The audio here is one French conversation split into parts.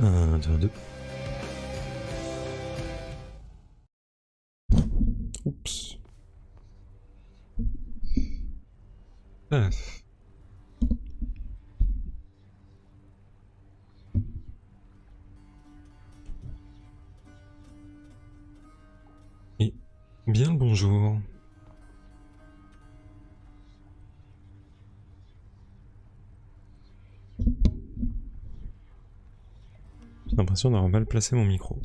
1, 2, 2. Oups. Paf. Et bien le bonjour. J'ai l'impression d'avoir mal placé mon micro.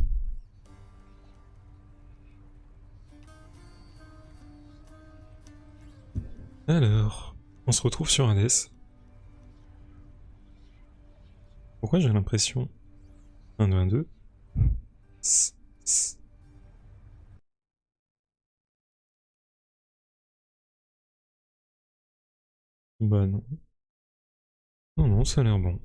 Alors, on se retrouve sur Hades. Pourquoi j'ai l'impression... 1, 2, 1, 2. Bah non. Non, non, ça a l'air bon.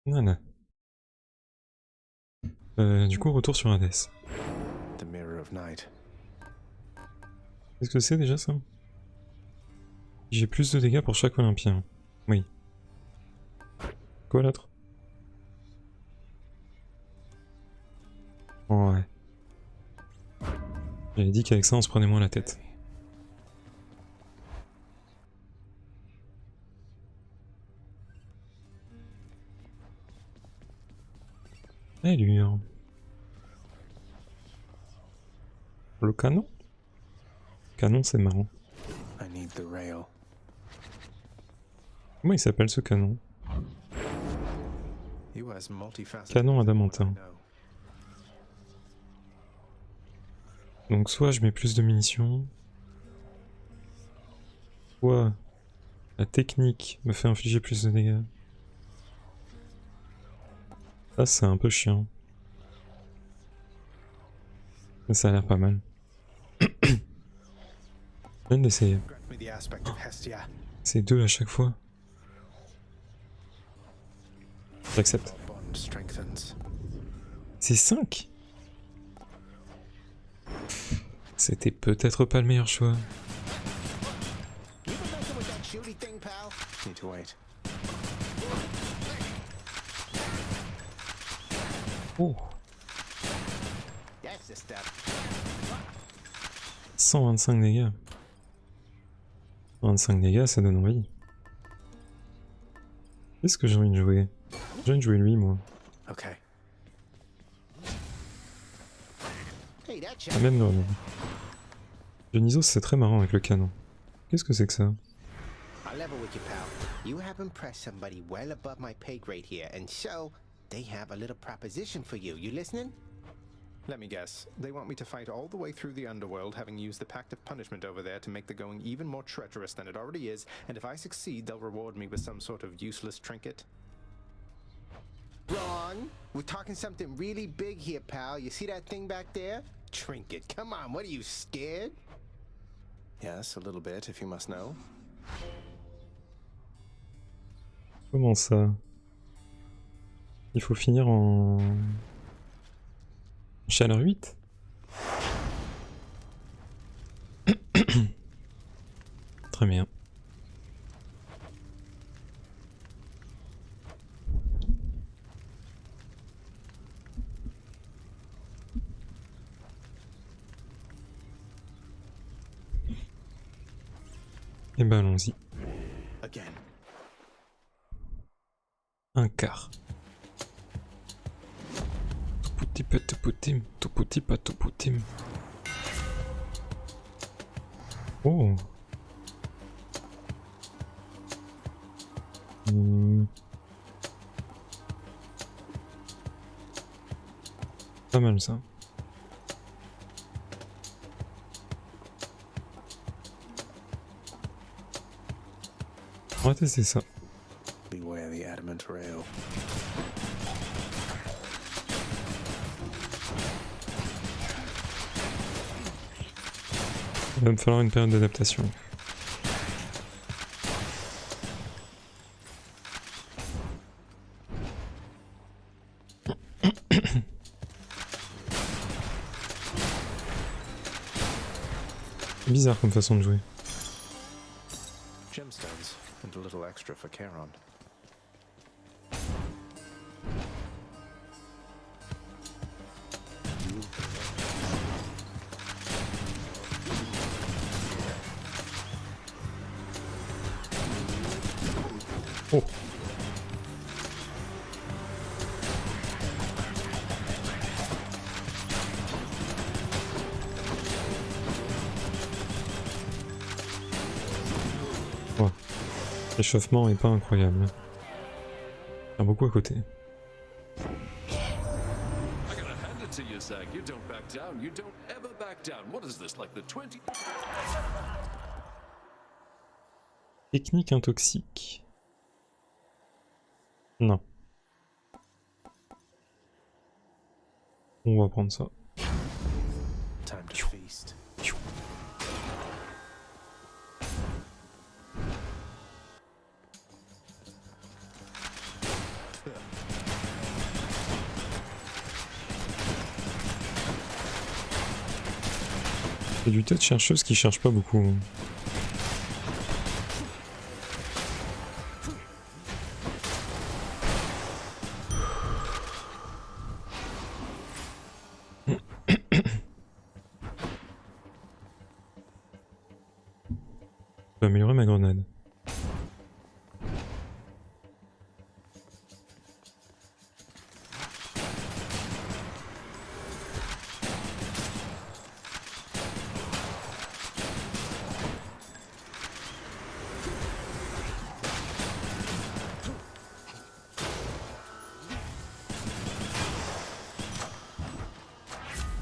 Voilà. Du coup, retour sur Hades. Qu'est-ce que c'est déjà ça? J'ai plus de dégâts pour chaque Olympien. Oui. Quoi l'autre? Ouais. J'avais dit qu'avec ça on se prenait moins la tête. Allure. Le canon? Canon c'est marrant. Comment il s'appelle ce canon? Canon adamantin. Donc soit je mets plus de munitions, soit la technique me fait infliger plus de dégâts. Ça c'est un peu chiant. Mais ça a l'air pas mal. Je viens d'essayer. C'est 2 à chaque fois. J'accepte. C'est 5. C'était peut-être pas le meilleur choix. Oh. 125 dégâts. 125 dégâts, ça donne envie. Qu'est-ce que j'ai envie de jouer? J'ai envie de jouer lui, moi. Ah, même non. Dionysos, c'est très marrant avec le canon. Qu'est-ce que c'est que ça? You have impressed somebody well above my pay grade here, and so they have a little proposition for you. You listening? Let me guess. They want me to fight all the way through the underworld, having used the Pact of Punishment over there to make the going even more treacherous than it already is, and if I succeed, they'll reward me with some sort of useless trinket. Wrong. We're talking something really big here, pal. You see that thing back there? Trinket. Come on, what are you, scared? Yes, a little bit, if you must know. Comment ça? Il faut finir en... Chaleur 8? Très bien. Et ben allons-y. Un quart. Tuputim. Oh. Pas mal ça. On va tester ça. Beware the adamant rail. Il va me falloir une période d'adaptation. Bizarre comme façon de jouer. Gemstones, and a little extra for Charon. Oh. Oh. L'échauffement est pas incroyable. Il y a beaucoup à côté. To you, Zach. You don't back down. You don't ever back down. What is this, like the 20? Technique intoxique. Non. On va prendre ça. Time to feast. C'est du tête chercheuse qui cherche pas beaucoup. Je vais améliorer ma grenade.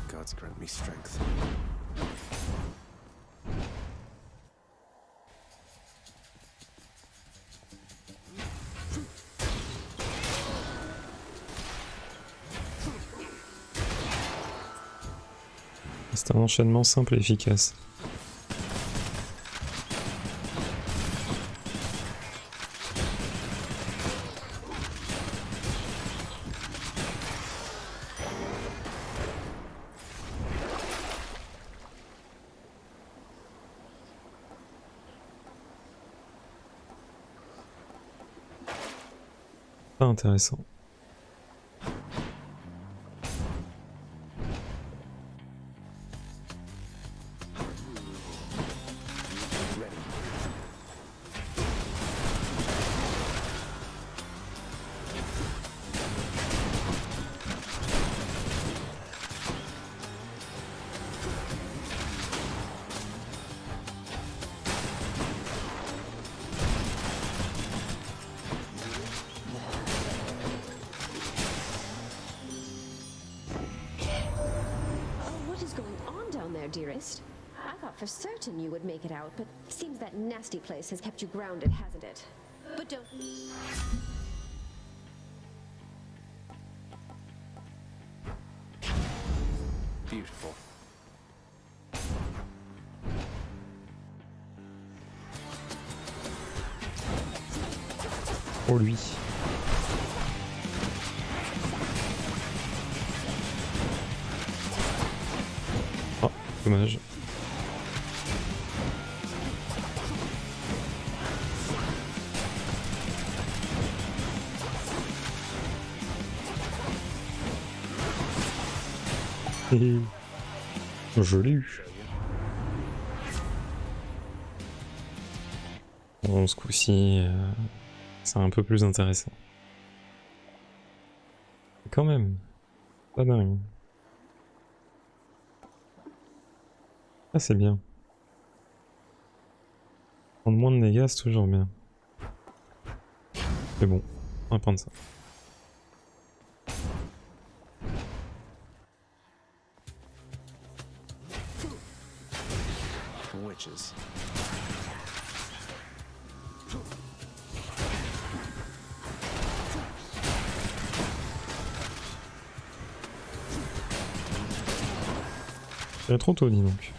Gods grant me strength. C'est un enchaînement simple et efficace. Pas intéressant. Dearest. I thought for certain you would make it out, but seems that nasty place has kept you grounded, hasn't it? But don't... Beautiful. Pour lui. Dommage. Je l'ai eu. Bon, ce coup-ci, c'est un peu plus intéressant. Quand même, pas dingue. Ah, c'est bien. Prendre moins de dégâts, c'est toujours bien. Mais bon, on va prendre ça. Witches. Il y a trop tôt, dis donc.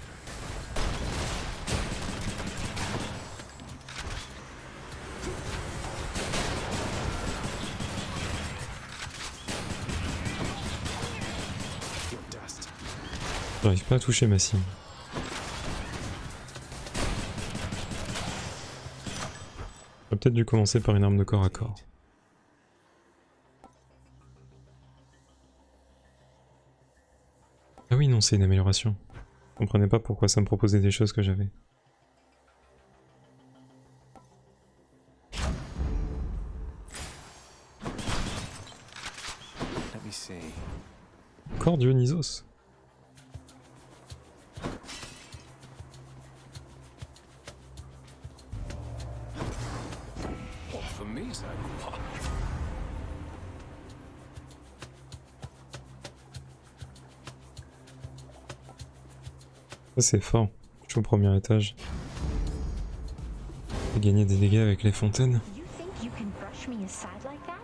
J'arrive pas à toucher ma cible. J'aurais peut-être dû commencer par une arme de corps à corps. Ah oui, non, c'est une amélioration. Je comprenais pas pourquoi ça me proposait des choses que j'avais. Let me see. Encore Dionysos. What for me, Zach? Ça c'est fort. Je suis au premier étage. J'ai gagné des dégâts avec les fontaines. You think you can brush me aside like that?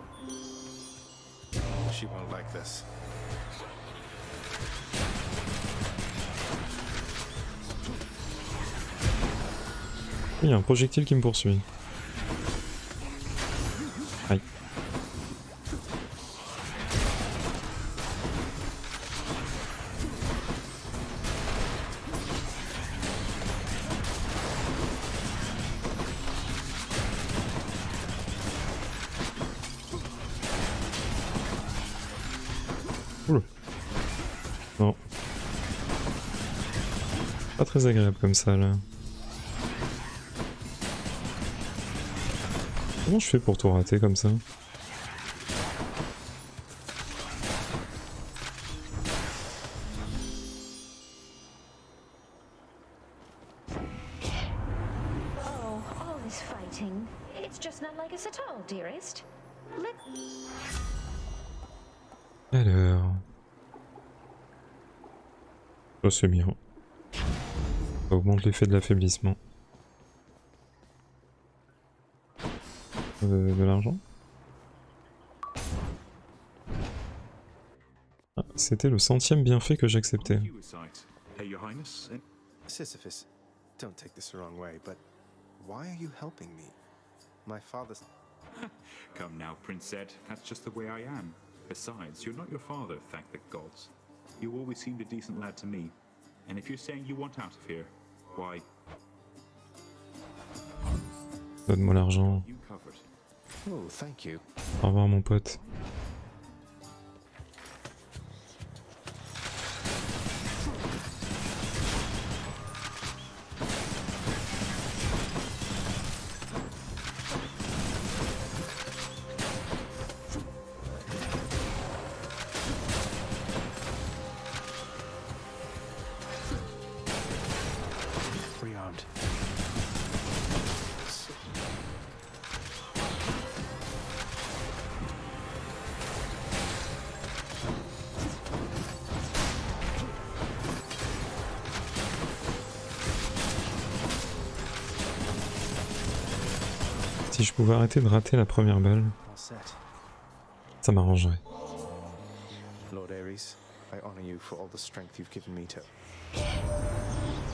She won't like this. Il y a un projectile qui me poursuit. Aïe. Oula. Non. Pas très agréable comme ça là. Comment je fais pour tout rater comme ça? Oh, all this fighting. It's just not like us at all, dearest. Let... Alors... Oh, c'est bien. Ça augmente l'effet de l'affaiblissement. De l'argent? Ah, c'était le 100e bienfait que j'acceptais. Sisyphus, don't take this the wrong way, but why are you helping me? My father's... Come now, Prince Ed, that's just the way I am. Besides, you're not your father, thank the gods. You always seemed a decent lad to me. And if you're saying you want out of here, why... Donne-moi l'argent. You covered. Oh, thank you. Au revoir mon pote. Rearmed. Si je pouvais arrêter de rater la première balle, All set. ça m'arrangerait. Lord Ares, I honor you for all the strength you've given me to...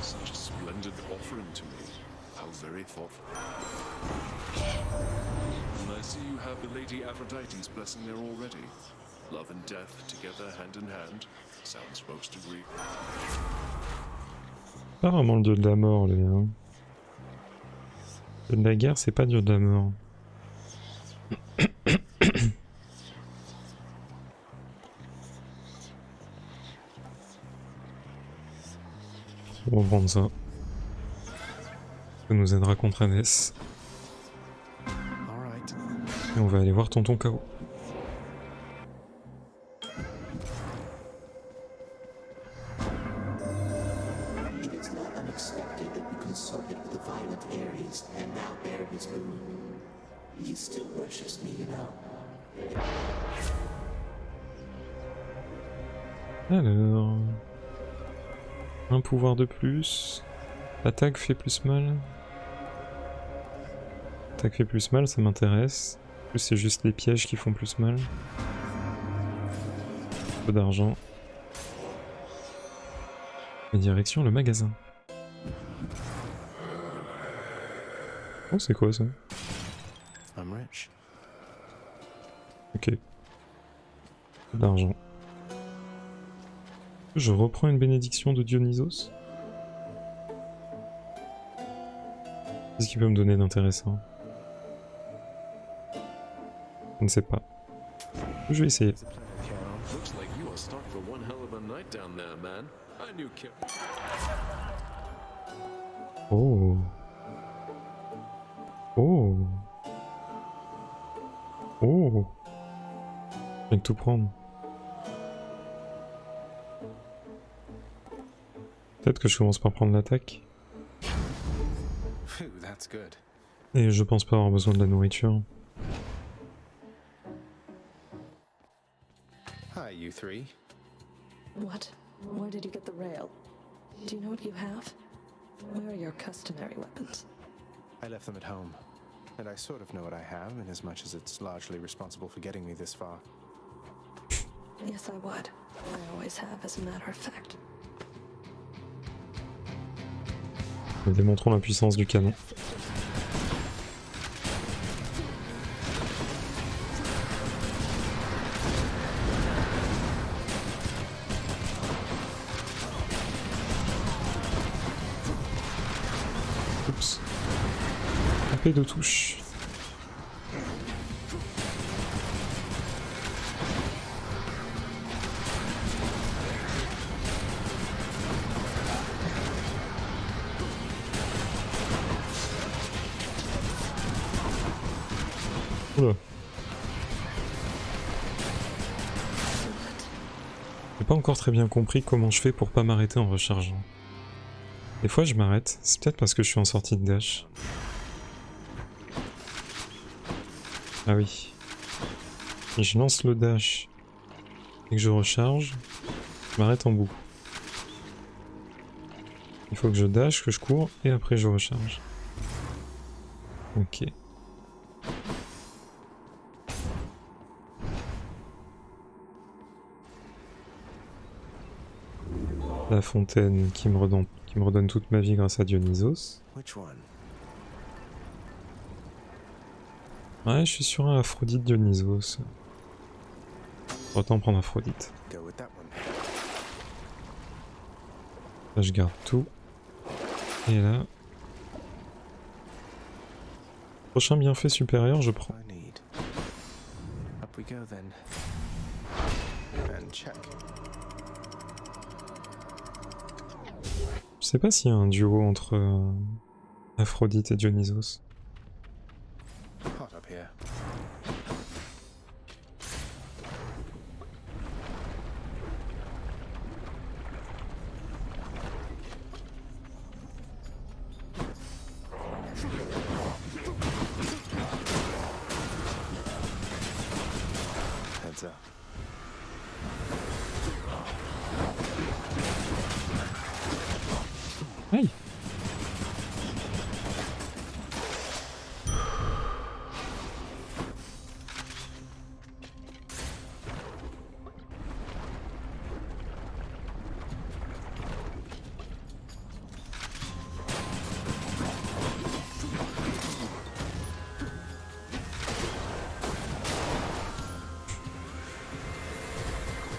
Such a splendid offering to me. How very thoughtful. And I see you have the Lady Aphrodite's blessing there already. Love and death together hand in hand. Sounds most agree. Pas vraiment le dieu de la mort, lui. Hein. Le dieu de la guerre, c'est pas le dieu de la mort. On va prendre ça. Ça nous aidera contre Hadès. All right. Et on va aller voir Tonton K.O. It is not unexpected that we consulted with the violent Ares and now bear his boon. He still worships me, you know. Alors... Un pouvoir de plus. L'attaque fait plus mal. L'attaque fait plus mal, ça m'intéresse. En plus, c'est juste les pièges qui font plus mal. Un peu d'argent. Et direction le magasin. Oh, c'est quoi ça? I'm rich. Ok. D'argent. Je reprends une bénédiction de Dionysos. Qu'est-ce qu'il peut me donner d'intéressant? Je ne sais pas. Je vais essayer. Looks like you are stuck for one hell of a night down there, man. I knew Oh. Oh. Oh. Je viens de tout prendre. Peut-être que je commence par prendre l'attaque. Phew, that's good. Et je pense pas avoir besoin de la nourriture. Hi, you three. What? Where did you get the rail? Do you know what you have? Where are your customary weapons? I left them at home. And I sort of know what I have, in as much as it's largely responsible for getting me this far. Yes, I would. I always have, as a matter of fact. Nous démontrons la puissance du canon. Oups. Épée de touche. Oula. J'ai pas encore très bien compris comment je fais pour pas m'arrêter en rechargeant. Des fois je m'arrête, c'est peut-être parce que je suis en sortie de dash. Ah oui. Et je lance le dash et que je recharge, je m'arrête en bout. Il faut que je dash, que je cours et après je recharge. Ok. La fontaine qui me redonne toute ma vie grâce à Dionysos. Which one? Ouais, je suis sur un Aphrodite Dionysos. Autant prendre Aphrodite. Go with that one. Là, je garde tout. Et là... Prochain bienfait supérieur, je prends. I need. Up we go then. And check. Je sais pas s'il y a un duo entre Aphrodite et Dionysos. Hot up here. Heads up. Aïe!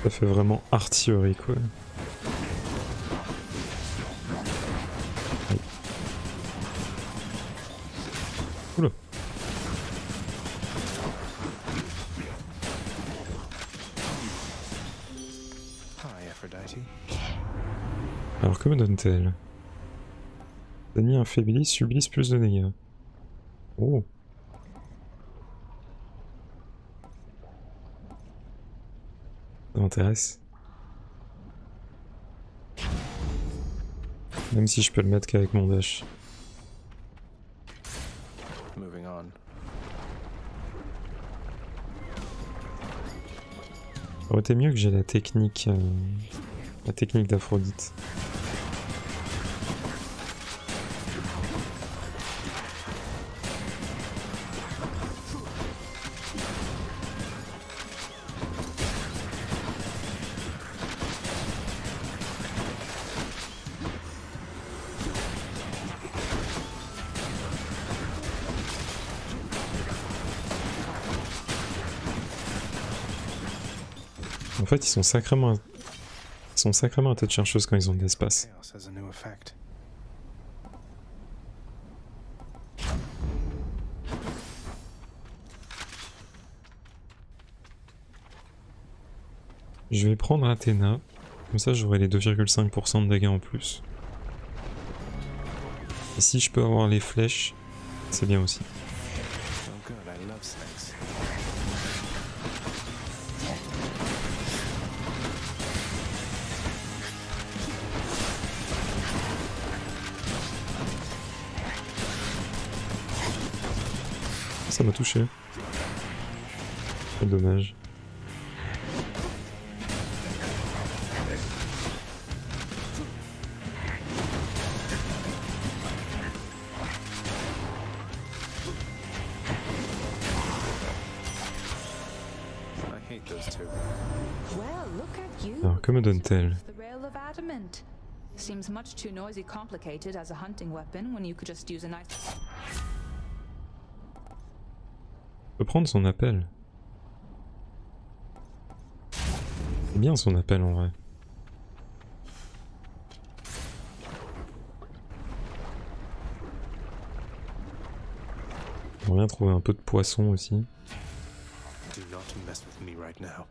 Ça fait vraiment artillerie quoi. Aïe. Oula. Hi, Aphrodite. Alors que me donne-t-elle? Ennemis affaiblis subissent plus de dégâts. Oh. Ça m'intéresse. Même si je peux le mettre qu'avec mon dash. Moving on. Ça aurait été mieux que j'ai la technique d'Aphrodite. En fait, ils sont sacrément à tête chercheuse quand ils ont de l'espace. Chaos has a new effect. Je vais prendre Athéna. Comme ça j'aurai les 2,5% de dégâts en plus. Et si je peux avoir les flèches, c'est bien aussi. Oh good, I love snakes. Ça m'a touché. Quel dommage. I hate those two. Well, look at you. Alors, que me donne-t-elle? The rail of adamant. Seems much too noisy complicated as a hunting weapon when you could just use a nice... Je peux prendre son appel. C'est bien son appel en vrai. On vient trouver un peu de poisson aussi. Do not mess with me right now.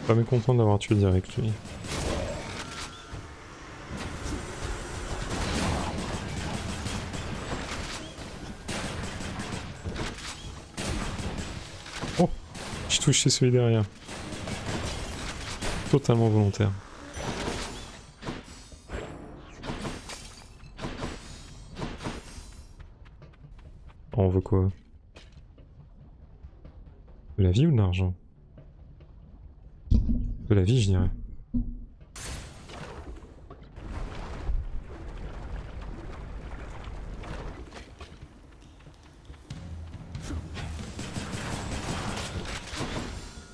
Pas mécontent d'avoir tué direct lui. Oh, j'ai touché celui derrière. Totalement volontaire. On veut quoi? De la vie ou de l'argent? De la vie, je dirais.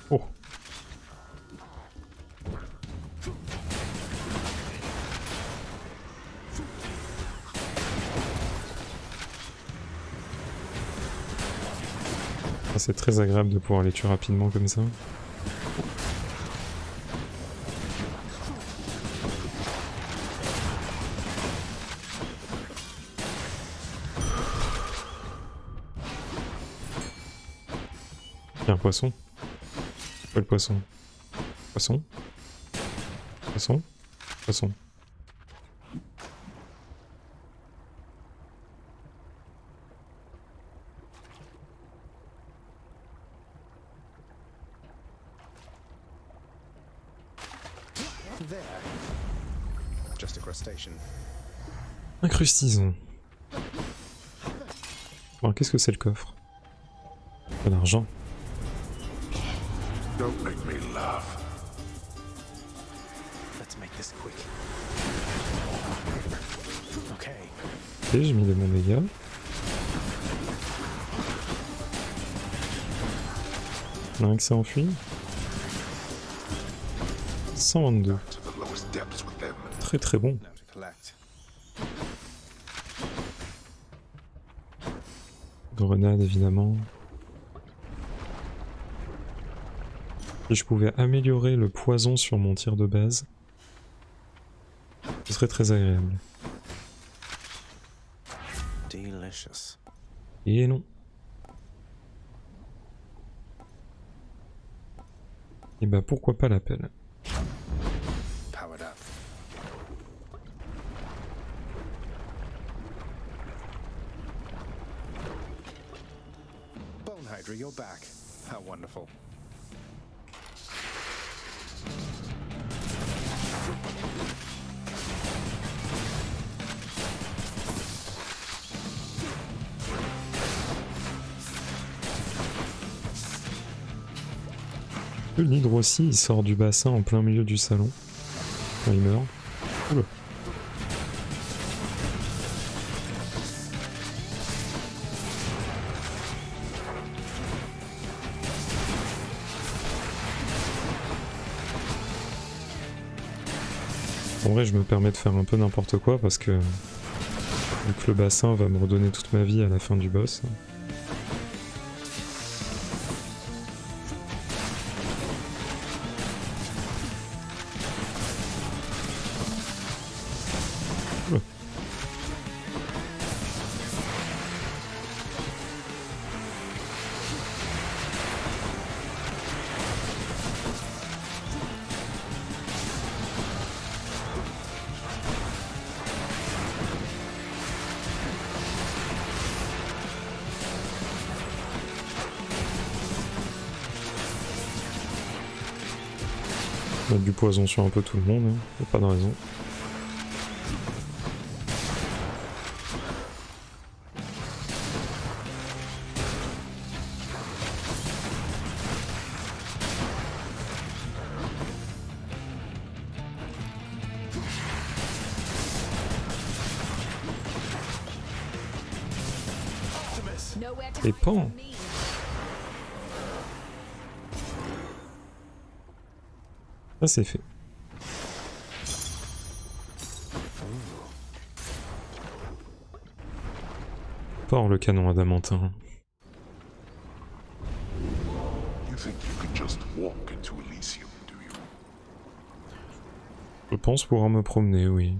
Oh. Ah, c'est très agréable de pouvoir les tuer rapidement comme ça. Il y a un poisson. C'est quoi le poisson? Poisson? Poisson? Poisson. There. Just a crustacean. Incrustison. Alors qu'est-ce que c'est le coffre? De l'argent. Don't make me laugh. Let's make this quick. Okay. Ok, j'ai mis de mon dégât. Il y en a un qui s'est enfui. 122. To the lowest depths with them. Très très bon. Now to collect. Grenade évidemment. Si je pouvais améliorer le poison sur mon tir de base, ce serait très agréable. Delicious. Et non. Et bah pourquoi pas l'appel. Powered up. Bone Hydra, you're back. How wonderful. Le nidre aussi, il sort du bassin en plein milieu du salon. Quand il meurt. Oula. En vrai, je me permets de faire un peu n'importe quoi parce que vu que le bassin va me redonner toute ma vie à la fin du boss. Oula. Mettre du poison sur un peu tout le monde, hein. Y a pas de raison. Et pan. Ça c'est fait. Fort le canon adamantin. Je pense pouvoir me promener, oui.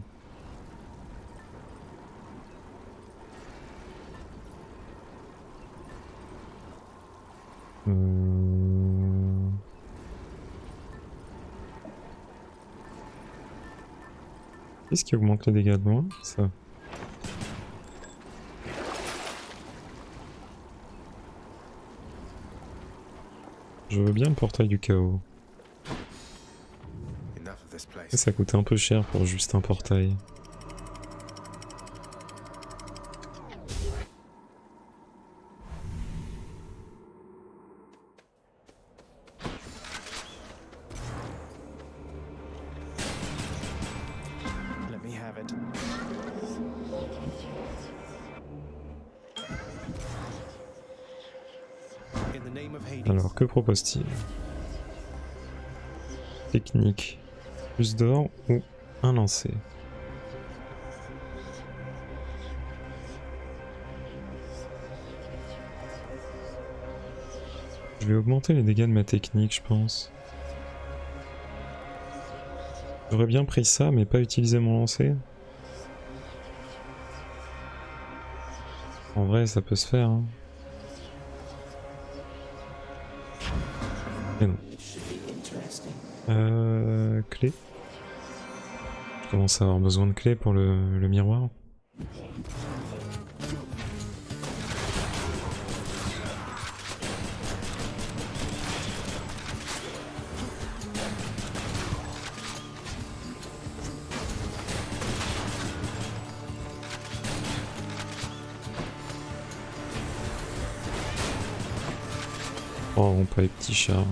Qu'est-ce qui augmente les dégâts de loin? Ça. Je veux bien le portail du chaos. Ça coûtait un peu cher pour juste un portail. Alors, que propose-t-il? Technique. Plus d'or ou un lancer? Je vais augmenter les dégâts de ma technique, je pense. J'aurais bien pris ça, mais pas utiliser mon lancer. En vrai, ça peut se faire, hein. Et non. Clé. Je commence à avoir besoin de clés pour le miroir. Oh, pas les petits chats.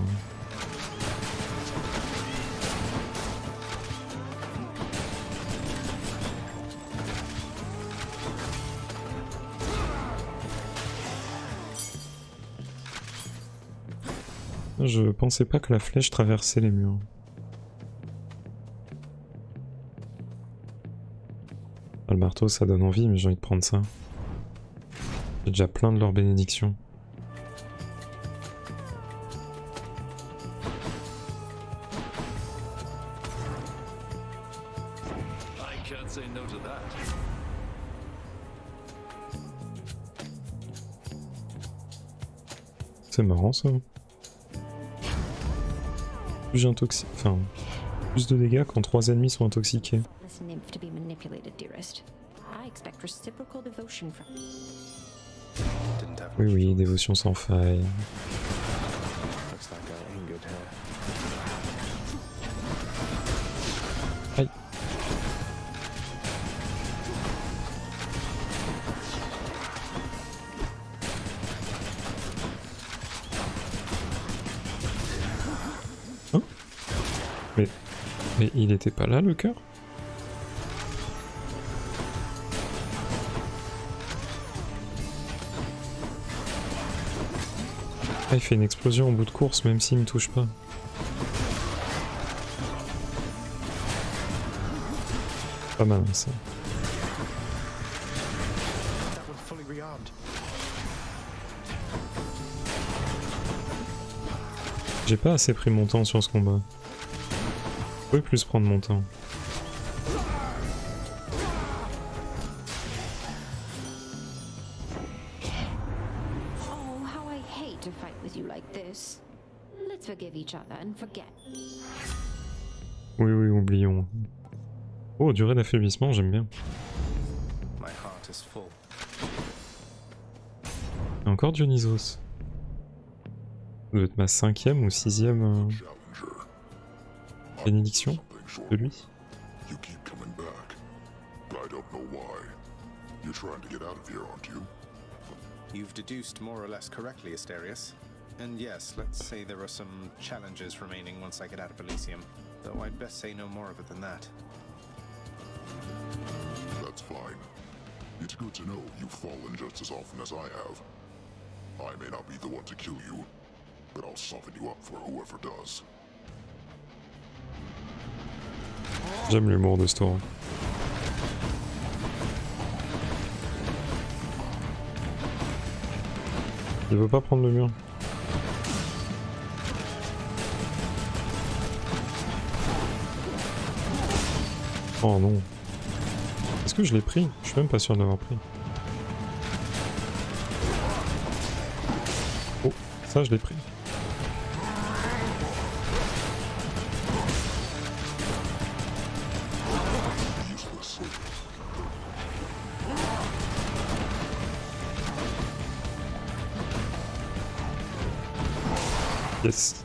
Je pensais pas que la flèche traversait les murs. Ah, le marteau ça donne envie, mais j'ai envie de prendre ça. J'ai déjà plein de leurs bénédictions. C'est marrant ça. Plus j'intoxique. Enfin. Plus de dégâts quand 3 ennemis sont intoxiqués. Oui, oui, dévotion sans faille. Aïe. Hein? Mais il était pas là le cœur? Ah, il fait une explosion au bout de course même s'il me touche pas. Pas mal ça. J'ai pas assez pris mon temps sur ce combat. Je pouvais plus prendre mon temps. Oui, oui, oublions. Oh, durée d'affaiblissement, j'aime bien. Et encore Dionysos. Ça doit être ma 5e ou 6e. Bénédiction de lui. You keep coming back. I don't know why. You're trying to get out of here, aren't you? You've deduced more or less correctly, Asterius. And yes, let's say there are some challenges remaining once I get out of Elysium. Though I'd best say no more of it than that. That's fine. It's good to know you've fallen just as often as I have. I may not be the one to kill you, but I'll soften you up for whoever does. J'aime l'humour de ce tour. Il veut pas prendre le mur. Oh non. Est-ce que je l'ai pris? Je suis même pas sûr de l'avoir pris. Oh, ça je l'ai pris. Yes.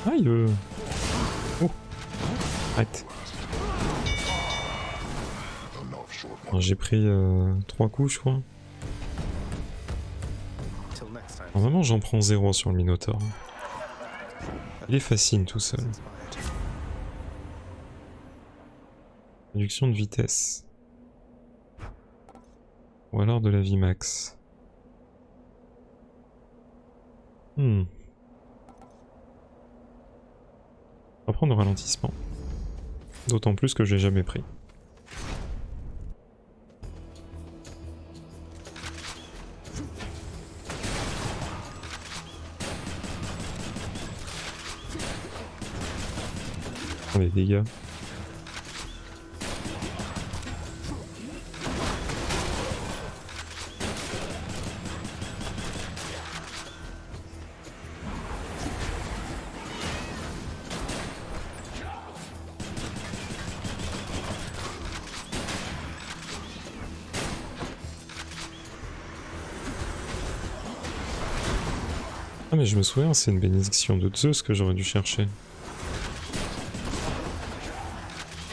Ah, il veut... Oh. Arrête. J'ai pris 3 coups, je crois. Normalement, j'en prends 0 sur le Minotaur. Il est facile tout seul. Réduction de vitesse. Ou alors de la vie max. On va prendre le ralentissement. D'autant plus que je l'ai jamais pris. Les dégâts. Ah mais je me souviens, c'est une bénédiction de Zeus que j'aurais dû chercher.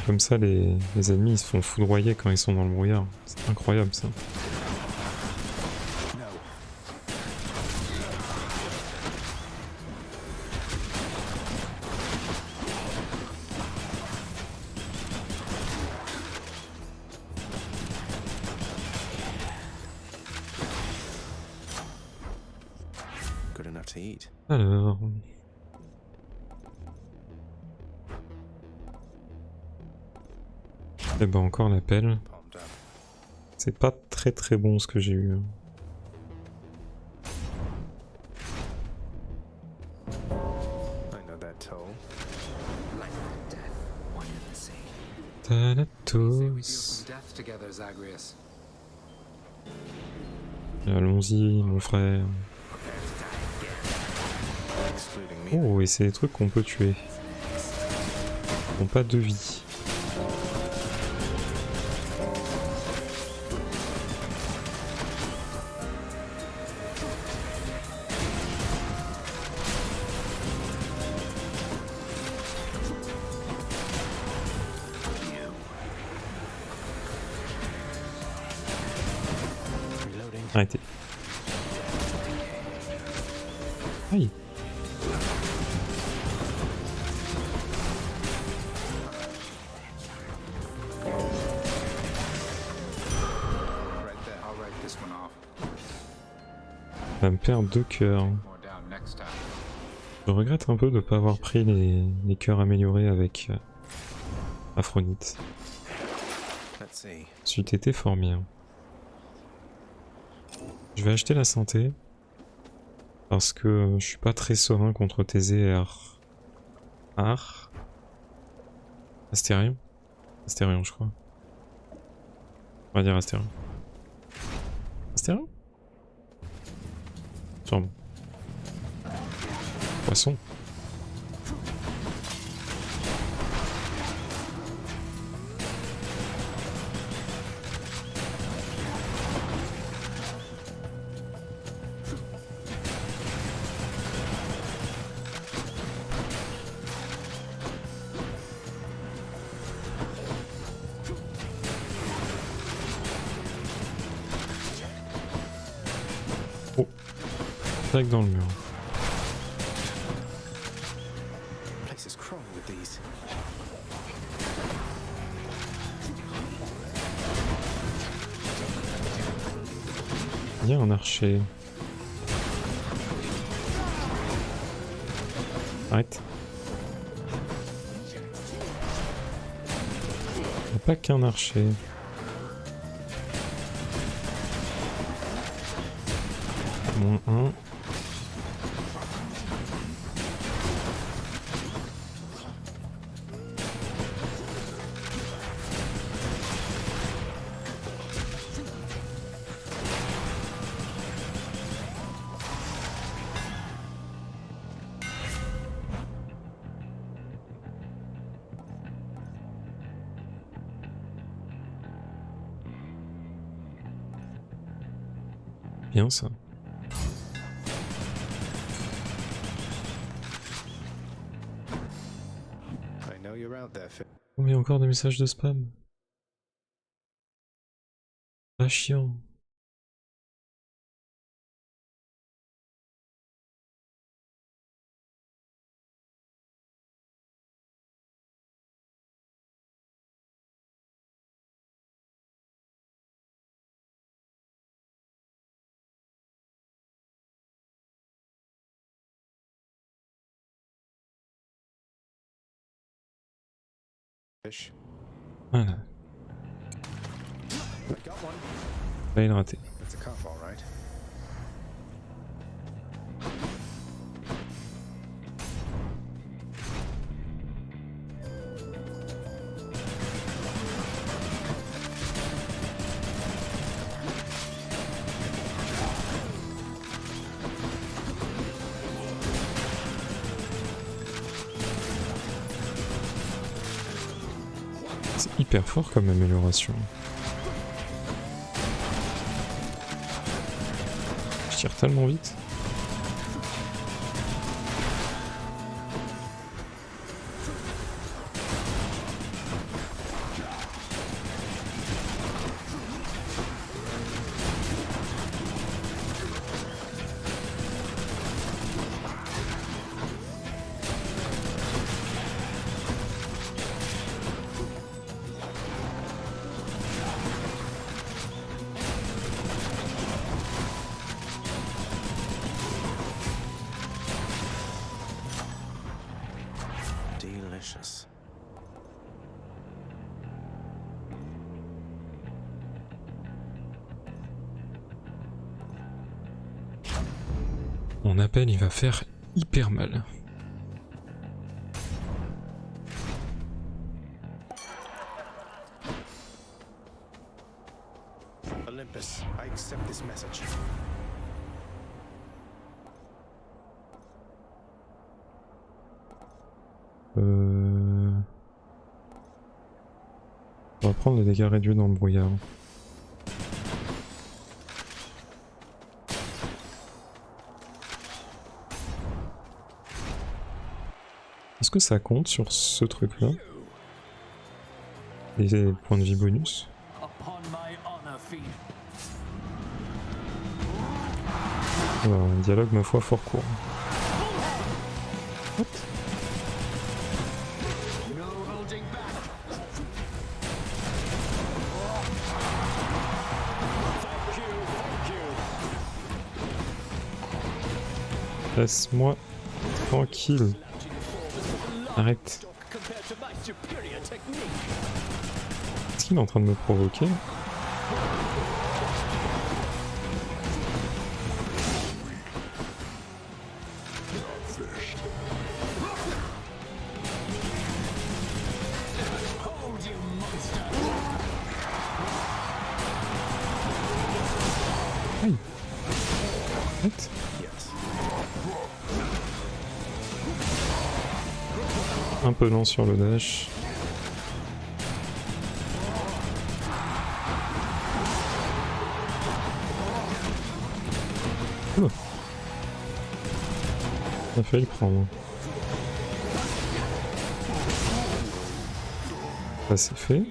Comme ça, les ennemis ils se font foudroyer quand ils sont dans le brouillard. C'est incroyable ça. Good enough to eat. Alors... Eh ben encore l'appel. C'est pas très très bon ce que j'ai eu. Thanatos. Allons-y mon frère. Oh et c'est des trucs qu'on peut tuer. Ils n'ont pas de vie. Arrêtez. Aïe. Ça va me perdre 2 cœurs. Je regrette un peu de ne pas avoir pris les cœurs améliorés avec Aphronite. C'eût été fort bien. Je vais acheter la santé. Parce que je suis pas très serein contre Thésée et Astérion. Astérion je crois. On va dire Astérion. Astérion? Sûrement. Poisson. direct dans le mur. Place is crawling with these. Il y a un archer. Arrête. Il n'y a pas qu'un archer. Moins un. Bien ça. I know you're out there, Phil. Oh, mais encore des messages de spam. Pas chiant. Fish. Voilà. I got one. Fail raté. That's a cuff, all right. C'est hyper fort comme amélioration. Je tire tellement vite. Delicious. Mon appel, il va faire hyper mal. Olympus, I accept this message. On va prendre les dégâts réduits dans le brouillard. Est-ce que ça compte sur ce truc-là? Les points de vie bonus? Un dialogue, ma foi, fort court. What? Laisse-moi tranquille. Arrête. Est-ce qu'il est en train de me provoquer? Aïe. Arrête. Un peu lent sur le dash. Oh. On a failli le prendre. Ça c'est fait.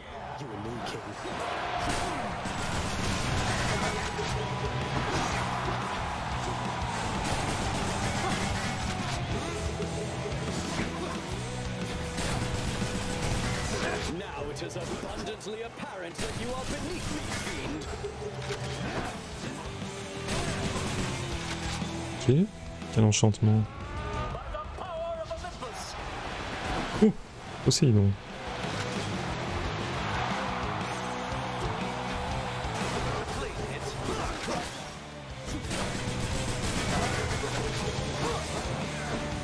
Now it is abundantly apparent that you are beneath me, fiend. Ok, quel enchantement. Oh, Poséidon.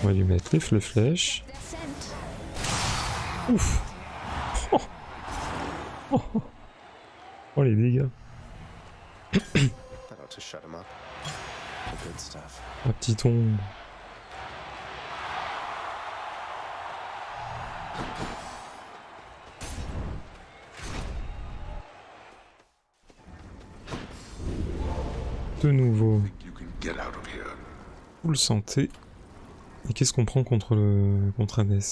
On va lui mettre les flèches. Ouf. Oh. Oh. Oh les dégâts. That ought to shut him up. The good stuff. La petite ombre. De nouveau. Full santé. Et qu'est-ce qu'on prend contre Hades?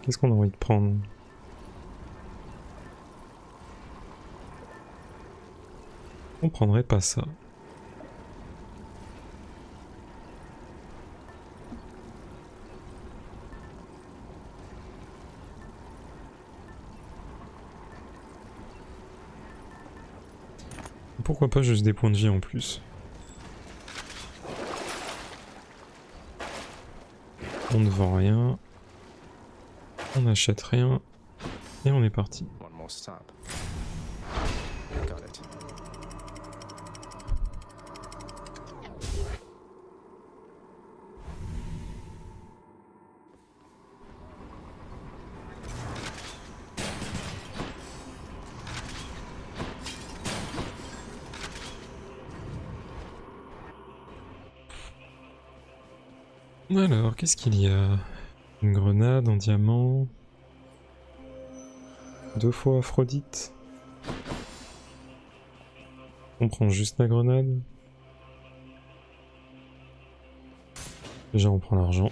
Qu'est-ce qu'on a envie de prendre? On prendrait pas ça. Pourquoi pas juste des points de vie en plus? On ne vend rien. On n'achète rien. Et on est parti. One more stop. Got it. Alors, qu'est-ce qu'il y a? Une grenade en diamant. 2 fois Aphrodite. On prend juste la grenade. Déjà on prend l'argent.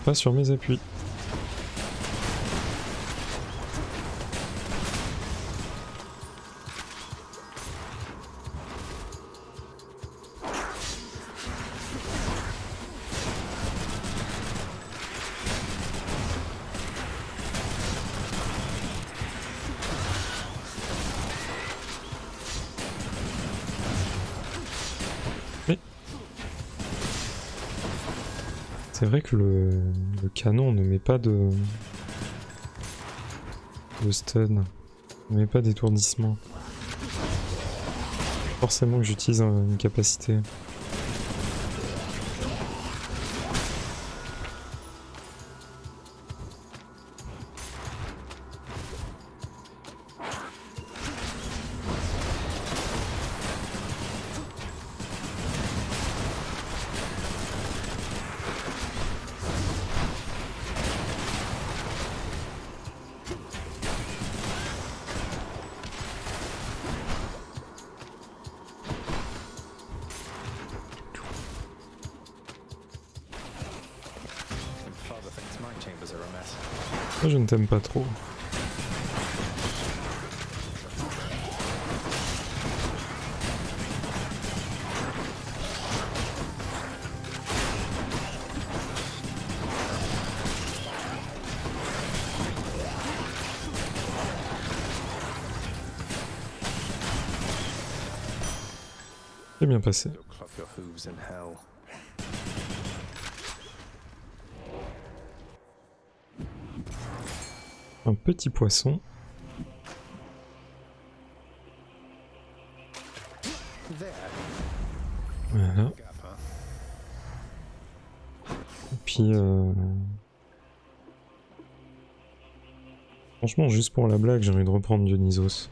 Pas sur mes appuis. C'est vrai que le canon ne met pas de stun, ne met pas d'étourdissement. Forcément que j'utilise une capacité. Moi, je ne t'aime pas trop. C'est bien passé. Un petit poisson. Voilà. Et puis franchement, juste pour la blague, j'ai envie de reprendre Dionysos.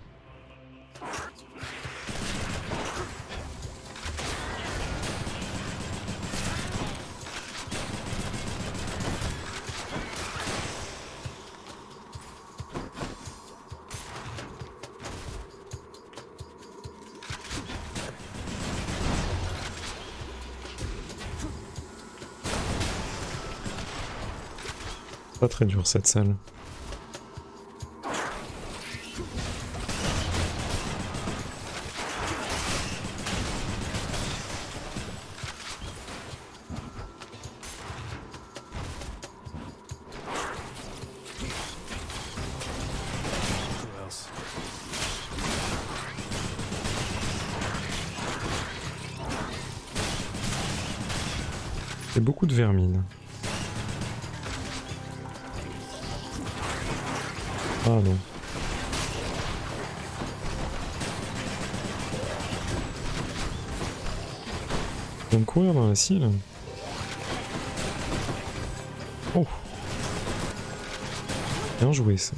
Pas très dur cette salle. Et beaucoup de vermine. Ah non. Je viens de courir dans la scie là. Oh. Bien joué ça.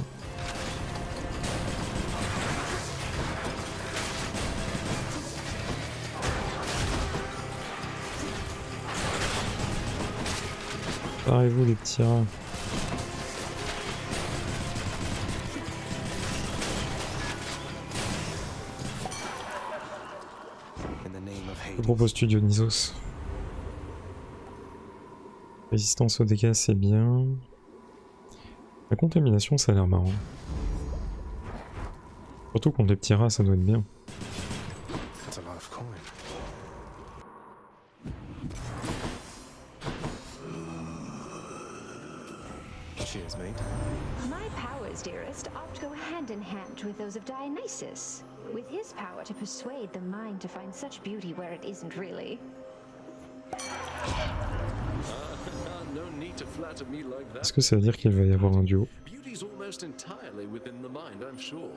Parez-vous les petits rats. Je propose Studio Nisos. Résistance aux dégâts c'est bien. La contamination ça a l'air marrant. Surtout contre les petits rats ça doit être bien. Cheers, mate. My powers, dearest, oft go hand in hand with those of Dionysus, with his power to persuade the mind to find such beauty where it isn't really. No need to flatter me like that. Est-ce que ça veut dire qu'il va y avoir un duo? Beauty's almost entirely within the mind, I'm sure.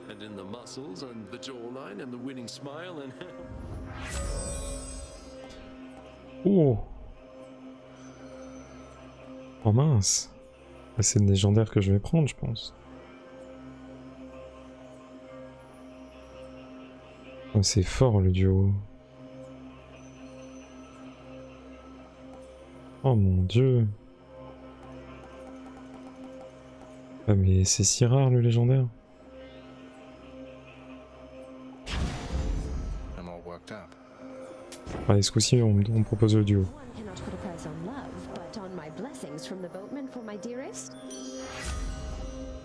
And in the muscles, and the jawline, and the winning smile, and... Oh! Oh mince! C'est une légendaire que je vais prendre, je pense. Oh, c'est fort le duo. Oh mon dieu! Ah mais c'est si rare le légendaire. Allez, ce coup-ci on me propose le duo.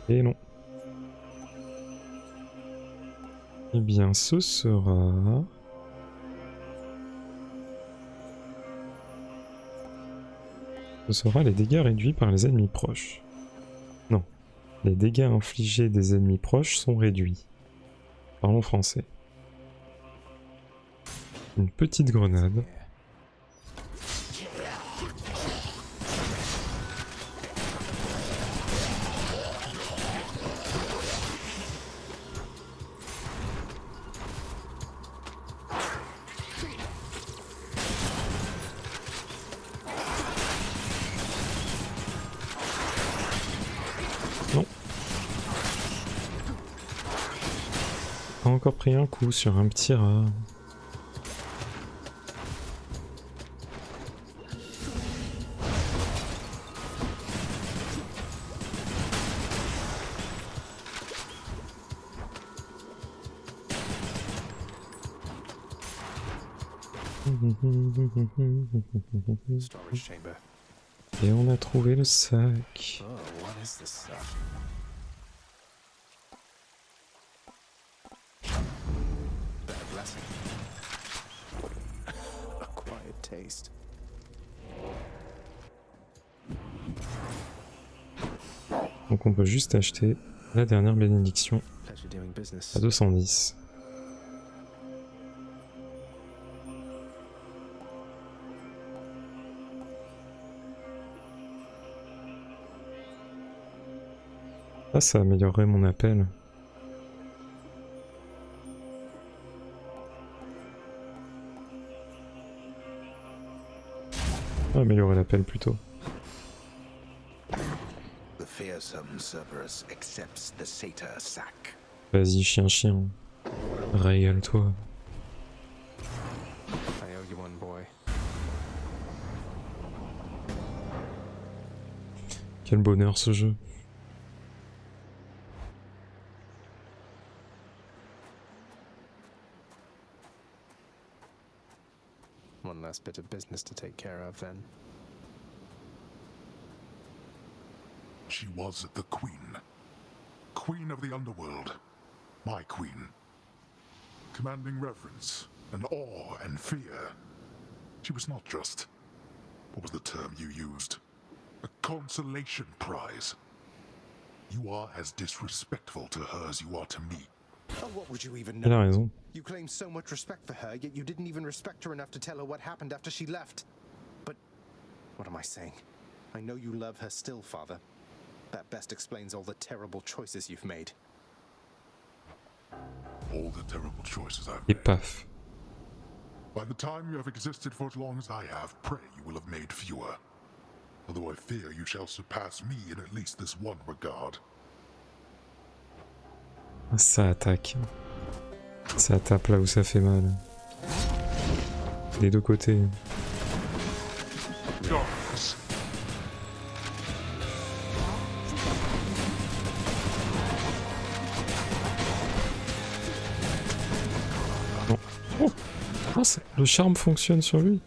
Et non. Eh bien, ce sera... Ce sera les dégâts réduits par les ennemis proches. Non. Les dégâts infligés des ennemis proches sont réduits. Parlons français. Une petite grenade. Non. A encore pris un coup sur un petit rat. Storage chamber. Et on a trouvé le sac. Oh, what is this stuff? Bad blessing. A quiet taste. Donc on peut juste acheter la dernière bénédiction Pleasure doing business. à 210. Ah, ça améliorerait mon appel. Améliorer l'appel plutôt. The fearsome Cerberus accepts the satyr sack. Vas-y, chien. Régale-toi. I owe you one, boy. Quel bonheur ce jeu. One last bit of business to take care of, then. She was the queen. Queen of the underworld. My queen. Commanding reverence and awe and fear. She was not just... what was the term you used? A consolation prize. You are as disrespectful to her as you are to me. Oh, what would you even Elle a know? raison. You claim so much respect for her, yet you didn't even respect her enough to tell her what happened after she left. But What am I saying? I know you love her still, Father. That best explains all the terrible choices you've made. All the terrible choices I've Et made. paf. By the time you have existed for as long as I have, pray you will have made fewer. Although I fear you shall surpass me in at least this one regard. Ça attaque. Ça tape là où ça fait mal. Des deux côtés. Non. Oh, oh, le charme fonctionne sur lui.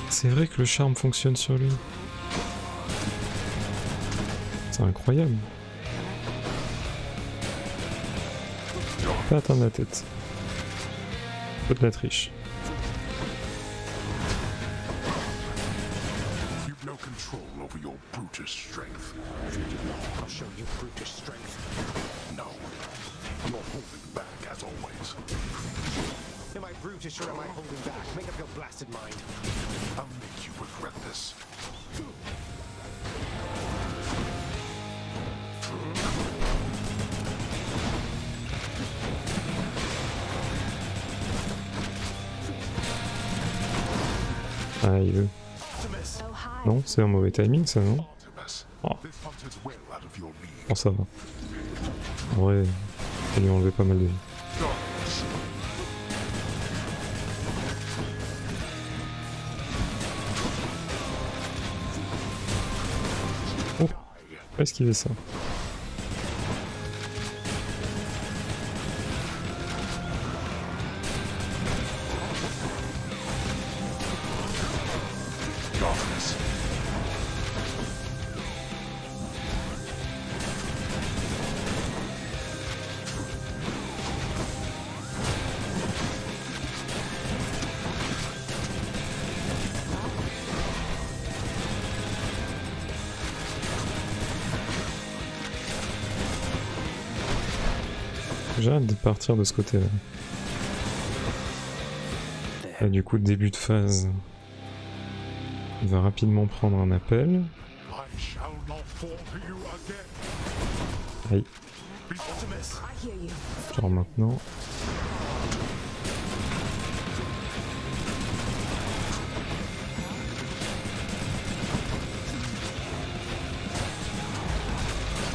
C'est vrai que le charme fonctionne sur lui. C'est incroyable. Pas atteindre la tête. Peu de la triche. You've no control over your brutish strength. I'll show you brutish strength. No. You're holding back as always. Am I brutish or am I holding back? Make up your blasted mind. I'll make you regret this. Ah, il veut. Non, c'est un mauvais timing ça, non? Oh. Oh, ça va. En vrai, ça lui a enlevé pas mal de vie. Oh, pas esquiver ça. J'ai hâte de partir de ce côté-là. Là, du coup, début de phase. Il va rapidement prendre un appel. Aïe. Genre maintenant.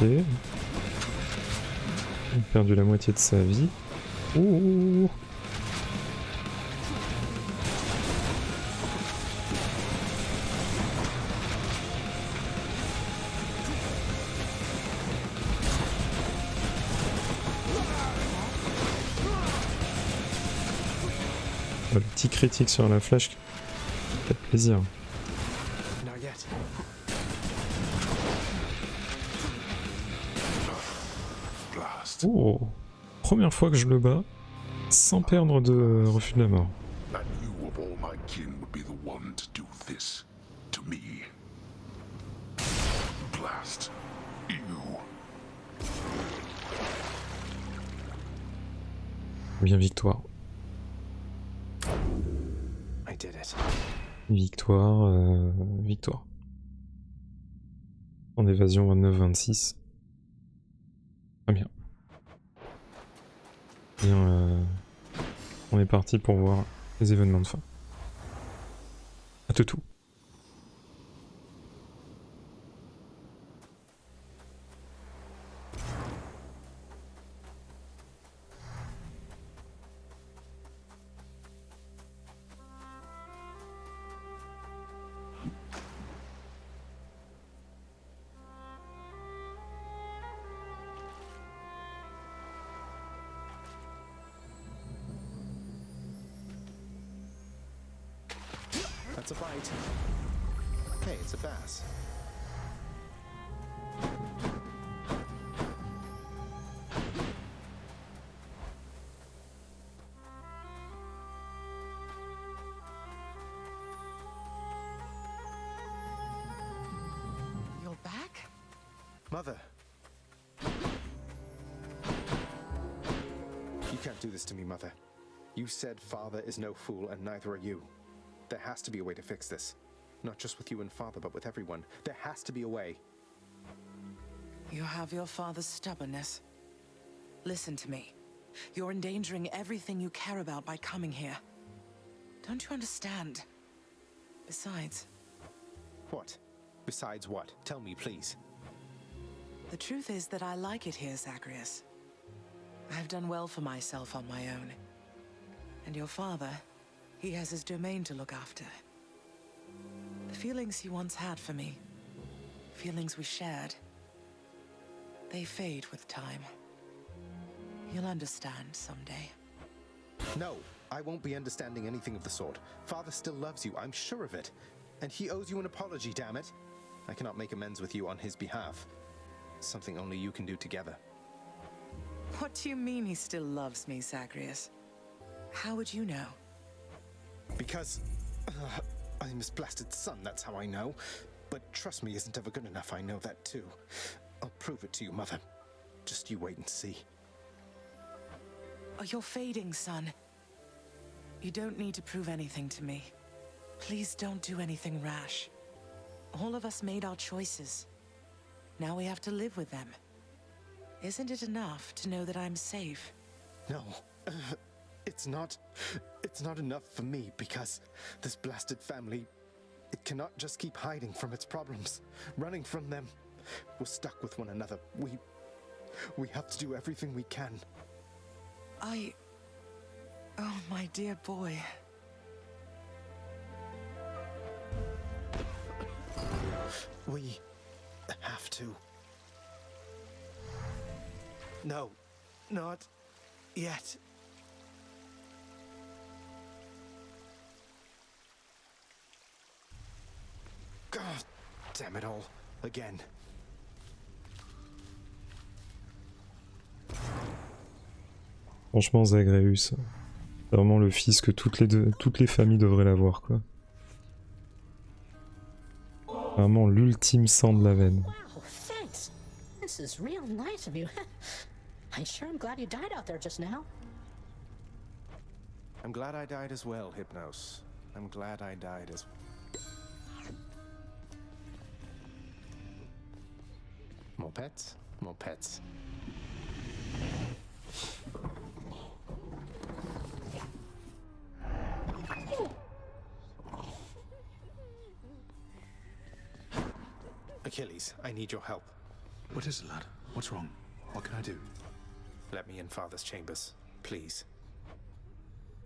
Ok. Il a perdu la moitié de sa vie. Ouh. Le petit critique sur la flèche, fait plaisir. Not yet. Oh, première fois que je le bats sans perdre de refus de la mort. That you of all my kin would be the one to do this to me. Blast you. Bien victoire. I did it. Victoire, victoire. En évasion 29-26. Très bien. Bien, on est parti pour voir les événements de fin. À tout. That's a bite. Hey, it's a bass. You're back? Mother! You can't do this to me, Mother. You said Father is no fool, and neither are you. There has to be a way to fix this. Not just with you and Father, but with everyone. There has to be a way. You have your father's stubbornness. Listen to me. You're endangering everything you care about by coming here. Don't you understand? Besides... What? Besides what? Tell me, please. The truth is that I like it here, Zagreus. I've done well for myself on my own. And your father, he has his domain to look after. The feelings he once had for me, feelings we shared, they fade with time. You'll understand someday. No, I won't be understanding anything of the sort. Father still loves you, I'm sure of it. And he owes you an apology, damn it. I cannot make amends with you on his behalf. Something only you can do together. What do you mean he still loves me, Zagreus? How would you know? Because... I'm his blasted son, that's how I know. But trust me isn't ever good enough, I know that too. I'll prove it to you, Mother. Just you wait and see. Oh, you're fading, son. You don't need to prove anything to me. Please don't do anything rash. All of us made our choices. Now we have to live with them. Isn't it enough to know that I'm safe? No. It's not enough for me because this blasted family, it cannot just keep hiding from its problems, running from them. We're stuck with one another. We have to do everything we can. Oh, my dear boy. We have to. No, not yet. God damn it all. Again. Franchement, Zagreus, c'est vraiment le fils que toutes les familles devraient l'avoir, quoi. Vraiment l'ultime sang de la veine. Wow, thanks. This is real nice of you. I sure am glad you died out there just now. I'm glad I died as well, Hypnos. I'm glad I died as well. More pets? More pets. Achilles, I need your help. What is it, lad? What's wrong? What can I do? Let me in Father's chambers, please.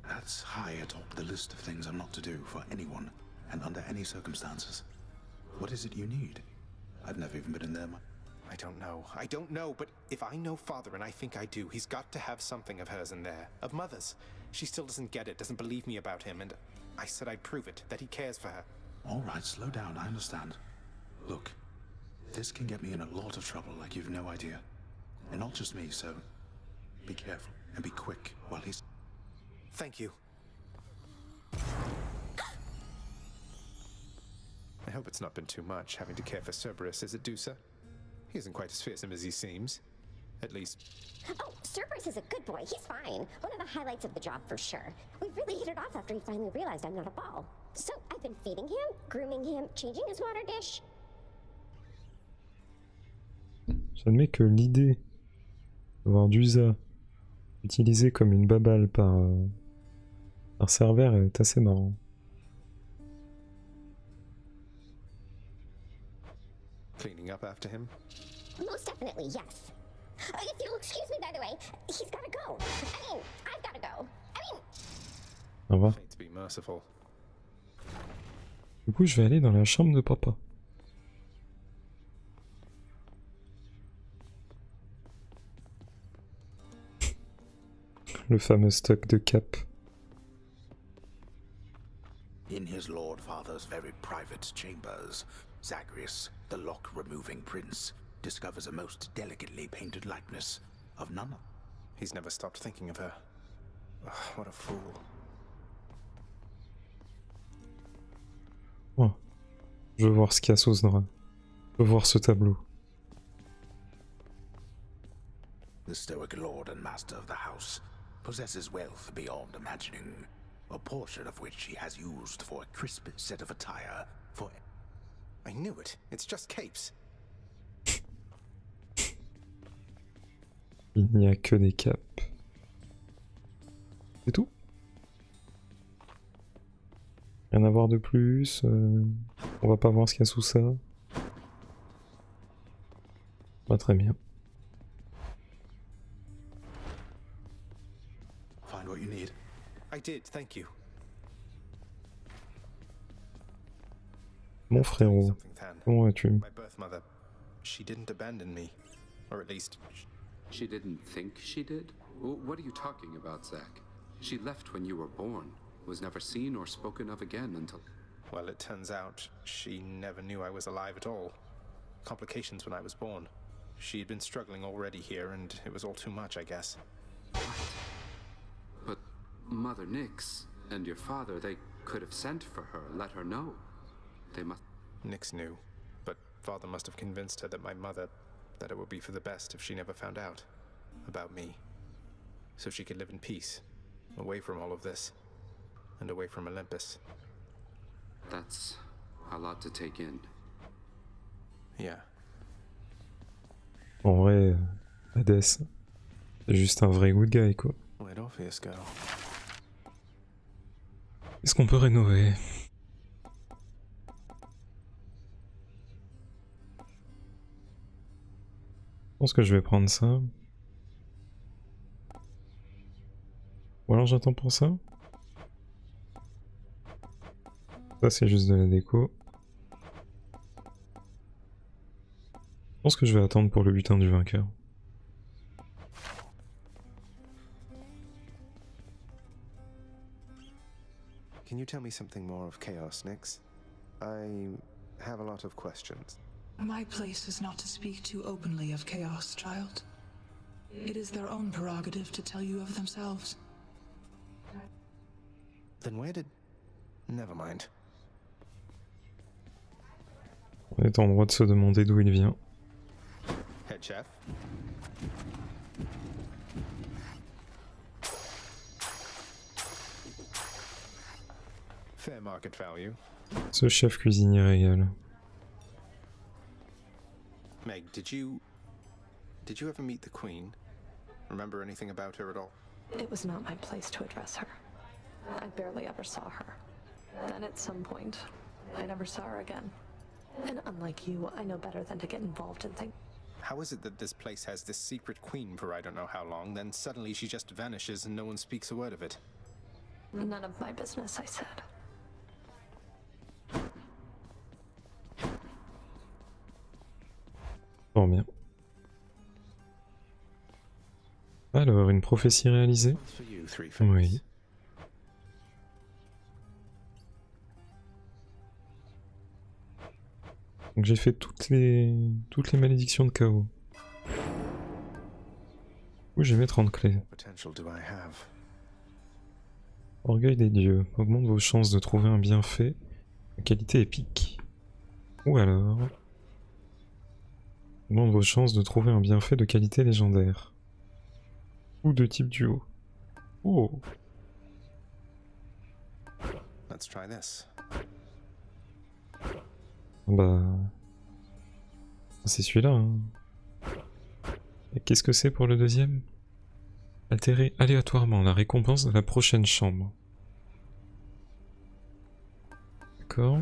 That's high atop the list of things I'm not to do for anyone, and under any circumstances. What is it you need? I've never even been in there. I don't know, but if I know Father, and I think I do, he's got to have something of hers in there. Of Mother's. She still doesn't get it, doesn't believe me about him, and I said I'd prove it, that he cares for her. All right, slow down, I understand. Look, this can get me in a lot of trouble like you've no idea. And not just me, so be careful and be quick while he's... Thank you. I hope it's not been too much, having to care for Cerberus, is it, Dusa? He isn't quite as fearsome as he seems. At least... Oh, Cerberus is a good boy. He's fine. One of the highlights of the job for sure. We really hit it off after he finally realized I'm not a ball. So I've been feeding him, grooming him, changing his water dish. J'admets que l'idée d'avoir Dusa utilisée comme une babale par Server est assez marrant. Cleaning up after him? Most definitely, yes. If you'll excuse me, by the way, he's gotta go. I mean, I've gotta go. Au revoir. To be merciful. Du coup, je vais aller dans la chambre de papa. Le fameux stock de cap. In his Lord Father's very private chambers, Zagreus, the lock-removing prince, discovers a most delicately painted likeness of none. He's never stopped thinking of her. Ugh, what a fool. Oh. Je veux voir ce qu'il y a sous ce drap. Je veux voir ce tableau. The stoic lord and master of the house possesses wealth beyond imagining. a portion of which he has used for a crisp set of attire for... I knew it. It's just capes. Il n'y a que des capes. C'est tout? Rien à voir de plus. On va pas voir ce qu'il y a sous ça. Pas très bien. Find what you need. I did, thank you. Mon frérot, comment vas-tu? My birth mother, she didn't abandon me. Or at least... She didn't think she did? What are you talking about, Zach? She left when you were born. Was never seen or spoken of again until... Well, it turns out she never knew I was alive at all. Complications when I was born. She had been struggling already here, and it was all too much, I guess. But Mother Nix and your father, they could have sent for her, let her know. They must... Nix knew, but father must have convinced her that my mother... that it would be for the best if she never found out about me. So she could live in peace, away from all of this, and away from Olympus. That's a lot to take in. Yeah. En vrai, Hades, c'est juste un vrai good guy, quoi. Where'd Orpheus go? Est-ce qu'on peut rénover? Je pense que je vais prendre ça. Ou alors j'attends pour ça. Ça c'est juste de la déco. Je pense que je vais attendre pour le butin du vainqueur. Can you tell me something more of Chaos, Nix? I have a lot of questions. My place is not to speak too openly of chaos, child. It is their own prerogative to tell you of themselves. Then where did... Never mind. On est en droit de se demander d'où il vient. Head chef? Fair market value. Ce chef cuisinier régale. Meg, did you ever meet the Queen? Remember anything about her at all? It was not my place to address her. I barely ever saw her. Then at some point, I never saw her again. And unlike you, I know better than to get involved in things. How is it that this place has this secret queen for I don't know how long, then suddenly she just vanishes and no one speaks a word of it? None of my business, I said. Fort bien. Alors, une prophétie réalisée? Oui. Donc j'ai fait toutes les malédictions de chaos. Où j'ai mes 30 clés. Orgueil des dieux. Augmente vos chances de trouver un bienfait de qualité épique. Ou alors... augmente vos chances de trouver un bienfait de qualité légendaire. Ou de type duo. Oh. Let's try this. Bah... c'est celui-là. Hein. Et qu'est-ce que c'est pour le deuxième? Altérer aléatoirement la récompense de la prochaine chambre. D'accord.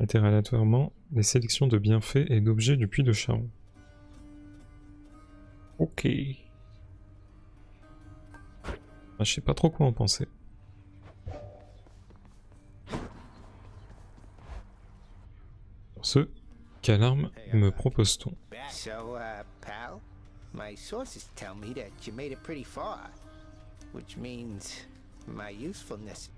Altérer aléatoirement les sélections de bienfaits et d'objets du puits de charbon. Ok. Bah, je sais pas trop quoi en penser. Sur ce, quelle arme me propose-t-on? So, pal, my sources tell me that you made it pretty far, which means my usefulness.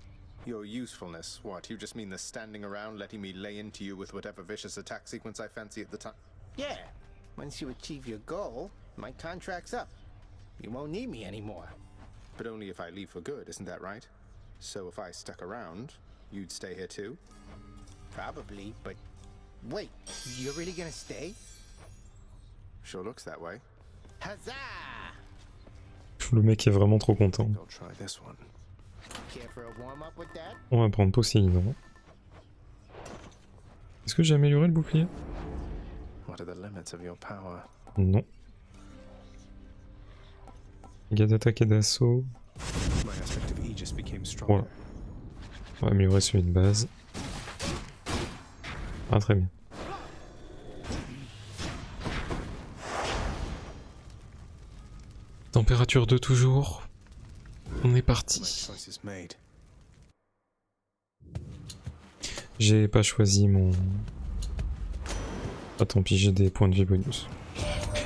Your usefulness? What, you just mean the standing around letting me lay into you with whatever vicious attack sequence I fancy at the time? Yeah, once you achieve your goal, my contract's up. You won't need me anymore. But only if I leave for good, isn't that right? So if I stuck around, you'd stay here too? Probably, but wait, you're really gonna stay? Sure looks that way. Huzzah! Le mec est vraiment trop content. I'll try this one. Care for a warm-up with that? On va prendre Poséidon. Est-ce que j'ai amélioré le bouclier? What are the limits of your power? Non. Dégâts d'attaque et d'assaut. My aspect of Aegis became stronger. Voilà. On va améliorer celui de base. Ah, très bien. Température de toujours. On est parti. J'ai pas choisi mon... Ah tant pis, j'ai des points de vie bonus.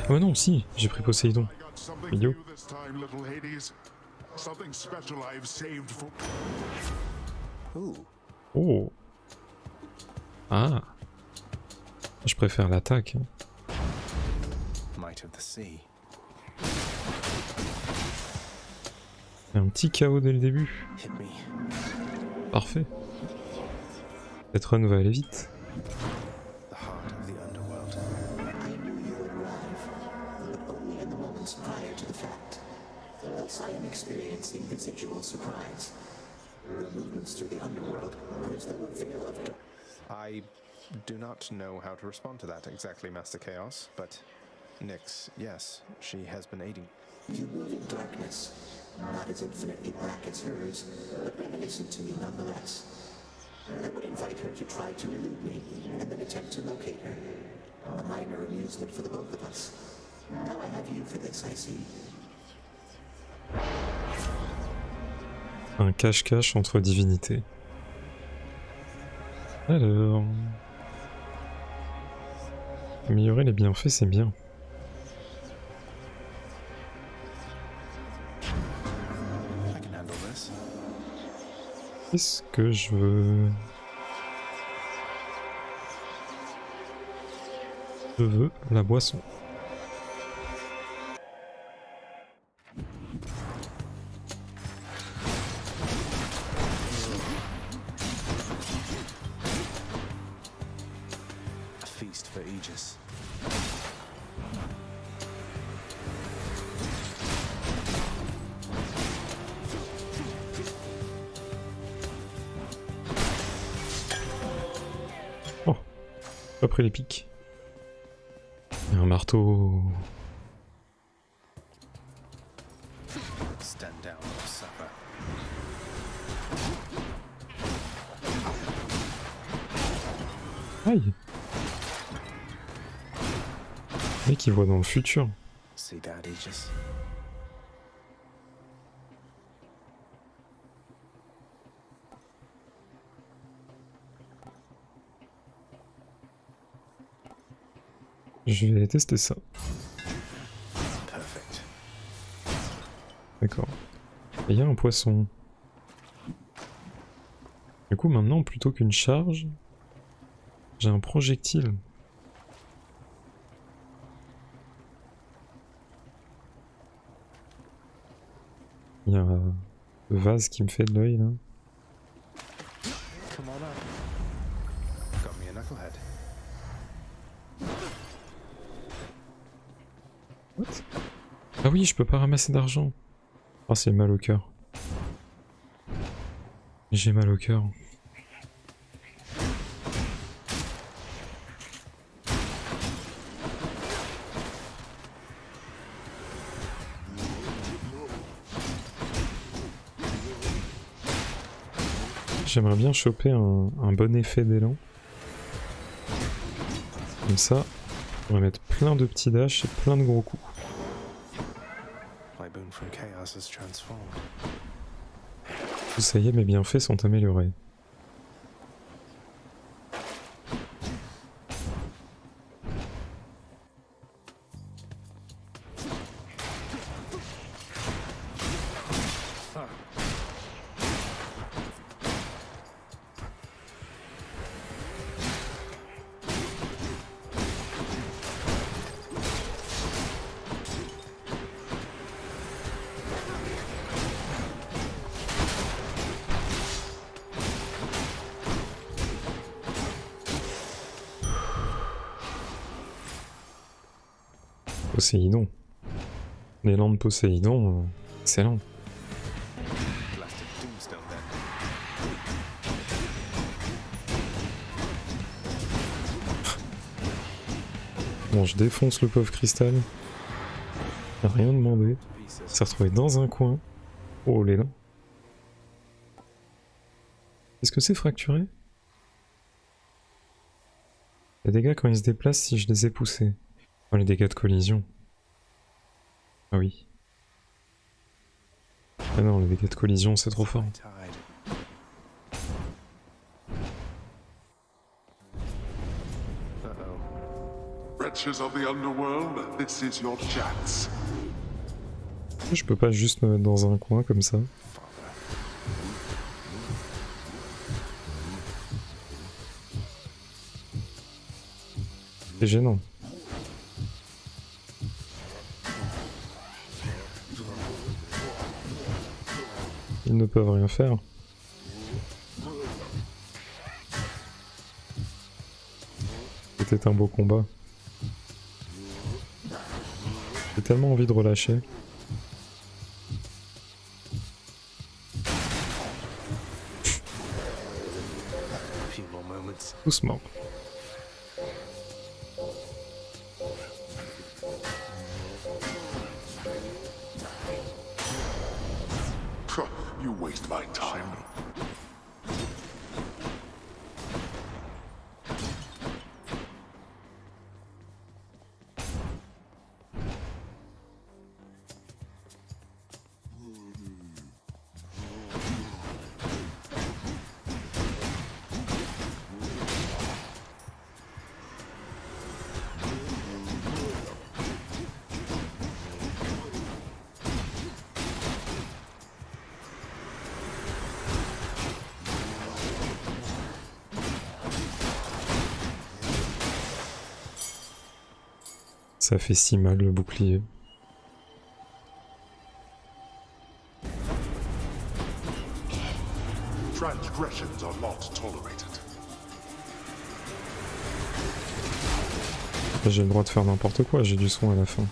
Oh non, si, j'ai pris Poséidon. Yo. Oh. Ah. Je préfère l'attaque. Might of the sea. Un petit KO dès le début. Hit me. Parfait. Cette run va aller vite. The heart of the underworld. I knew you would arrive, but only in the moments prior to the fact. Thus I am experiencing residual surprise. Your movements through the underworld are as though a veil of dark. I do not know how to respond to that exactly, Master Chaos, but Nyx, yes, she has been aiding. You move in darkness, not as infinitely black as hers, but reminiscent to me nonetheless. I would invite her to try to elude me, and then attempt to locate her. A minor amusement for the both of us. Now I have you for this, I see. Un cache-cache entre divinités. Alors... Améliorer les bienfaits, c'est bien. Qu'est-ce que je veux? Je veux la boisson. A feast for Aegis. Oh, pas pris les pics. Il y a un marteau. Stand down or suffer. Aïe. Le mec il voit dans le futur. See that, Aegis? Je vais tester ça. Perfect. D'accord. Et il y a un poisson. Du coup maintenant plutôt qu'une charge, j'ai un projectile. Il y a un vase qui me fait de l'œil là. Come on up. Got me a knucklehead. What? Ah oui, je peux pas ramasser d'argent. Oh, c'est mal au cœur. J'ai mal au cœur. J'aimerais bien choper un bon effet d'élan. Comme ça, on va mettre plein de petits dashs et plein de gros coups. My boon from chaos is transformed. Ça y est, mes bienfaits sont améliorés. Poséidon. L'élan de Poséidon, excellent. Blasted tombstone then. Bon, je défonce le pauvre cristal. Il a rien demandé. Il s'est retrouvé dans un coin. Oh les là. Est-ce que c'est fracturé? Les dégâts quand ils se déplacent si je les ai poussés. Oh, les dégâts de collision. Ah oui. Ah non, les dégâts de collision c'est trop fort. Wretches of the underworld, this is your chance. Je peux pas juste me mettre dans un coin comme ça. C'est gênant. Ils ne peuvent rien faire. C'était un beau combat. J'ai tellement envie de relâcher. Doucement. You waste my time. Ça fait si mal le bouclier. Transgressions are not tolerated. J'ai le droit de faire n'importe quoi, j'ai du son à la fin.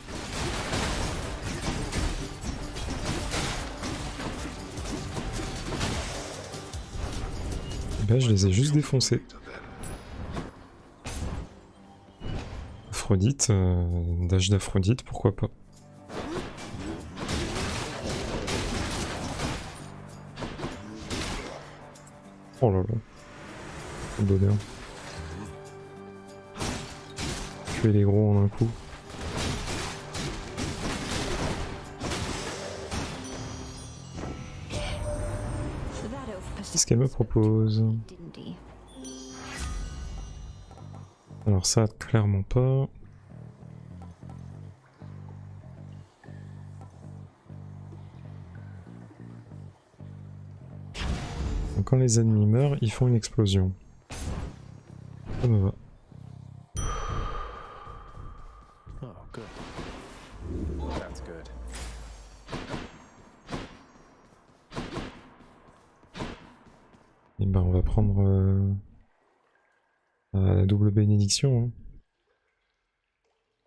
Et ben, je les ai juste défoncés. Aphrodite, d'âge d'Aphrodite, pourquoi pas. Oh là là, quel bonheur. Tuer les gros en un coup. Qu'est-ce qu'elle me propose? Alors ça, clairement pas. Donc quand les ennemis meurent, ils font une explosion. Ça me va. Oh, good. That's good. Et ben on va prendre la double bénédiction. Hein.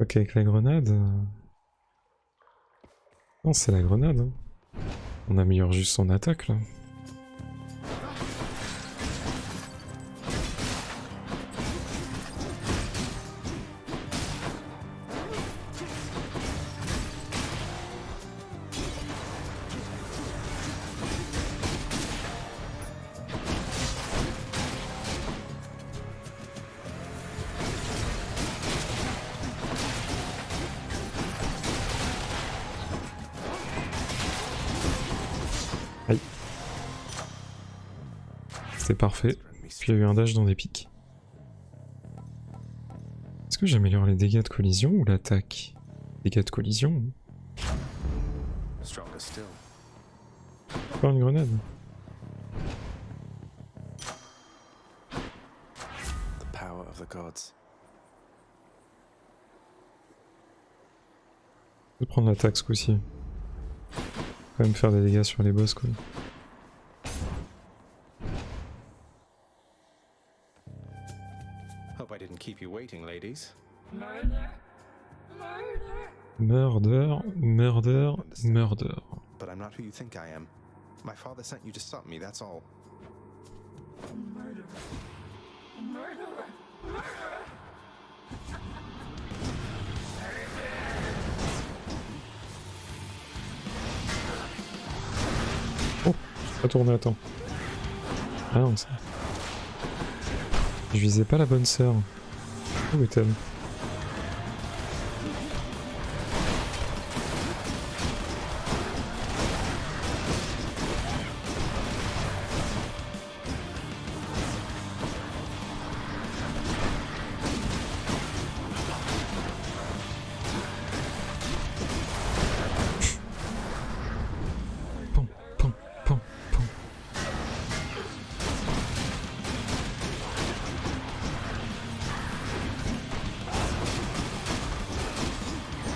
Ok, avec la grenade. Non, c'est la grenade. Hein. On améliore juste son attaque là. Aïe. C'était parfait. Puis il y a eu un dash dans des pics. Est-ce que j'améliore les dégâts de collision ou l'attaque? Dégâts de collision. Encore une grenade. The power of the gods. Je vais prendre l'attaque ce coup-ci. Quand même faire des dégâts sur les boss quoi. Hope I didn't keep you waiting, ladies. Murder, murder, murder. But I'm not who you think I am. My father sent you to stop me, that's all. Oh, pas tourné, attends. Ah non, ça. Je visais pas la bonne sœur. Où est-elle?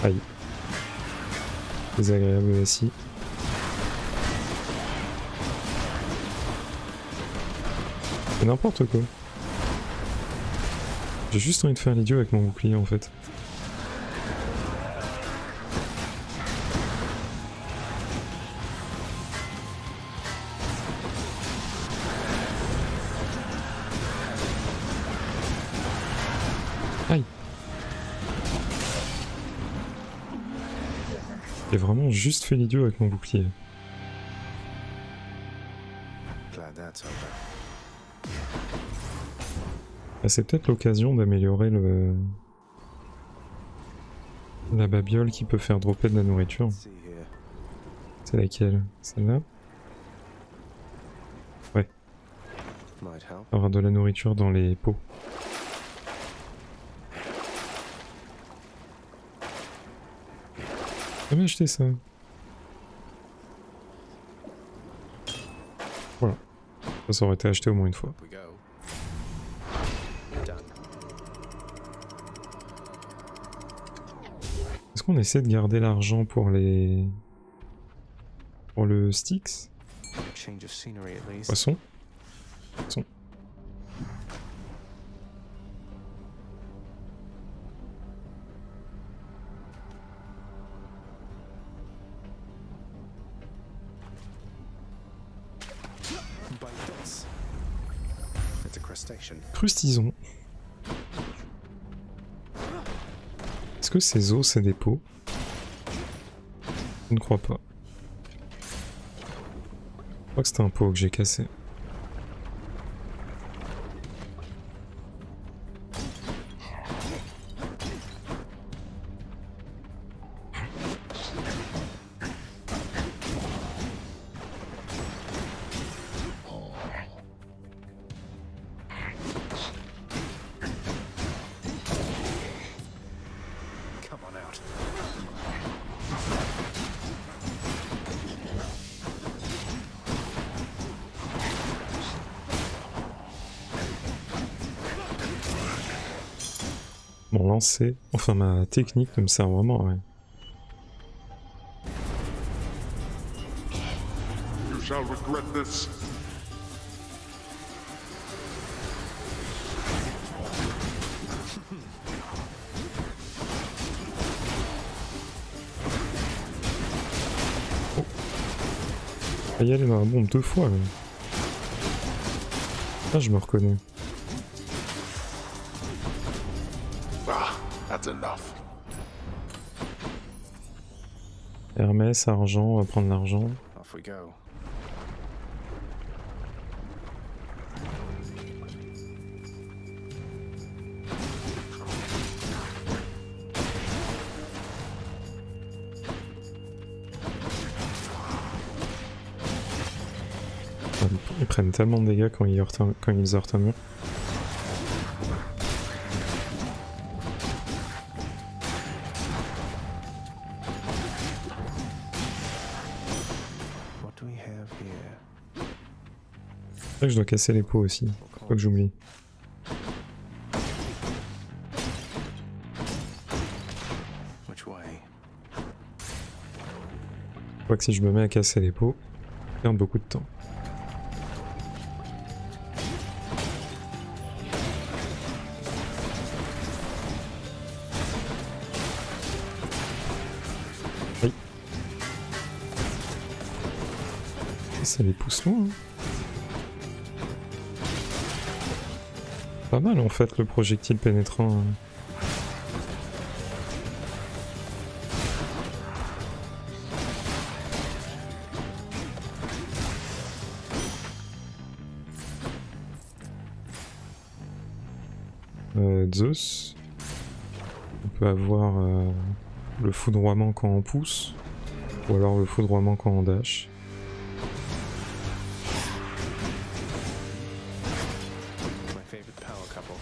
Aïe. Désagréable aussi. C'est n'importe quoi. J'ai juste envie de faire l'idiot avec mon bouclier en fait. Aïe. J'ai vraiment juste fait l'idiot avec mon bouclier. Ah, c'est peut-être l'occasion d'améliorer le... la babiole qui peut faire dropper de la nourriture. C'est laquelle? Celle-là? Ouais. Avoir de la nourriture dans les pots. J'ai acheté ça. Voilà. Ça aurait été acheté au moins une fois. Est-ce qu'on essaie de garder l'argent pour les... pour le Styx? Poisson? Poisson. Crustison. Est-ce que ces os c'est des pots? Je ne crois pas. Je crois que c'était un pot que j'ai cassé. Mon lancer, enfin ma technique ne me sert vraiment à rien. You shall regret this. Oh. Il y aller dans la bombe 2 fois là. Ah, je me reconnais. That's enough. Hermès, argent, on va prendre l'argent. Off we go. Ils prennent tellement de dégâts quand ils heurtent un mur. C'est vrai que je dois casser les pots aussi, faut pas que j'oublie. Je crois que si je me mets à casser les pots, je perds beaucoup de temps. Oui. Ça les pousse loin, hein. Pas mal en fait le projectile pénétrant. Zeus. On peut avoir le foudroiement quand on pousse, ou alors le foudroiement quand on dash. My favorite power couple.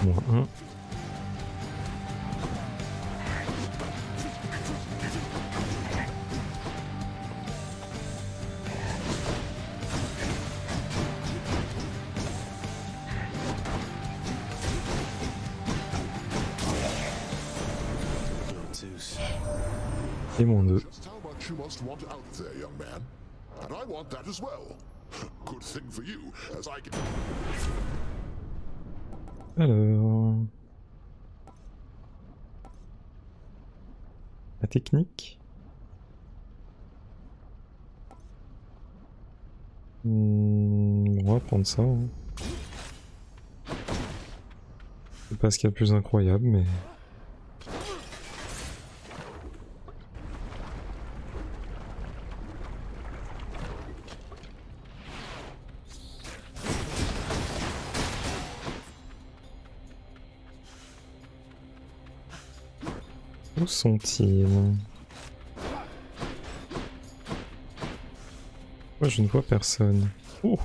Moins 1. Et moins 2. Just how much you must want out there, young man. And I want that as well. Good thing for you, as I can... Alors... La technique. On va prendre ça. Hein. C'est pas ce qu'il y a de plus incroyable, mais... Où sont-ils? Moi je ne vois personne. Oh!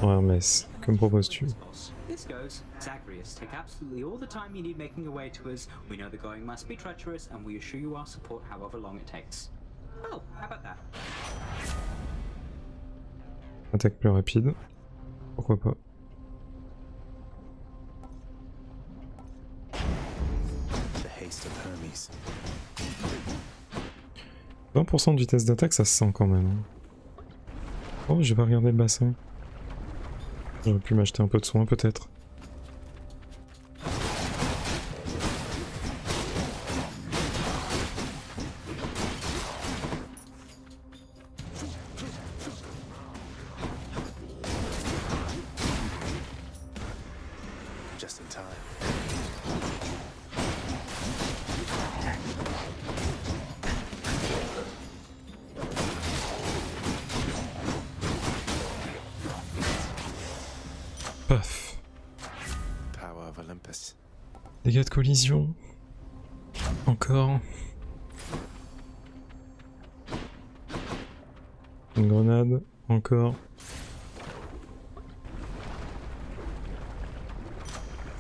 Hermès, que me proposes-tu? This goes. Zagreus, take absolutely all the time you need making your way to us. We know the going must be treacherous, and we assure you our support however long it takes. Oh, how about that? Attaque plus rapide. Pourquoi pas? The haste of Hermes. 20% de vitesse d'attaque, ça se sent quand même. Oh, j'ai pas regardé le bassin. J'aurais pu m'acheter un peu de soin peut-être. Just in time. Paf. Power of Olympus. Dégâts de collision. Encore. Une grenade. Encore.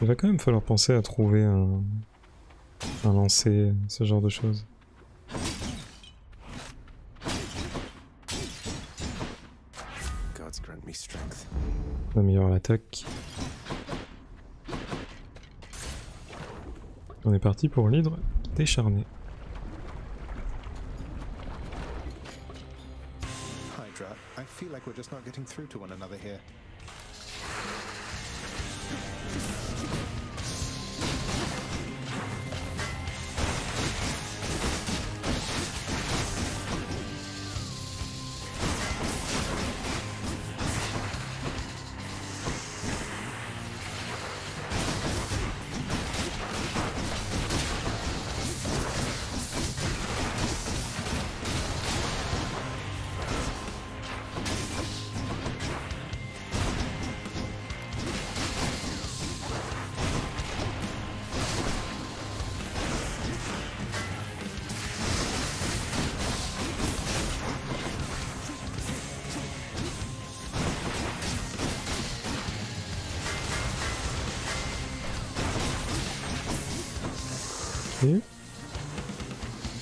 Il va quand même falloir penser à trouver un lancer, ce genre de choses. Gods grant me strength. On améliore l'attaque. On est parti pour l'hydre décharné. Hydra, I feel like we're just not getting through to one another here.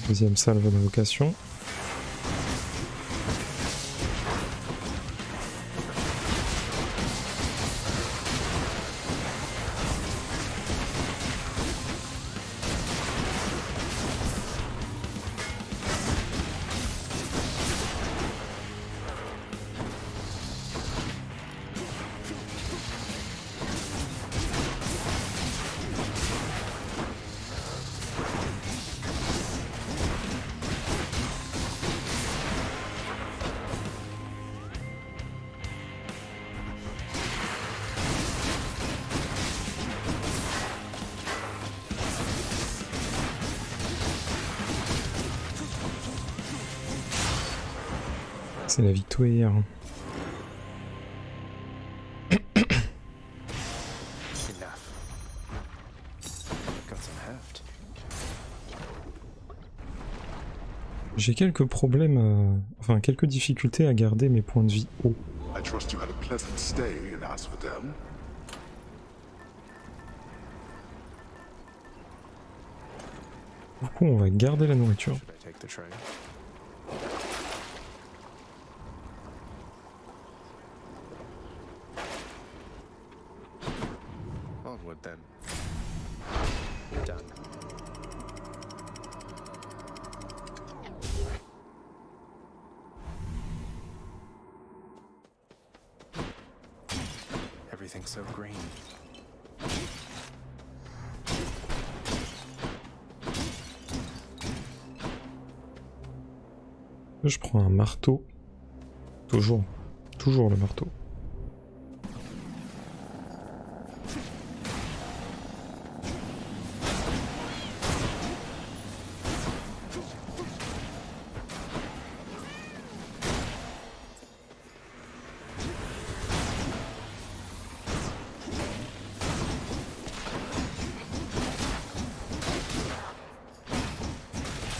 Deuxième salve d'invocation. C'est la victoire. J'ai quelques problèmes, enfin quelques difficultés à garder mes points de vie hauts. I trust you had a pleasant stay in Asphodel. Du coup, on va garder la nourriture. Onward then. Done. Everything's so green. Je prends un marteau. Toujours le marteau.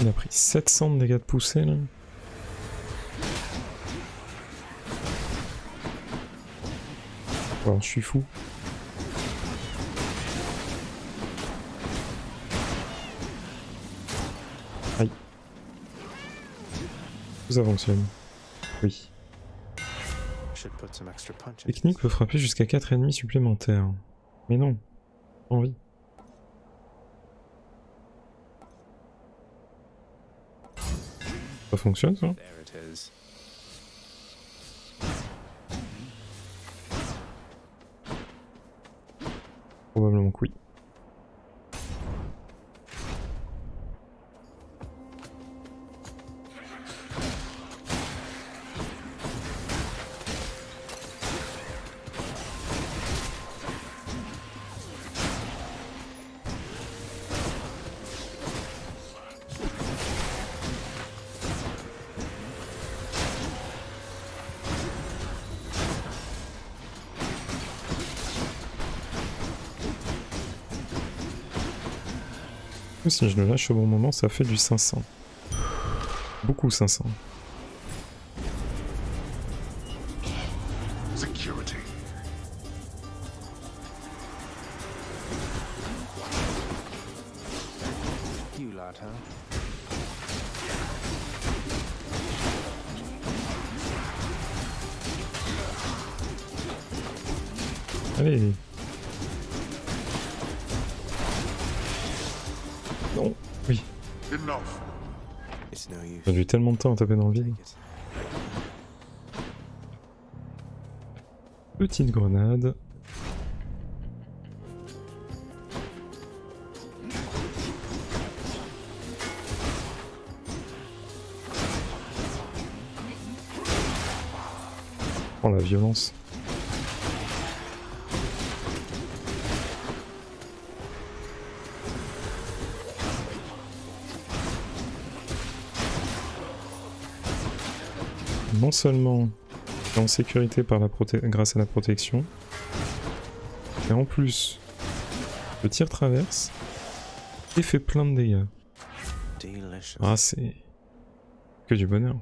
Il a pris 700 de dégâts de poussée là. Alors, je suis fou. Aïe. Ça fonctionne. Oui. Technique peut frapper jusqu'à 4 ennemis supplémentaires. Mais non. Pas envie. Ça fonctionne ça? Probablement que oui. Si je le lâche au bon moment, ça fait du 500. Beaucoup 500. Security. You lot, huh? Allez. Non, oui. J'ai eu tellement de temps à taper dans le vide. Petite grenade. Oh la violence. Non seulement est en sécurité par la grâce à la protection, mais en plus le tir traverse et fait plein de dégâts. Ah, c'est que du bonheur.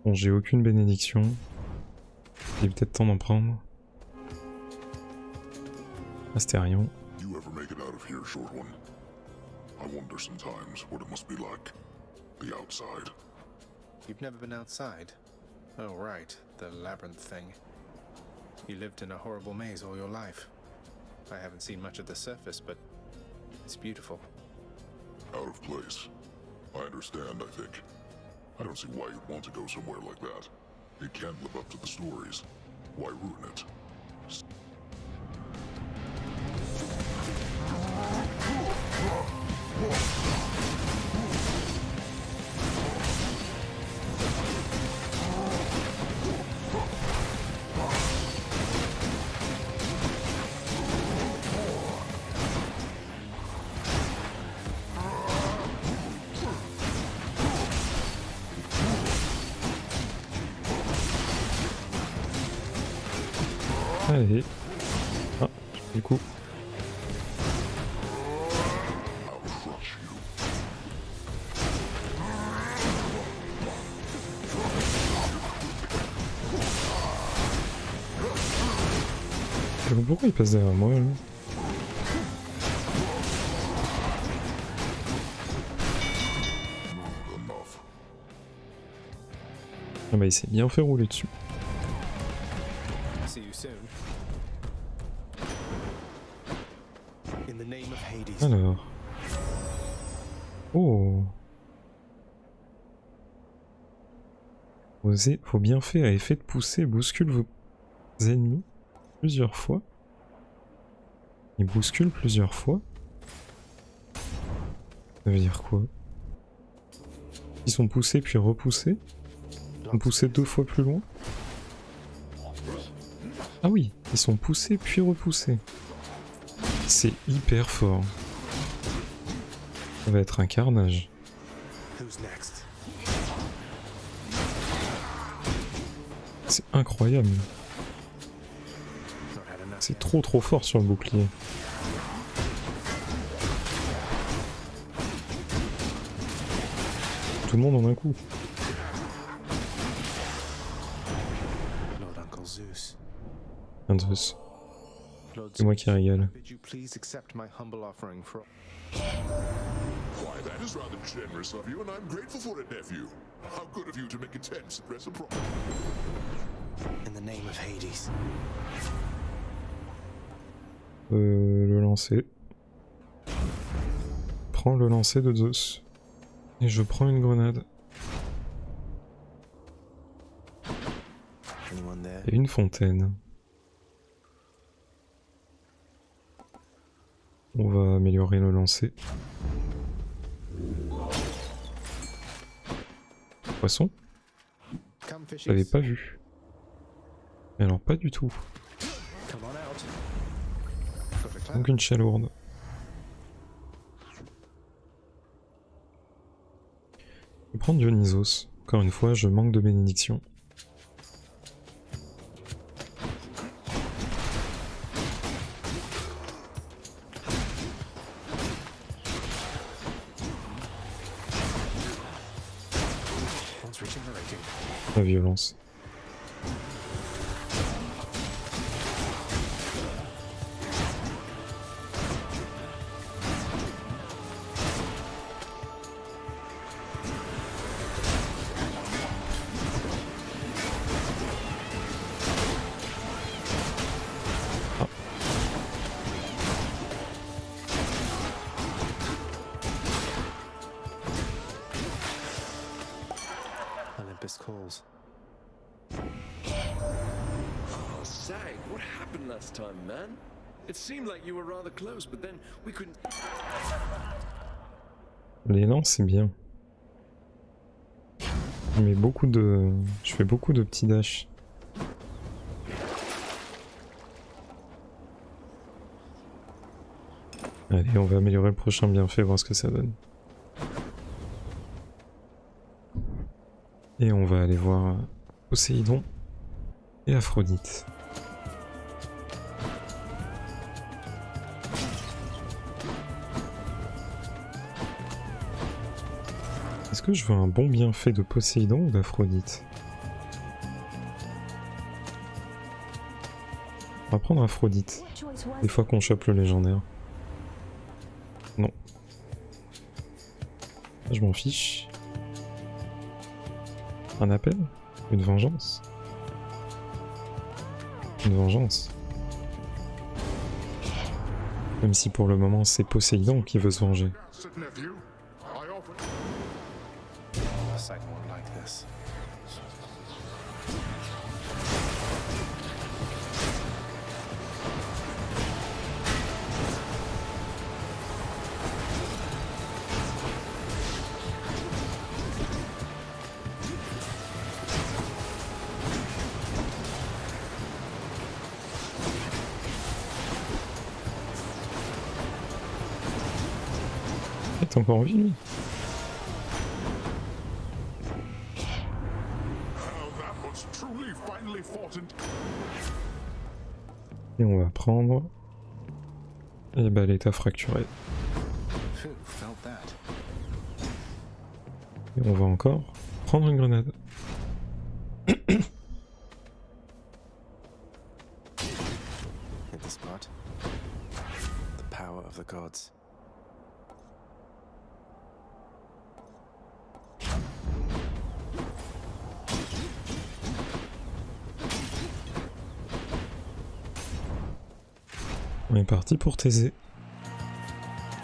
Bon, j'ai aucune bénédiction. Il est peut-être temps d'en prendre. Astérion. You ever make it out of here, short one? I wonder sometimes what it must be like. The outside. You've never been outside? Oh, right. The labyrinth thing. You lived in a horrible maze all your life. I haven't seen much of the surface, but it's beautiful. Out of place. I understand, I think. I don't see why you'd want to go somewhere like that. It can't live up to the stories. Why ruin it? Allez. Ah, du coup. Pourquoi il passe derrière moi, lui? Ah bah il s'est bien fait rouler dessus. See you soon. In the name of Hades. Alors. Oh. Vos bienfaits à effet de poussée bousculent vos ennemis plusieurs fois. Ils bousculent plusieurs fois. Ça veut dire quoi? Ils sont poussés puis repoussés? Ils sont poussés 2 fois plus loin? Ah oui, ils sont poussés puis repoussés. C'est hyper fort. Ça va être un carnage. C'est incroyable. C'est trop fort sur le bouclier. Tout le monde en un coup. Un Zeus. C'est moi qui régale. Why, that is rather generous of you, and I'm grateful for it, nephew. How good of you to make attempts at reciprocity. In the name of Hades. Le lancer. Prends le lancer de Zeus. Et je prends une grenade. Et une fontaine. On va améliorer le lancer. Poisson? Je l'avais pas vu. Mais alors pas du tout. Donc une chalourde. Je vais prendre Dionysos. Encore une fois, je manque de bénédiction. La violence. Olympus calls. Oh, Zag, what happened last time, man? It seemed like you were rather close, but then we couldn't. L'élan, c'est bien. Mais beaucoup de... Je fais beaucoup de petits dashs. Allez, on va améliorer le prochain bienfait, voir ce que ça donne. Et on va aller voir Poséidon et Aphrodite. Est-ce que je veux un bon bienfait de Poséidon ou d'Aphrodite? On va prendre Aphrodite, des fois qu'on chope le légendaire. Non. Je m'en fiche. Un appel? Une vengeance? Une vengeance. Même si pour le moment c'est Poséidon qui veut se venger. T'es encore en vie, lui? Et on va prendre... Et bah l'état fracturé. Phew, felt that. Et on va encore prendre une grenade. Hit the spot. The power of the gods. On est parti pour taiser.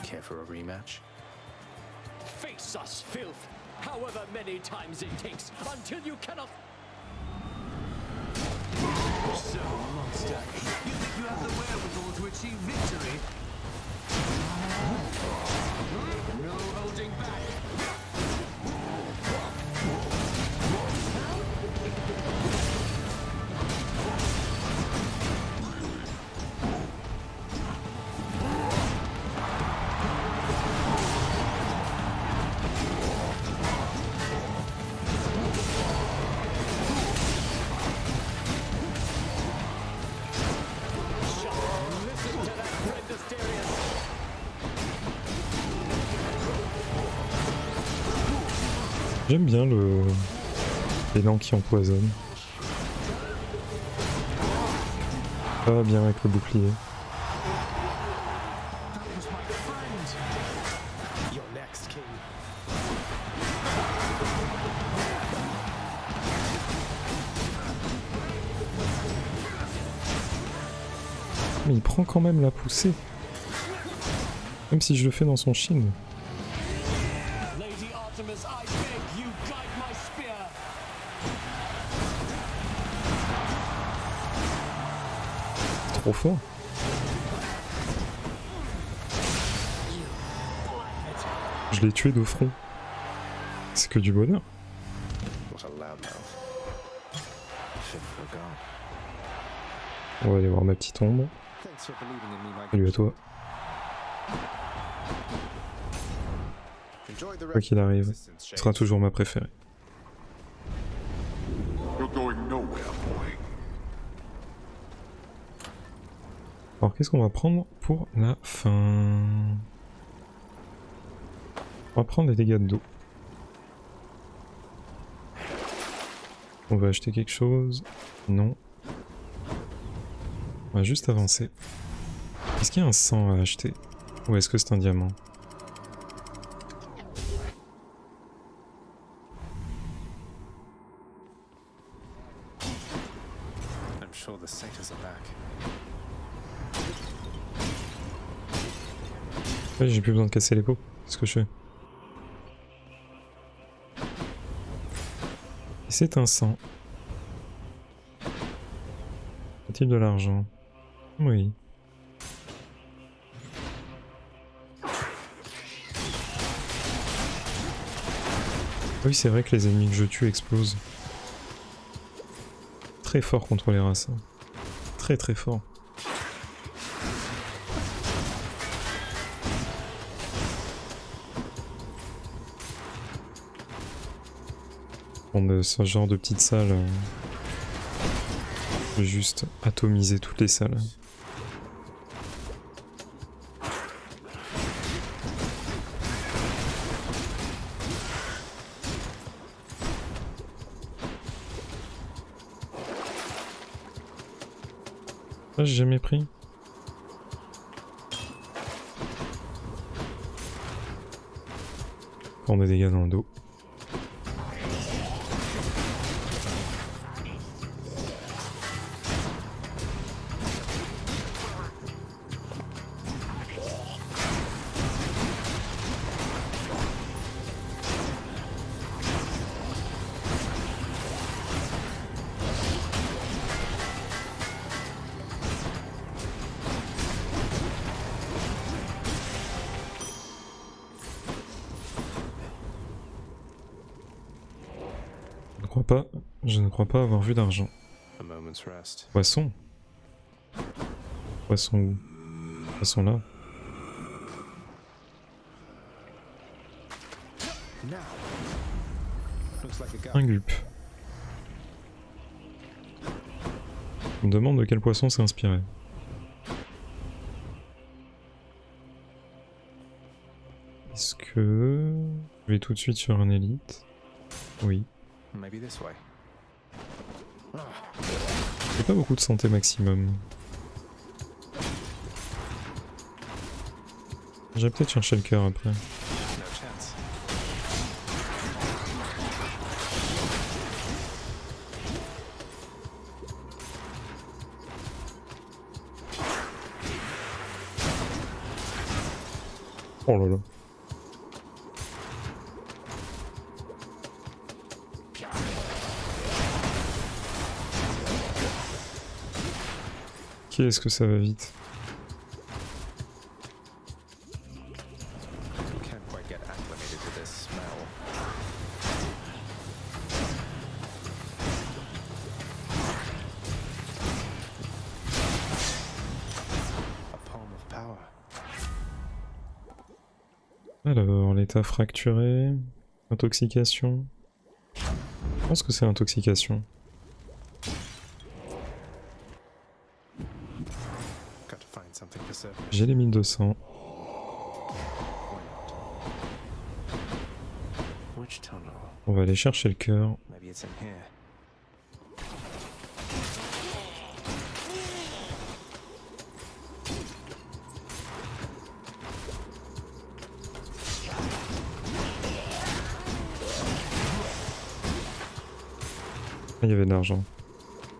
Care for a rematch? Face us, filth, however many times it takes, until you cannot. So, monster, you think you have the wherewithal to achieve victory? No holding back. J'aime bien l'élan qui empoisonne. Pas bien avec le bouclier. Mais il prend quand même la poussée. Même si je le fais dans son shield. Trop fort. Je l'ai tué de front. C'est que du bonheur. On va aller voir ma petite ombre. Salut à toi. Quoi qu'il arrive, ce sera toujours ma préférée. Alors qu'est-ce qu'on va prendre pour la fin? On va prendre des dégâts de dos. On va acheter quelque chose? Non. On va juste avancer. Est-ce qu'il y a un sang à acheter? Ou est-ce que c'est un diamant? Ouais, j'ai plus besoin de casser les pots. C'est ce que je fais. C'est un sang. Faut-il de l'argent? Oui. Oui, c'est vrai que les ennemis que je tue explosent. Très fort contre les races. Très très fort. Prendre ce genre de petite salle. Juste atomiser toutes les salles. Ah, j'ai jamais pris. Prendre des dégâts dans le dos. Je ne crois pas avoir vu d'argent. Poisson? Poisson où? Poisson là? Un gulp. On me demande de quel poisson c'est inspiré. Est-ce que... Je vais tout de suite sur un élite? Oui. Maybe this way. J'ai pas beaucoup de santé maximum. J'ai peut-être cherché le cœur après. No chance. Oh là là. Qu'est-ce que ça va vite. Can't quite get acclimated to this smell. A palm of power. Alors, l'état fracturé, intoxication. Je pense que c'est intoxication. Got to find something for Cerberus. J'ai les 1200. Which tunnel? On va aller chercher le cœur. Maybe it's in here. Ah, il y avait de l'argent.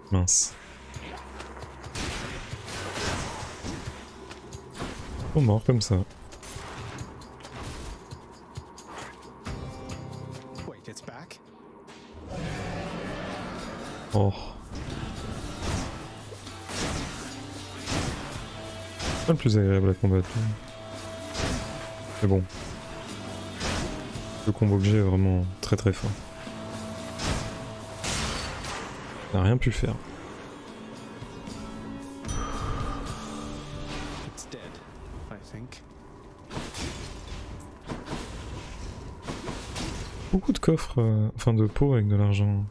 Mince. On mort comme ça. Wait, it's back? Oh. Pas le plus agréable à combattre. Mais bon. Le combo que j'ai est vraiment très très fort. On n'a rien pu faire. It's dead, I think. Beaucoup de coffres, enfin de pots avec de l'argent.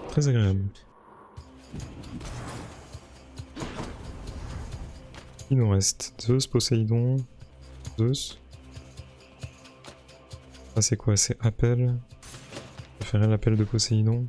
Très agréable. Il nous reste Zeus, Poséidon, Zeus. Ah c'est quoi? C'est appel. Je ferai l'appel de Poséidon.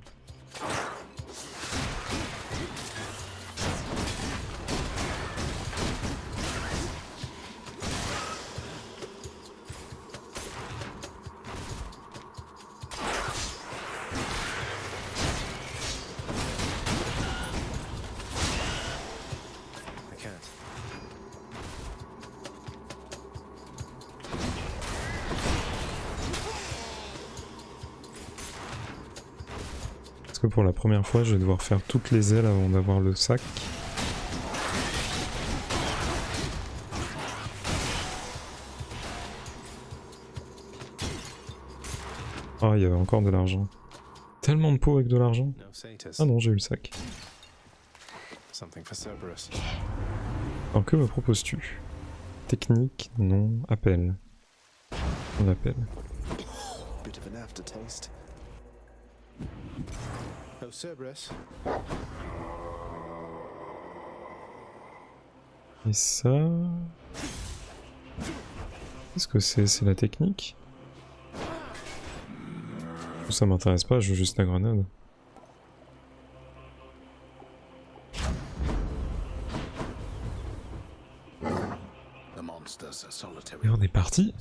Que pour la première fois je vais devoir faire toutes les ailes avant d'avoir le sac. Ah, il y avait encore de l'argent. Tellement de pots avec de l'argent. Ah non, j'ai eu le sac. Alors que me proposes-tu? Technique, non, appel. On appelle. Bit of an aftertaste. Oh, Cerberus. Et ça... Qu'est-ce que c'est? C'est la technique? Ça m'intéresse pas, je joue juste la grenade. Et on est parti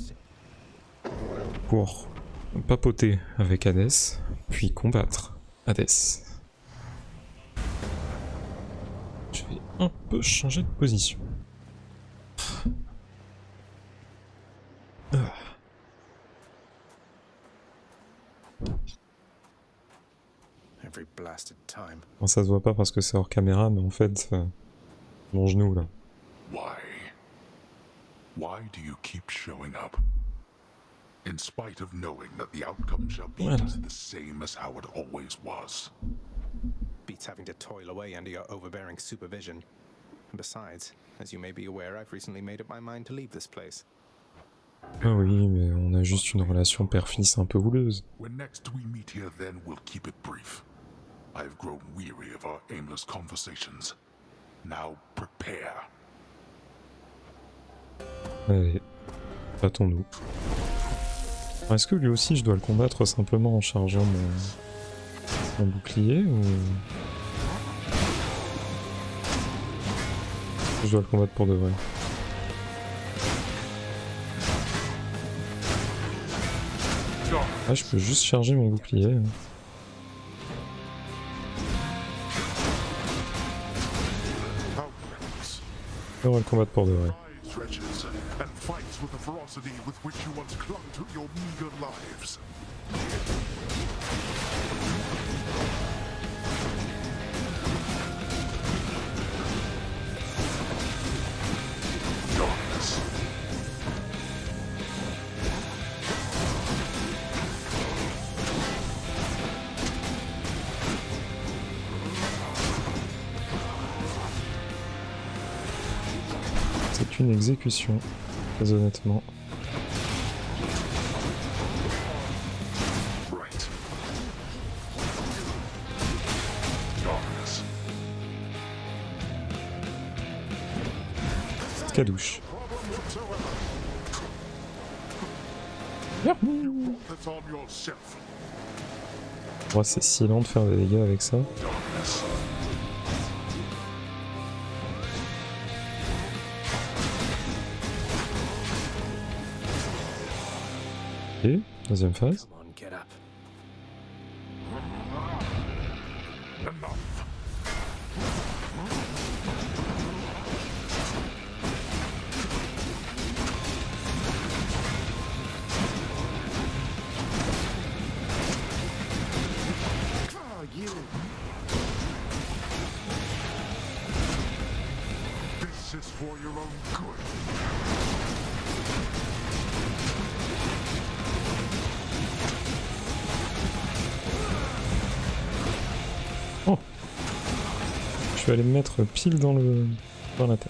pour papoter avec Hadès, puis combattre Hadès. Je vais un peu changer de position. Every blasted time. Bon, ça se voit pas parce que c'est hors caméra, mais en fait, mon genou là. Why do you keep showing up? In spite of knowing that the outcome shall be the same as how it always was. Beats having to toil away under your overbearing supervision. Besides, as you may be aware, I've recently made up my mind to leave this place. Ah oui, mais on a juste une relation père-fils un peu houleuse. When next we meet here, then we'll keep it brief. I've grown weary of our aimless conversations. Now prepare. Allez, battons-nous. Est-ce que lui aussi je dois le combattre simplement en chargeant mon bouclier ou... Je dois le combattre pour de vrai. Ah, je peux juste charger mon bouclier. On va le combattre pour de vrai. C'est une exécution, très honnêtement. Cadouche. Oh, c'est si lent de faire des dégâts avec ça. Et deuxième phase. This is for your own good. Oh, je vais aller me mettre pile dans l'attaque.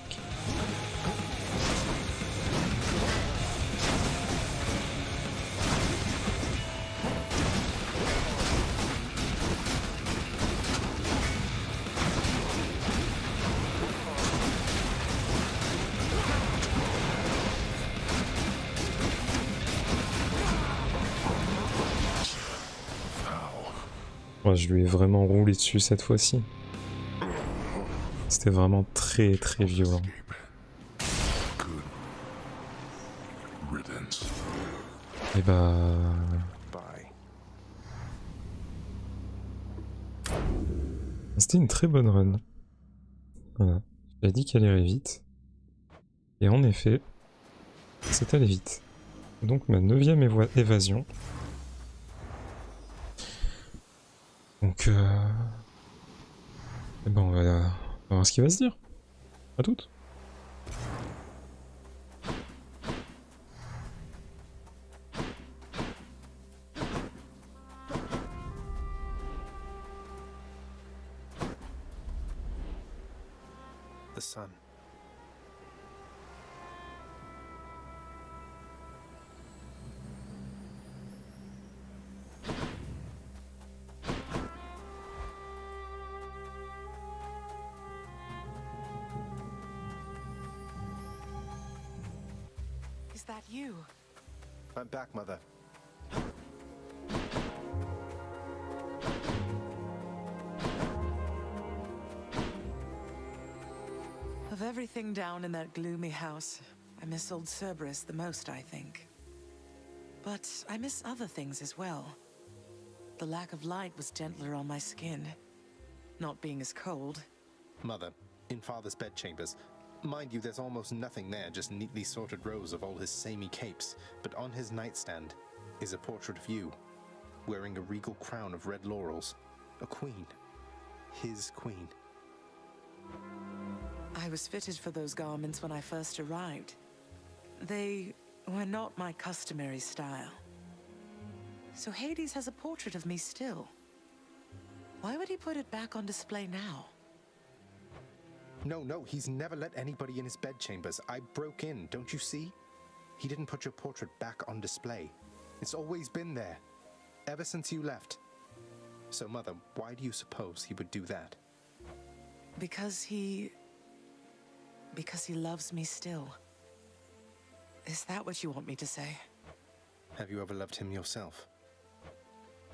Ouais, je lui ai vraiment roulé dessus cette fois-ci. C'était vraiment très très violent. Et bah... C'était une très bonne run. Voilà. J'ai dit qu'elle irait vite. Et en effet, c'est allé vite. Donc ma 9e évasion. Donc et ben on va voir ce qu'il va se dire. À toutes. The sun. Is that you? I'm back, Mother. Of everything down in that gloomy house, I miss old Cerberus the most, I think. But I miss other things as well. The lack of light was gentler on my skin. Not being as cold. Mother, in Father's bedchambers. Mind you, there's almost nothing there, just neatly sorted rows of all his samey capes. But on his nightstand is a portrait of you, wearing a regal crown of red laurels. A queen. His queen. I was fitted for those garments when I first arrived. They were not my customary style. So Hades has a portrait of me still. Why would he put it back on display now? No, he's never let anybody in his bedchambers. I broke in, don't you see? He didn't put your portrait back on display. It's always been there, ever since you left. So, Mother, why do you suppose he would do that? Because he loves me still. Is that what you want me to say? Have you ever loved him yourself?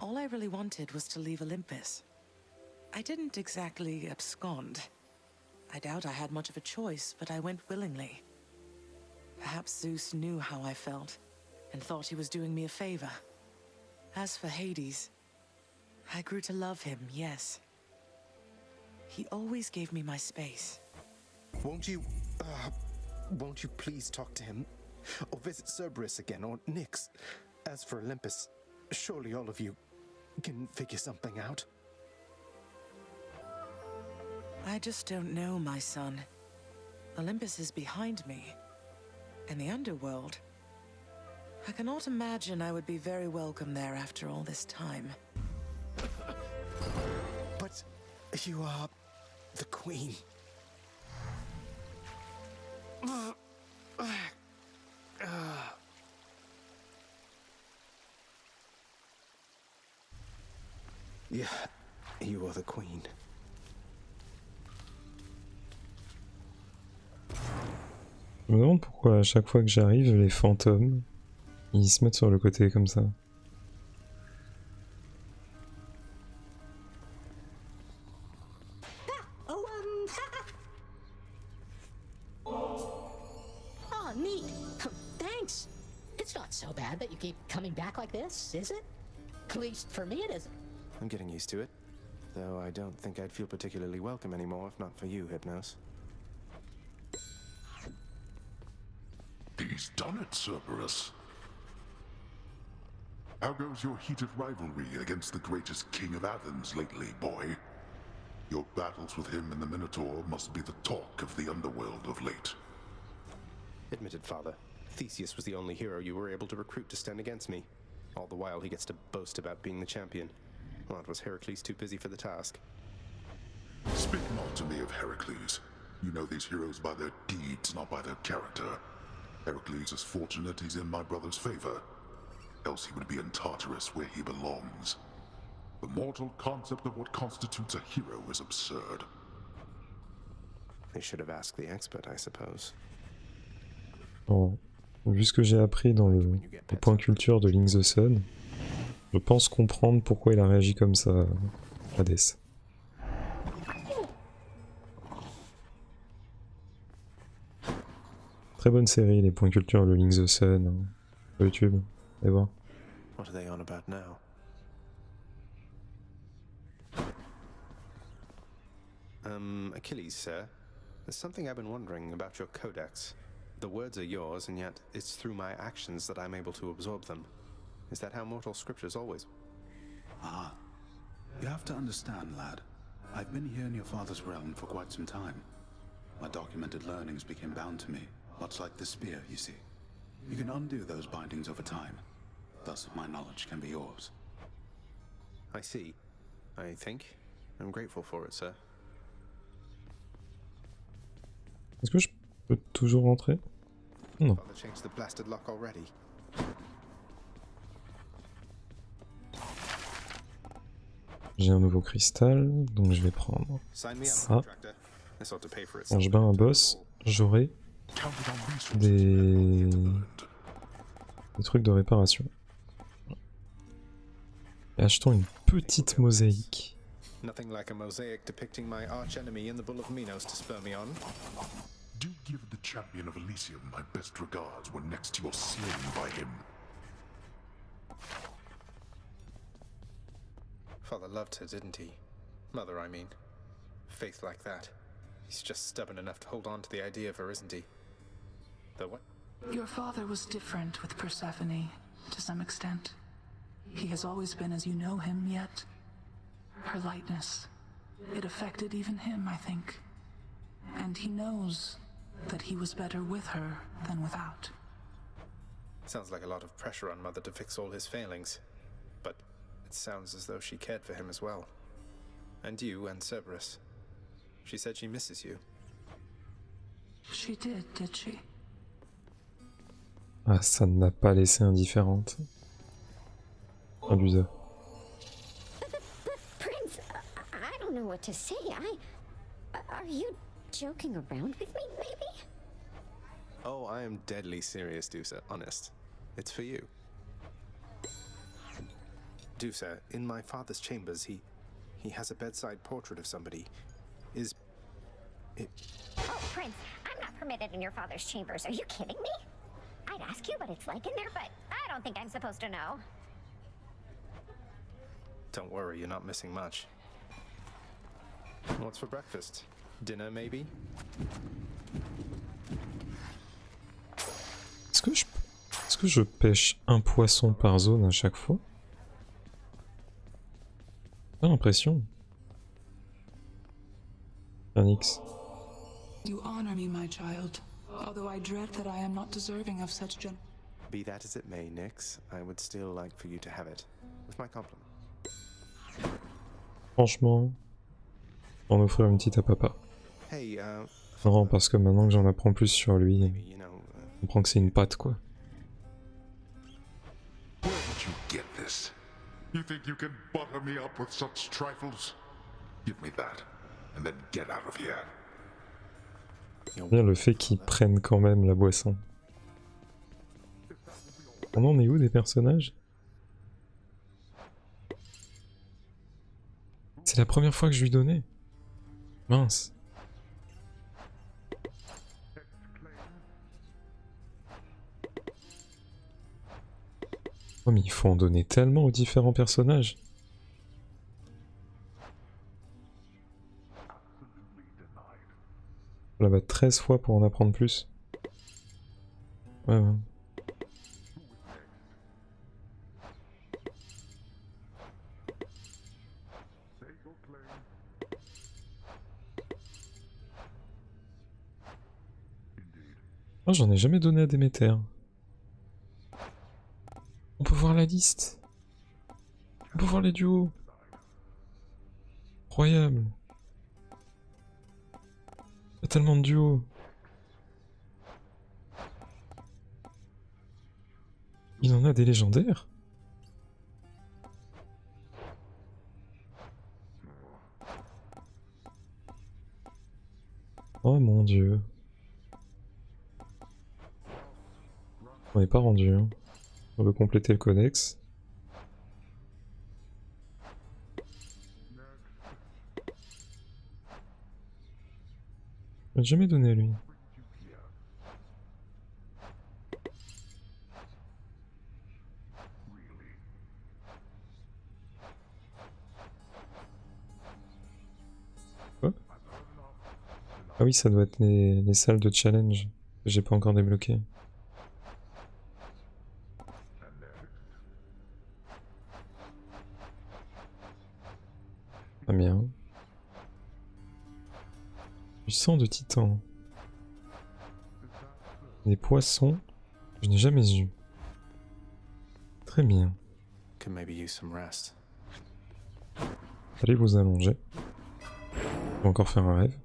All I really wanted was to leave Olympus. I didn't exactly abscond. I doubt I had much of a choice, but I went willingly. Perhaps Zeus knew how I felt, and thought he was doing me a favor. As for Hades, I grew to love him, yes. He always gave me my space. Won't you please talk to him? Or visit Cerberus again, or Nyx? As for Olympus, surely all of you can figure something out. I just don't know, my son. Olympus is behind me. And the underworld. I cannot imagine I would be very welcome there after all this time. But you are the queen. Yeah, you are the queen. Je me demande pourquoi à chaque fois que j'arrive, les fantômes, ils se mettent sur le côté comme ça. Oh, neat. Thanks. It's not so bad that you keep coming back like this, is it? At least for me it isn't. I'm getting used to it. Though I don't think I'd feel particularly welcome anymore if not for you, Hypnos. He's done it, Cerberus. How goes your heated rivalry against the greatest king of Athens lately, boy? Your battles with him and the Minotaur must be the talk of the underworld of late. Admitted, Father. Theseus was the only hero you were able to recruit to stand against me. All the while he gets to boast about being the champion. Well, it was Heracles too busy for the task. Speak not to me of Heracles. You know these heroes by their deeds, not by their character. Heracles is fortunate he's in my brother's favor. Else he would be in Tartarus where he belongs. The mortal concept of what constitutes a hero is absurd. They should have asked the expert, I suppose. Bon, vu ce que j'ai appris dans le point culture de Link the Sun, je pense comprendre pourquoi il a réagi comme ça, Hades. Très bonne série, les points culture de Link the Sun, hein, sur YouTube, allez voir. What are they on about now? Achilles, sir. There's something I've been wondering about your codex. The words are yours, and yet it's through my actions that I'm able to absorb them. Is that how mortal scriptures always... Ah. You have to understand, lad. I've been here in your father's realm for quite some time. My documented learnings became bound to me, much like the spear, you see. You can undo those bindings over time. Thus, my knowledge can be yours. I see. I think. I'm grateful for it, sir. Est-ce que je peux toujours rentrer? Non. Father changed the blasted lock already. J'ai un nouveau cristal, donc je vais prendre ça. Quand je bats un boss, j'aurai des trucs de réparation. Et achetons une petite mosaïque. Nothing like a mosaic depicting my arch enemy in the Bull of Minos to spur me on. Do give the champion of Elysium my best regards when next you're slain by him. Father loved her, didn't he? Mother, I mean. Faith like that. He's just stubborn enough to hold on to the idea of her, isn't he? Though what? Your father was different with Persephone, to some extent. He has always been as you know him, yet her lightness, it affected even him, I think. And he knows that he was better with her than without. Sounds like a lot of pressure on Mother to fix all his failings. But it sounds as though she cared for him as well. And you and Cerberus. She said she misses you. She did she? Ah, ça ne l'a pas laissé indifférente. Un loser. Prince, I don't know what to say. Are you joking around with me, maybe? Oh, I am deadly serious, Dusa. Honest. It's for you. do, sir. In my father's chambers, he has a bedside portrait of somebody. Is it... Oh, Prince, I'm not permitted in your father's chambers. Are you kidding me? I'd ask you what it's like in there, but I don't think I'm supposed to know. Don't worry, you're not missing much. What's for breakfast? Dinner, maybe? Est-ce que je pêche un poisson par zone à chaque fois? J'ai l'impression. Phoenix. You honor me, my child, although I dread that I am not deserving of such Be that as it may, Nix, I would still like for you to have it. With my compliment. Franchement, en offrir une petite à papa. Hey, Non, parce que maintenant que j'en apprends plus sur lui, je comprends que c'est une patte, quoi. Where did you get this? You think you can butter me up with such trifles? Give me that, and then get out of here. Bien le fait qu'ils prennent quand même la boisson. On en est où des personnages? C'est la première fois que je lui donnais. Mince. Oh mais il faut en donner tellement aux différents personnages. On la bat 13 fois pour en apprendre plus. Ouais. Oh, j'en ai jamais donné à Déméter. On peut voir la liste. On peut voir les duos. Incroyable. Il y a tellement de duos. Il en a des légendaires. Oh mon dieu. On n'est pas rendu, hein. On veut compléter le codex. Je l'ai jamais donné à lui. Quoi? Ah oui, ça doit être les salles de challenge que j'ai pas encore débloquées. Pas bien. Du sang de titan. Des poissons, je n'ai jamais eu. Très bien. Could maybe use some rest. Allez vous allonger. Je vais encore faire un rêve.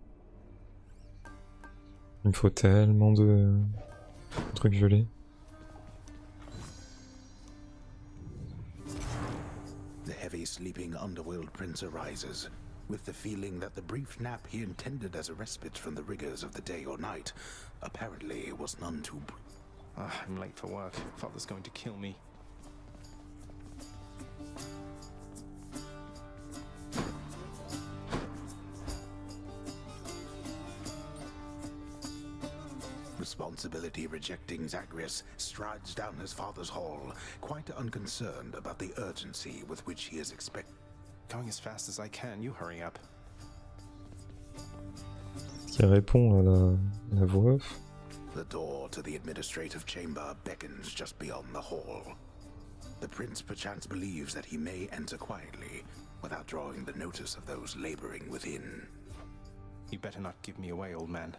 Il me faut tellement de trucs violets. The heavy sleeping underworld prince arises, with the feeling that the brief nap he intended as a respite from the rigors of the day or night apparently was none too I'm late for work. Father's going to kill me. Responsibility rejecting Zagreus strides down his father's hall, quite unconcerned about the urgency with which he is expected. Going as fast as I can, you hurry up. Qui répond à la voix off. The door to the administrative chamber beckons just beyond the hall. The prince perchance believes that he may enter quietly, without drawing the notice of those laboring within. You better not give me away, old man.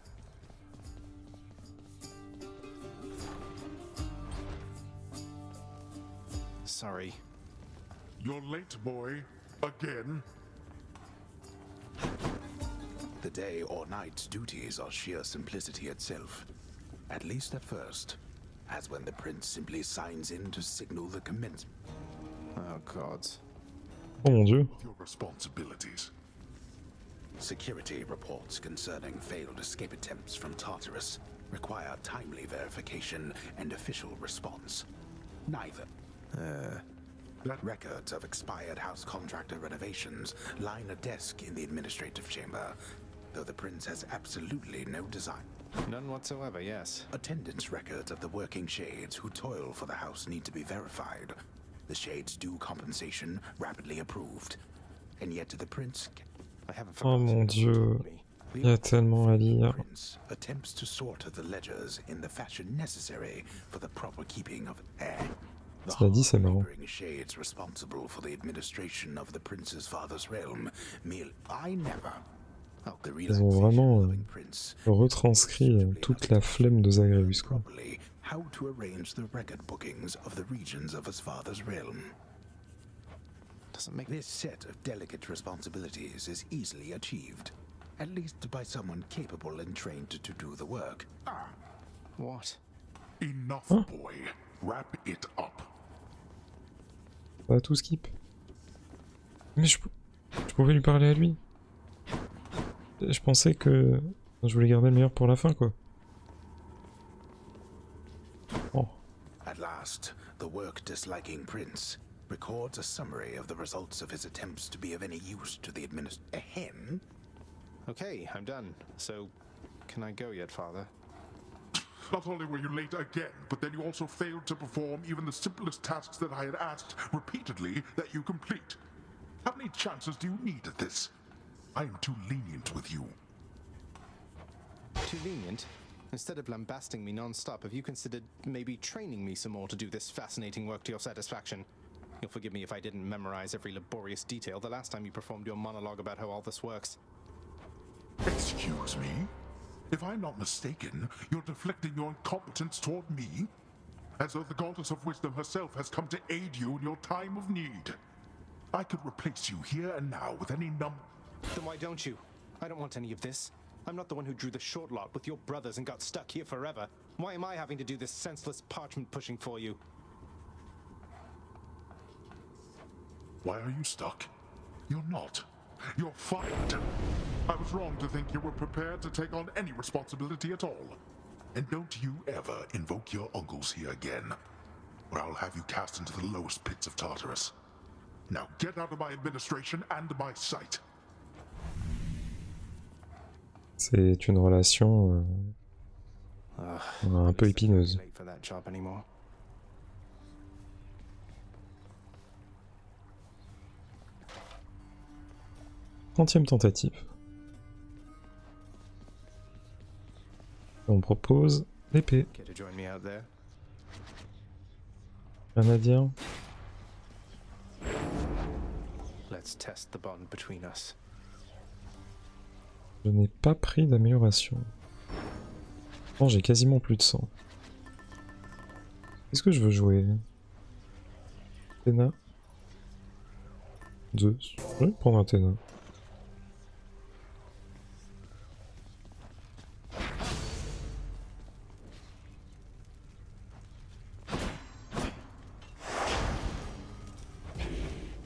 Sorry. You're late, boy. Again? The day or night's duties are sheer simplicity itself. At least at first, as when the prince simply signs in to signal the commencement. Oh, gods. Oh mon dieu. Your responsibilities. Security reports concerning failed escape attempts from Tartarus require timely verification and official response. Neither. Records of expired house contractor renovations line a desk in the administrative chamber, though the prince has absolutely no design. None whatsoever, yes. Attendance records of the working shades who toil for the house need to be verified. The shades' due compensation rapidly approved. And yet the prince... Oh mon dieu, il y a tellement à lire. Prince attempts to sort the ledgers in the fashion necessary for the proper keeping of air. Cela dit, c'est marrant. Shades responsible for the administration of the prince's father's realm. I never. Ils ont vraiment retranscrit toute la flemme de Zagreus, quoi. How to arrange the record bookings of the regions of his father's realm. This set of delicate responsibilities is easily achieved, at least by someone capable and trained to do the work. What? Enough, boy. Wrap it up. On va tout skip. Mais je pouvais lui parler à lui. Je pensais que... Je voulais garder le meilleur pour la fin, quoi. Oh. At last, the work-disliking prince records a summary of the results of his attempts to be of any use to the A hen? Okay, I'm done. So, can I go yet, father? Not only were you late again, but then you also failed to perform even the simplest tasks that I had asked repeatedly that you complete. How many chances do you need at this? I am too lenient with you. Too lenient? Instead of lambasting me non-stop, have you considered maybe training me some more to do this fascinating work to your satisfaction? You'll forgive me if I didn't memorize every laborious detail the last time you performed your monologue about how all this works. Excuse me? If I'm not mistaken, you're deflecting your incompetence toward me? As though the goddess of wisdom herself has come to aid you in your time of need. I could replace you here and now with any Then why don't you? I don't want any of this. I'm not the one who drew the short lot with your brothers and got stuck here forever. Why am I having to do this senseless parchment pushing for you? Why are you stuck? You're not. You're fired. I was wrong to think you were prepared to take on any responsibility at all. And don't you ever invoke your uncles here again, or I'll have you cast into the lowest pits of Tartarus. Now get out of my administration and my sight. C'est une relation un peu épineuse. 30e tentative. On propose l'épée. Rien à dire. Let's test the bond between us. Je n'ai pas pris d'amélioration. Bon, j'ai quasiment plus de sang. Qu'est-ce que je veux jouer? Athéna. Zeus. Je vais prendre Athéna.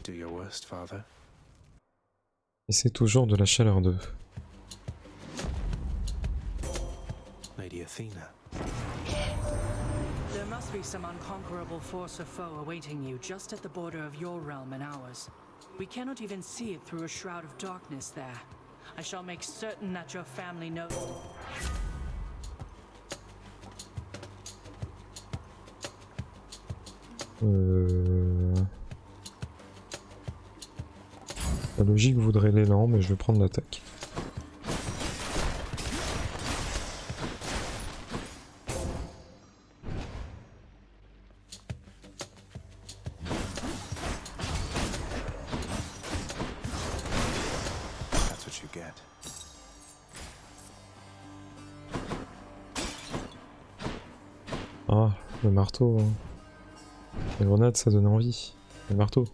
Do your worst, father. Et c'est toujours de la chaleur d'œuf. Lady Athena. There must be some unconquerable force or foe awaiting you just at the border of your realm and ours. We cannot even see it through a shroud of darkness there. I shall make certain that your family knows. La logique voudrait l'élan, mais je vais prendre l'attaque. That's what you get. Ah, le marteau. Hein. La grenade, ça donne envie. Le marteau.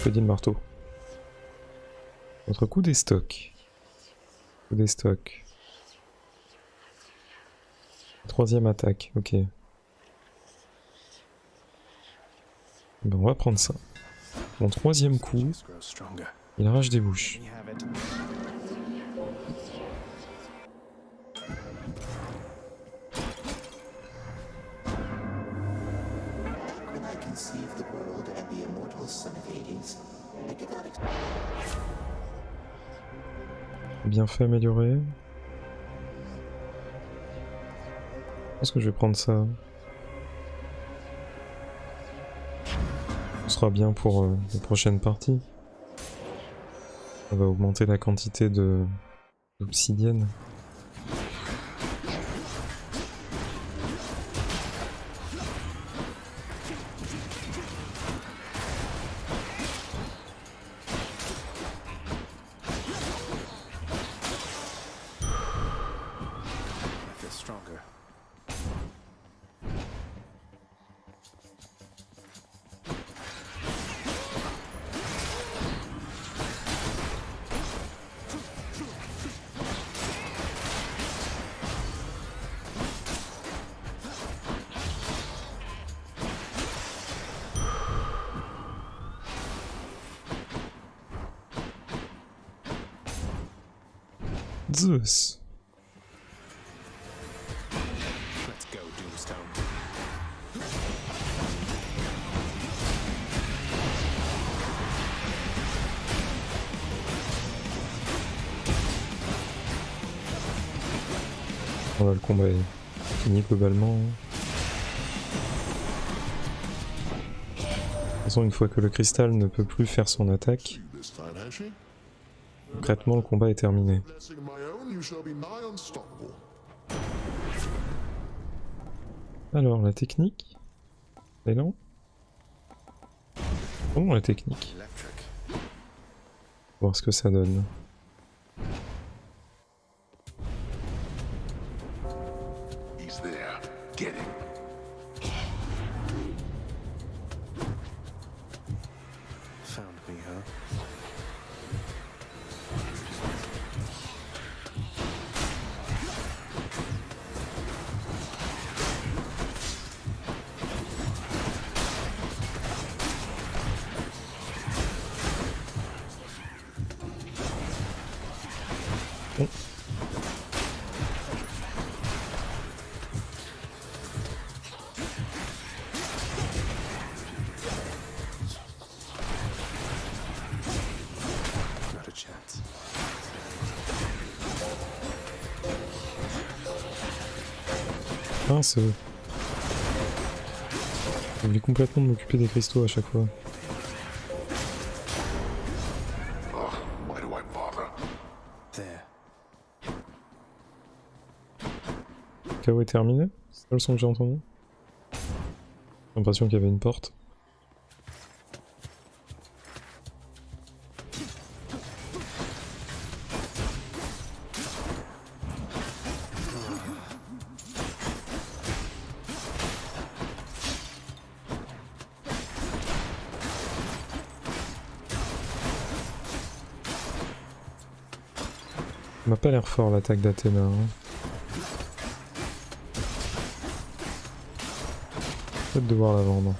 Je dis le marteau. Notre coup des stocks. Coup des stocks. Troisième attaque, ok. Ben on va prendre ça. Mon troisième coup, il arrache des bouches. When I conceived the world and the immortal son of Hades, I did not expect. Bien fait, amélioré. Je pense que je vais prendre ça. Ce sera bien pour la prochaine partie. Ça va augmenter la quantité d'obsidienne. Zeus. Let's go, Doomstone. Voilà, le combat est fini globalement. De toute façon, une fois que le cristal ne peut plus faire son attaque, concrètement le combat est terminé. Alors, la technique. Et non. Comment la technique? Voir ce que ça donne. He's there. Get him. Found me, huh? Not a chance. Mince. J'oublie complètement de m'occuper des cristaux à chaque fois. Why do I bother? There. KO est terminé? C'est ça le son que j'ai entendu? J'ai l'impression qu'il y avait une porte. Ça m'a pas l'air fort l'attaque d'Athéna. Hein. Peut-être devoir la vendre.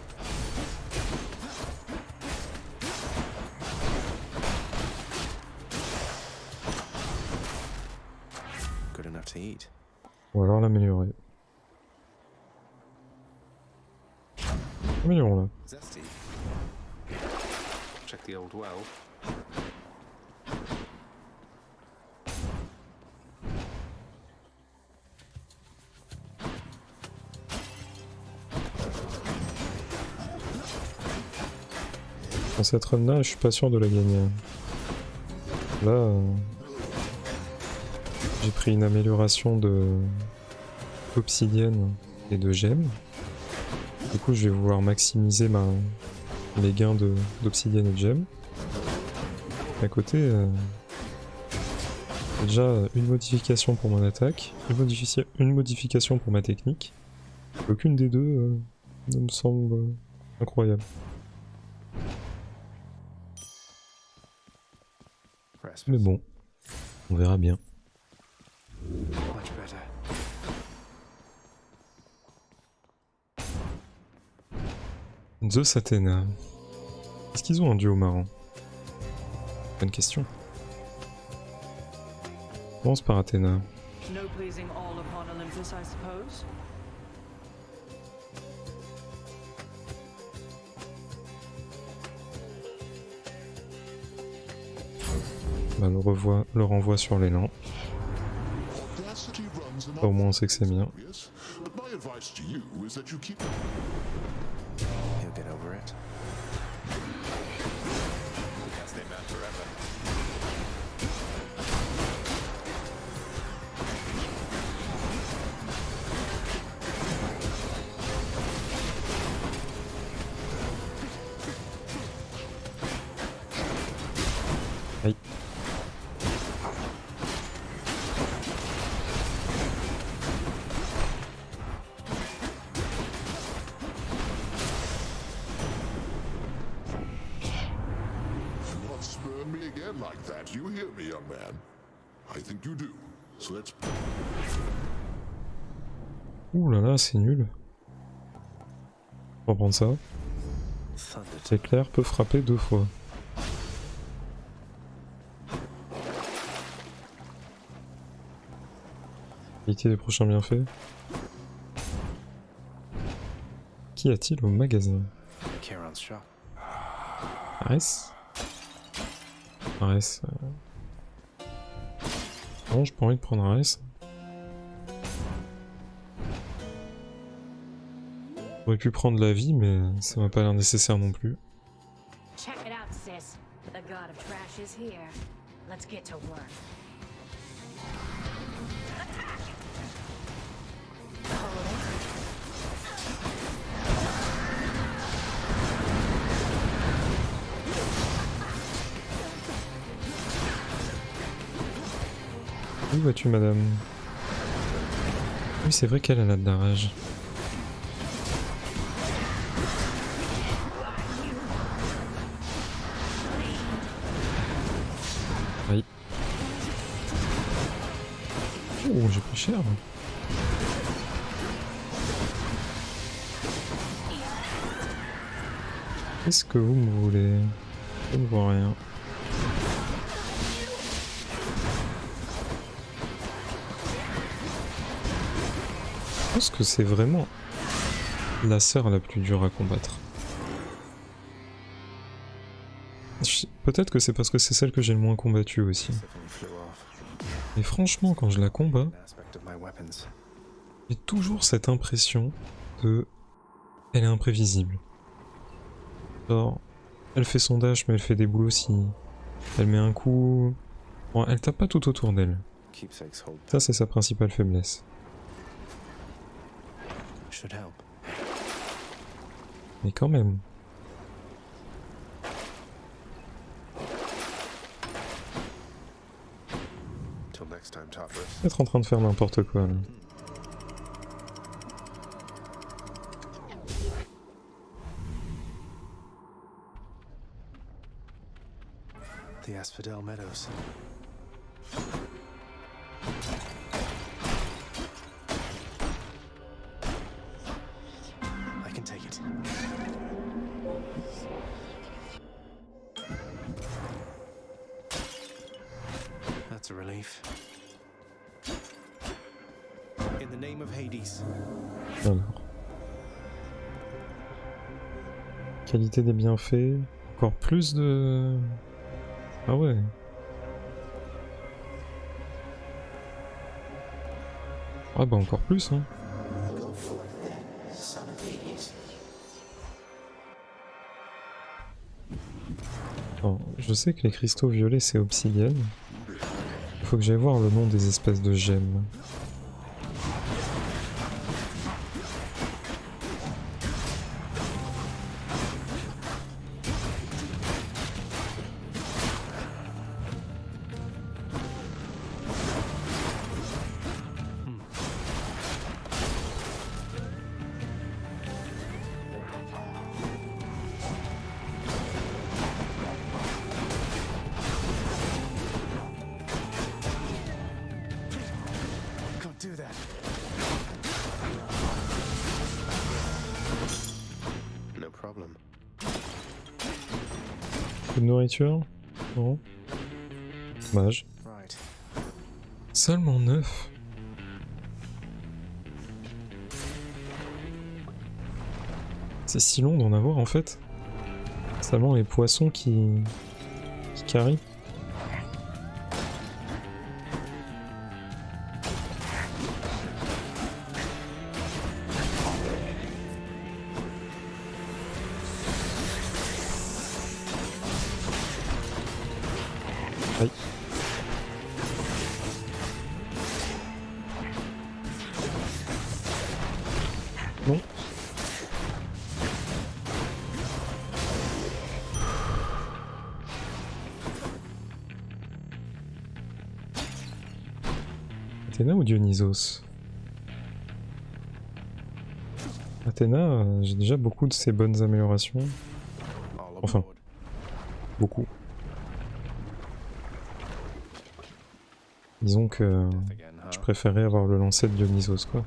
Good enough to eat. Ou alors l'améliorer. Améliorons-la. Zesty. Check the old well. Dans cette run là, je suis pas sûr de la gagner. Là, j'ai pris une amélioration d'obsidienne et de gemmes. Du coup, je vais vouloir maximiser mes gains d'obsidienne et de gemmes. À côté, déjà une modification pour mon attaque, une modification pour ma technique. Aucune des deux ne me semble incroyable. Mais bon, on verra bien. Much better. Zeus Athéna. Est-ce qu'ils ont un duo marrant? Bonne question. Commence par Athéna. No pleasing all upon Olympus, I suppose. Bah, le renvoi sur l'élan. Au moins on sait que c'est bien. But my advice to you is that you keep. He'll get over it. Because they met forever. Aïe. Not spurn me again like that. You hear me, young man? I think you do. So let's. Ouh là là, c'est nul. On va prendre ça. L'éclair peut frapper 2 fois. Qualité des prochains bienfaits. Qu'y a-t-il au magasin? Ares? Ares. Non, j'ai pas envie de prendre Ares. J'aurais pu prendre la vie, mais ça m'a pas l'air nécessaire non plus. Check it out, sis. The god of trash is here. Let's get to work. Où vas-tu, madame? Oui, c'est vrai qu'elle a de la rage. Aïe. Oh, j'ai pris cher. Qu'est-ce que vous me voulez? Je ne vois rien. Je pense que c'est vraiment la sœur la plus dure à combattre. Peut-être que c'est parce que c'est celle que j'ai le moins combattue aussi. Mais franchement, quand je la combats, j'ai toujours cette impression de... Elle est imprévisible. Genre, elle fait son dash, mais elle fait des boules aussi. Elle met un coup... Bon, elle tape pas tout autour d'elle. Ça, c'est sa principale faiblesse. Mais quand même. Être en train de faire n'importe quoi là. The Asphodel Meadows. I can take it. That's a relief. In the name of Hades. Alors. Qualité des bienfaits. Encore plus de... Ah ouais. Ah bah encore plus hein. Bon, je sais que les cristaux violets c'est obsidienne. Il faut que j'aille voir le nom des espèces de gemmes. Peu de nourriture? Non. Dommage. Seulement 9. C'est si long d'en avoir en fait. Seulement les poissons qui carrient. Aïe. Non. Athéna ou Dionysos? Athéna, j'ai déjà beaucoup de ses bonnes améliorations. Enfin, beaucoup. Disons que je préférais avoir le lancer de Dionysos, quoi.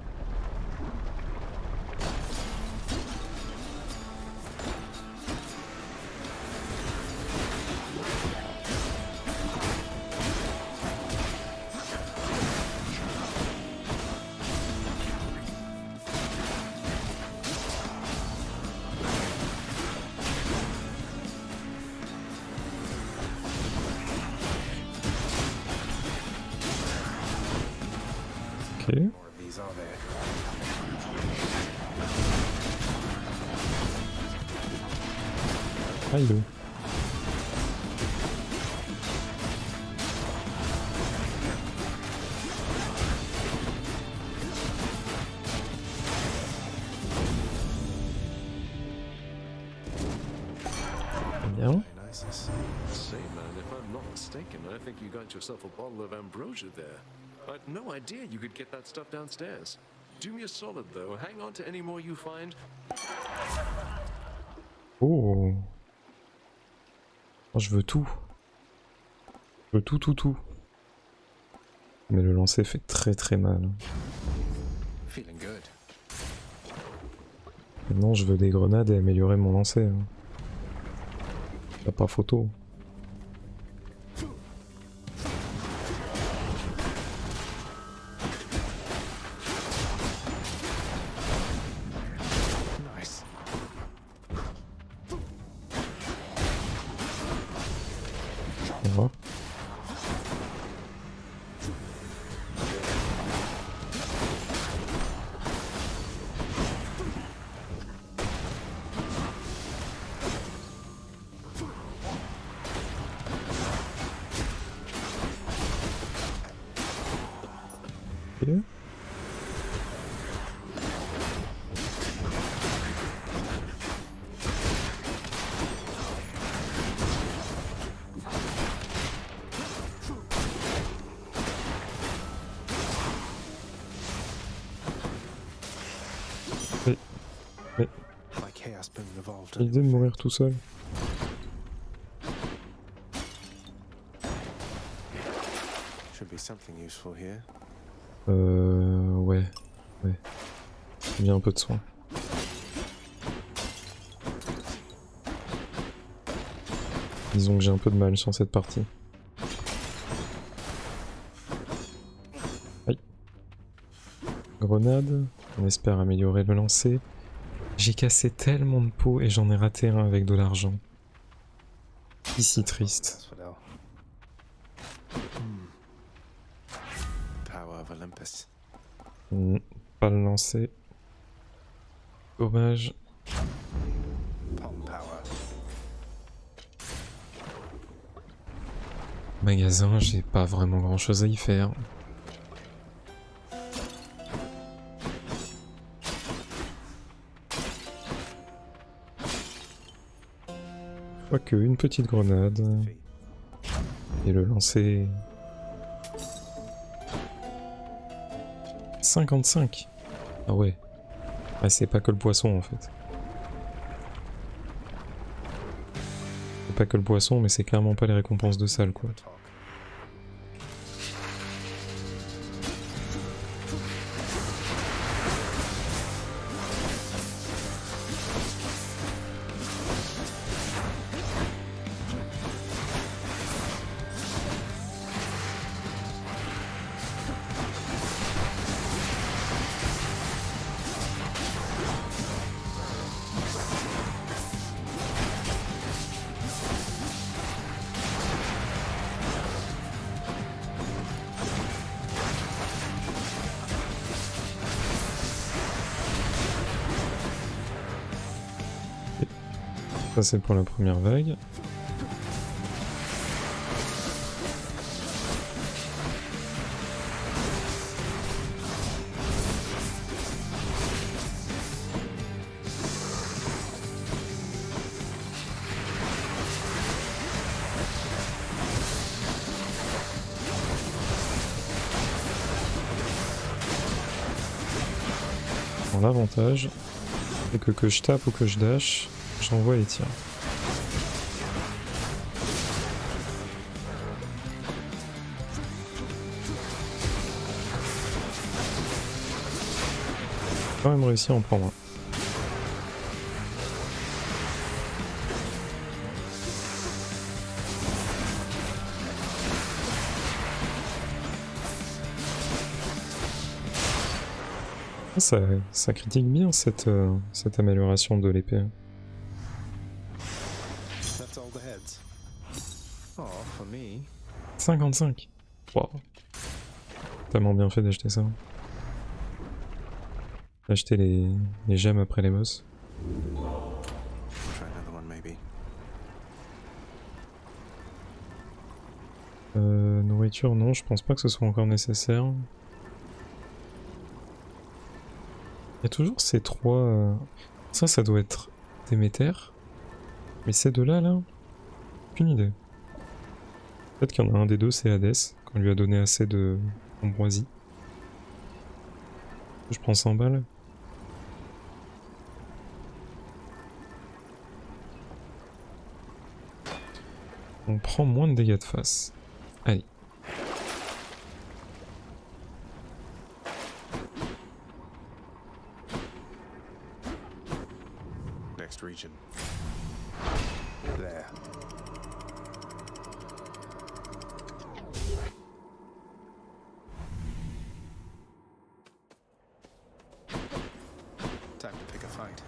Ok. Ah, il est où? Bien. Say, man, if I'm not mistaken, I think you got yourself a bottle of ambrosia there. I had no idea you could get that stuff downstairs. Do me a solid, though. Hang on to any more you find. Oh. Oh, je veux tout. Je veux tout. Mais le lancer fait très mal. Feeling good. Maintenant, je veux des grenades et améliorer mon lancer. Hein. Y'a pas photo. Nice. On va. Ok. Mais... J'ai l'idée de mourir tout seul. Should be something useful here. Ouais. J'ai bien un peu de soin. Disons que j'ai un peu de mal sur cette partie. Aïe. Grenade. On espère améliorer le lancer. J'ai cassé tellement de pots et j'en ai raté un avec de l'argent. Si triste. Power of Olympus. Pas le lancer. Dommage. Palm power. Magasin, j'ai pas vraiment grand chose à y faire. Quoique, une petite grenade. Et le lancer. 55. Ah ouais. Ah, c'est pas que le poisson en fait. C'est pas que le poisson, mais c'est clairement pas les récompenses de salle quoi. Ça c'est pour la première vague. L'avantage, c'est que je tape ou que je dash, j'envoie les tirs. J'ai quand même réussi à en prendre un. Ça critique bien cette amélioration de l'épée. That's all the heads. Oh, for me. 55. Wow. Tellement bien fait d'acheter ça. Acheter les gemmes après les boss. Try another one, maybe. Nourriture, non, je pense pas que ce soit encore nécessaire. Il y a toujours ces trois... Ça doit être Déméter. Mais ces deux-là, là, aucune idée. Peut-être qu'il y en a un des deux, c'est Hadès, qu'on lui a donné assez de ambroisie. Je prends 100 balles. On prend moins de dégâts de face. Allez. Next region. There. Time to pick a fight.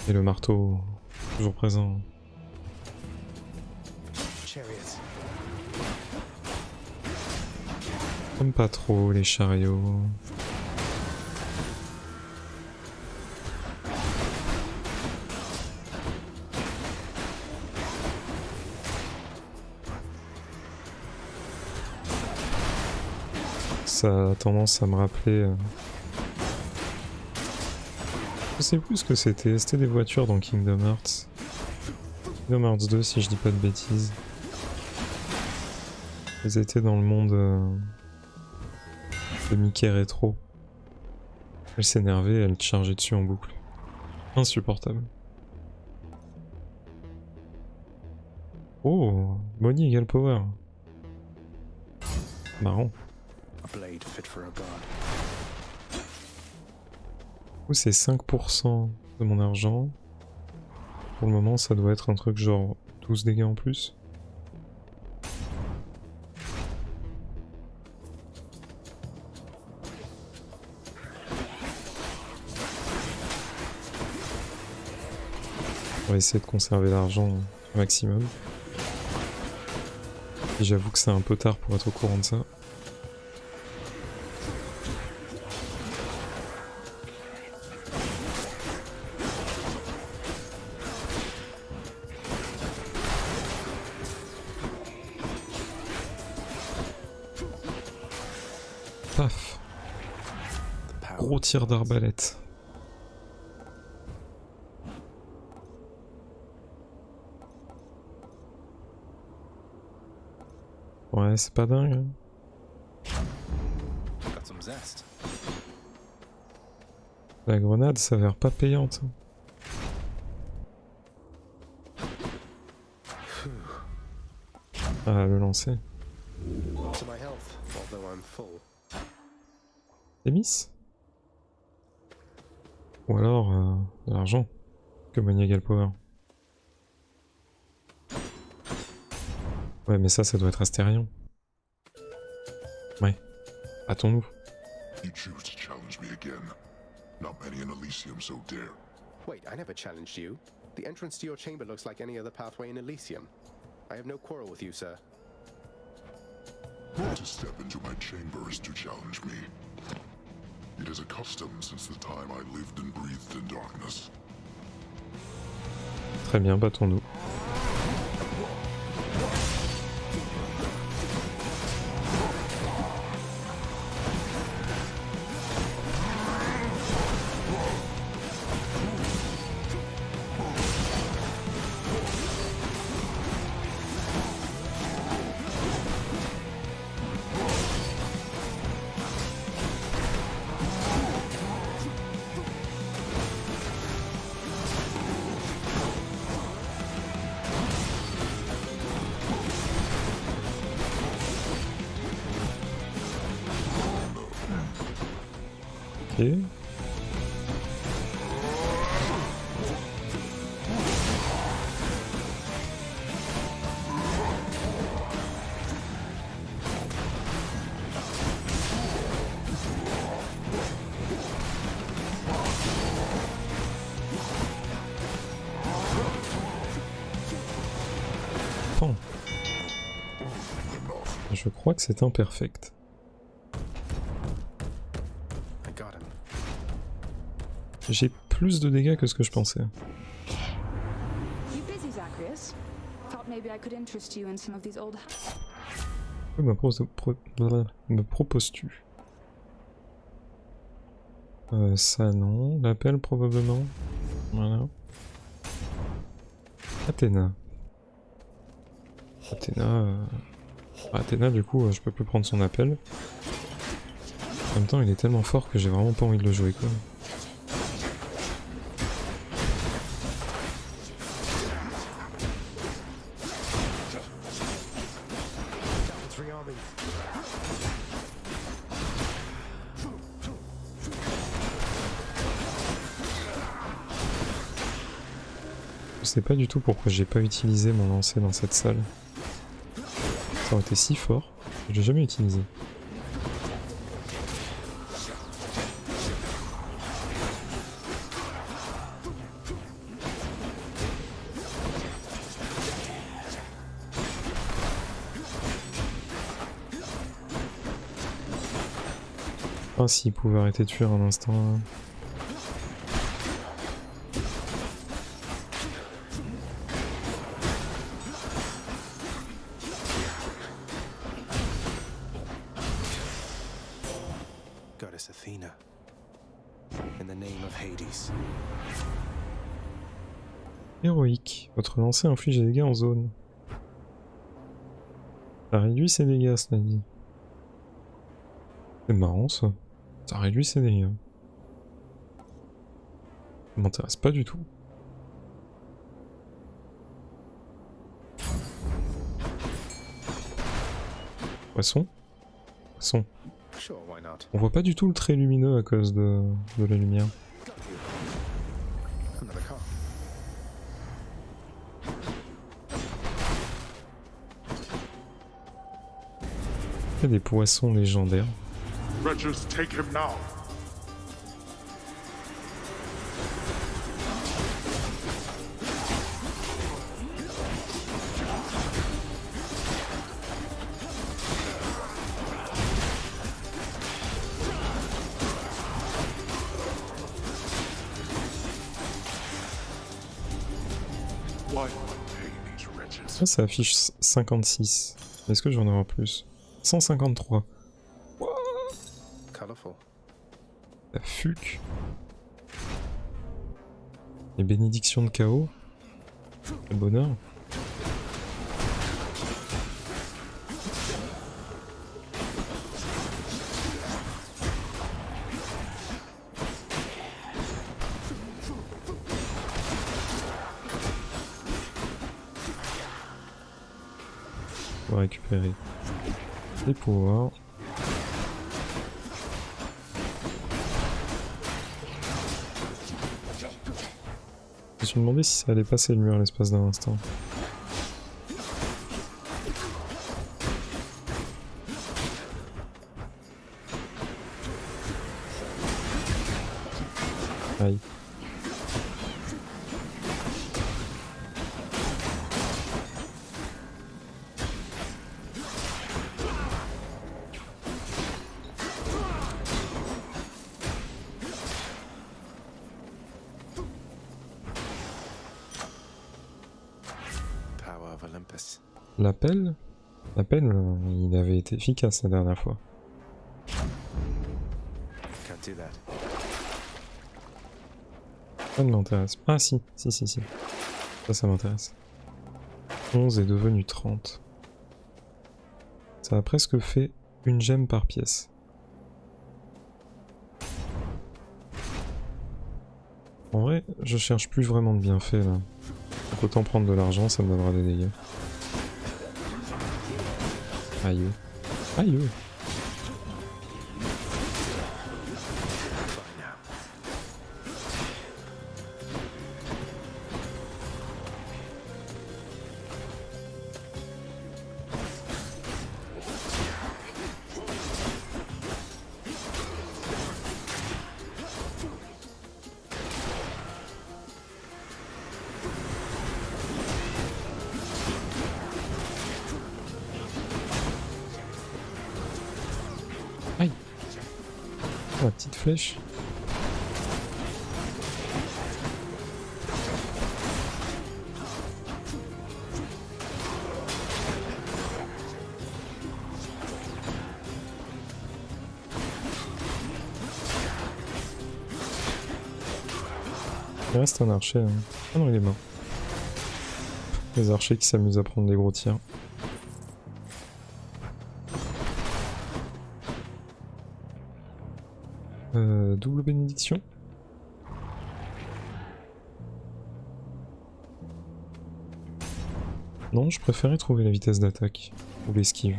Et le marteau, toujours présent. Chariots. J'aime pas trop les chariots. Ça a tendance à me rappeler... Je sais plus ce que c'était. C'était des voitures dans Kingdom Hearts. Kingdom Hearts 2 si je dis pas de bêtises. Elles étaient dans le monde de Mickey rétro. Elle s'énervait, elle te chargeait dessus en boucle. Insupportable. Oh, Money égale Power. Marrant. Blade fit for a god. Du coup c'est 5% de mon argent. Pour le moment ça doit être un truc genre 12 dégâts en plus. On va essayer de conserver l'argent au maximum. Et j'avoue que c'est un peu tard pour être au courant de ça. Paf. Gros tir d'arbalète. Ouais, c'est pas dingue. Hein. Got some zest. La grenade s'avère pas payante. Ah, le lancer. To my health, although I'm full. Des miss? Ou alors de l'argent. Que Money égale Power. Ouais, mais ça doit être Astérion. Ouais. Hâtons-nous. You choose to challenge me again. Not many in Elysium so dare. Wait, I never challenged you. The entrance to your chamber looks like any other pathway in Elysium. I have no quarrel with you, sir. To step into my chamber is to challenge me. It is a custom since the time I lived and breathed in darkness. Très bien, battons-nous. Ok. Attends. Je crois que c'est imperfect. J'ai plus de dégâts que ce que je pensais. You busy, Zacharias? Thought maybe I could interest you in some of these old. Que me proposes-tu? Ça non. L'appel probablement. Voilà. Athéna. Athéna du coup je peux plus prendre son appel. En même temps il est tellement fort que j'ai vraiment pas envie de le jouer quoi. Je sais pas du tout pourquoi j'ai pas utilisé mon lancer dans cette salle. Ça aurait été si fort, je l'ai jamais utilisé. Ah s'il pouvait arrêter de fuir un instant. Hein. Goddess Athena, in the name of Hades. Héroïque. Votre lancer inflige des dégâts en zone. Ça réduit ses dégâts, cela dit. C'est marrant ça. Ça réduit ses dégâts. Ça m'intéresse pas du tout. Poisson. Poisson. On voit pas du tout le trait lumineux à cause de la lumière. Il y a des poissons légendaires. Wretches, take him now. Ça affiche 56. Est-ce que j'en aurai plus? 153. La fuque. Les bénédictions de chaos. Quel bonheur. On va récupérer les pouvoirs. Je me suis demandé si ça allait passer le mur à l'espace d'un instant. Aïe. of Olympus. L'appel? L'appel, il avait été efficace la dernière fois. Can't do that. Ça ne m'intéresse. Ah si. Ça m'intéresse. 11 est devenu 30. Ça a presque fait une gemme par pièce. En vrai, je cherche plus vraiment de bienfaits là. Donc autant prendre de l'argent, ça me donnera des dégâts. Aïe. Aïe. Aïe. Oh, la petite flèche. Il reste un archer. Hein. Ah non, il est mort. Les archers qui s'amusent à prendre des gros tirs. Double bénédiction. Non, je préférais trouver la vitesse d'attaque. Ou l'esquive.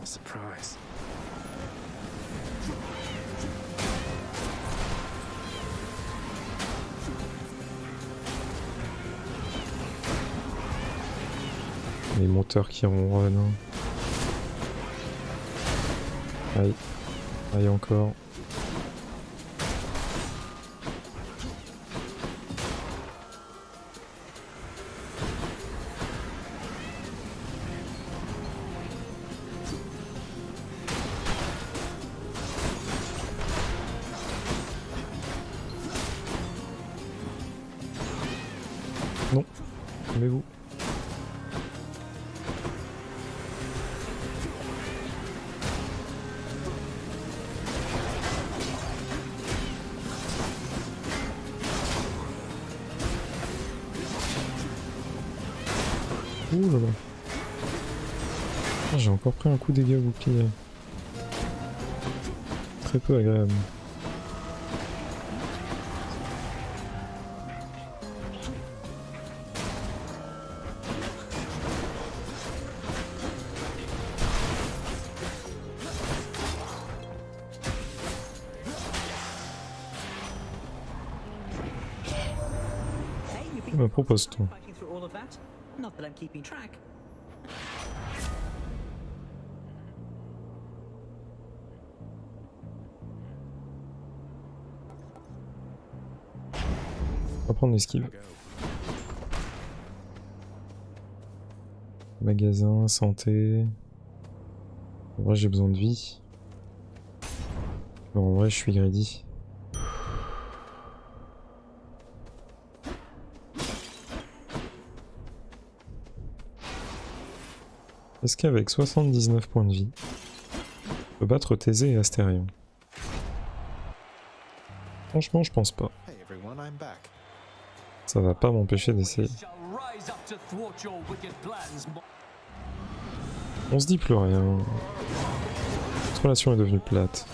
Surprise. Les moteurs qui ronronnent. Aïe. Aïe encore. Non, calmez-vous. Ouh là là. Ah, j'ai encore pris un coup dégâts bouclier. Très peu agréable. Me propose-t-on? Not that I'm keeping track. On va prendre l'esquive. Magasin, santé. En vrai, j'ai besoin de vie. Bon, en vrai, je suis greedy. Est-ce qu'avec 79 points de vie, je peux battre Thésée et Astérion? Franchement, je pense pas. Ça va pas m'empêcher d'essayer. On se dit plus rien. Cette relation est devenue plate.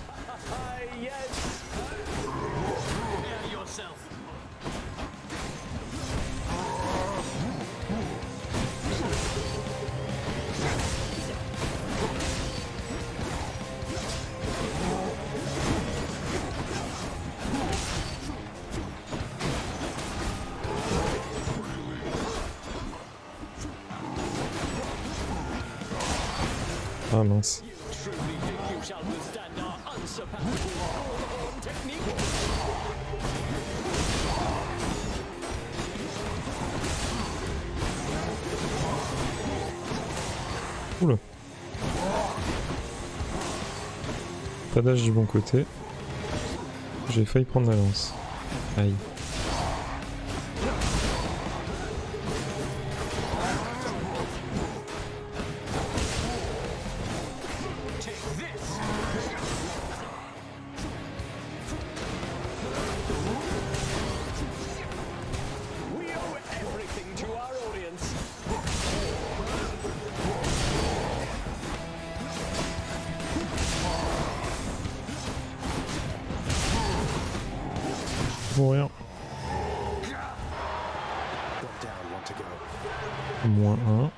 Ah mince. Oula. Pas d'âge du bon côté. J'ai failli prendre la lance. Aïe. mourir. One down, one to go. Moins 1.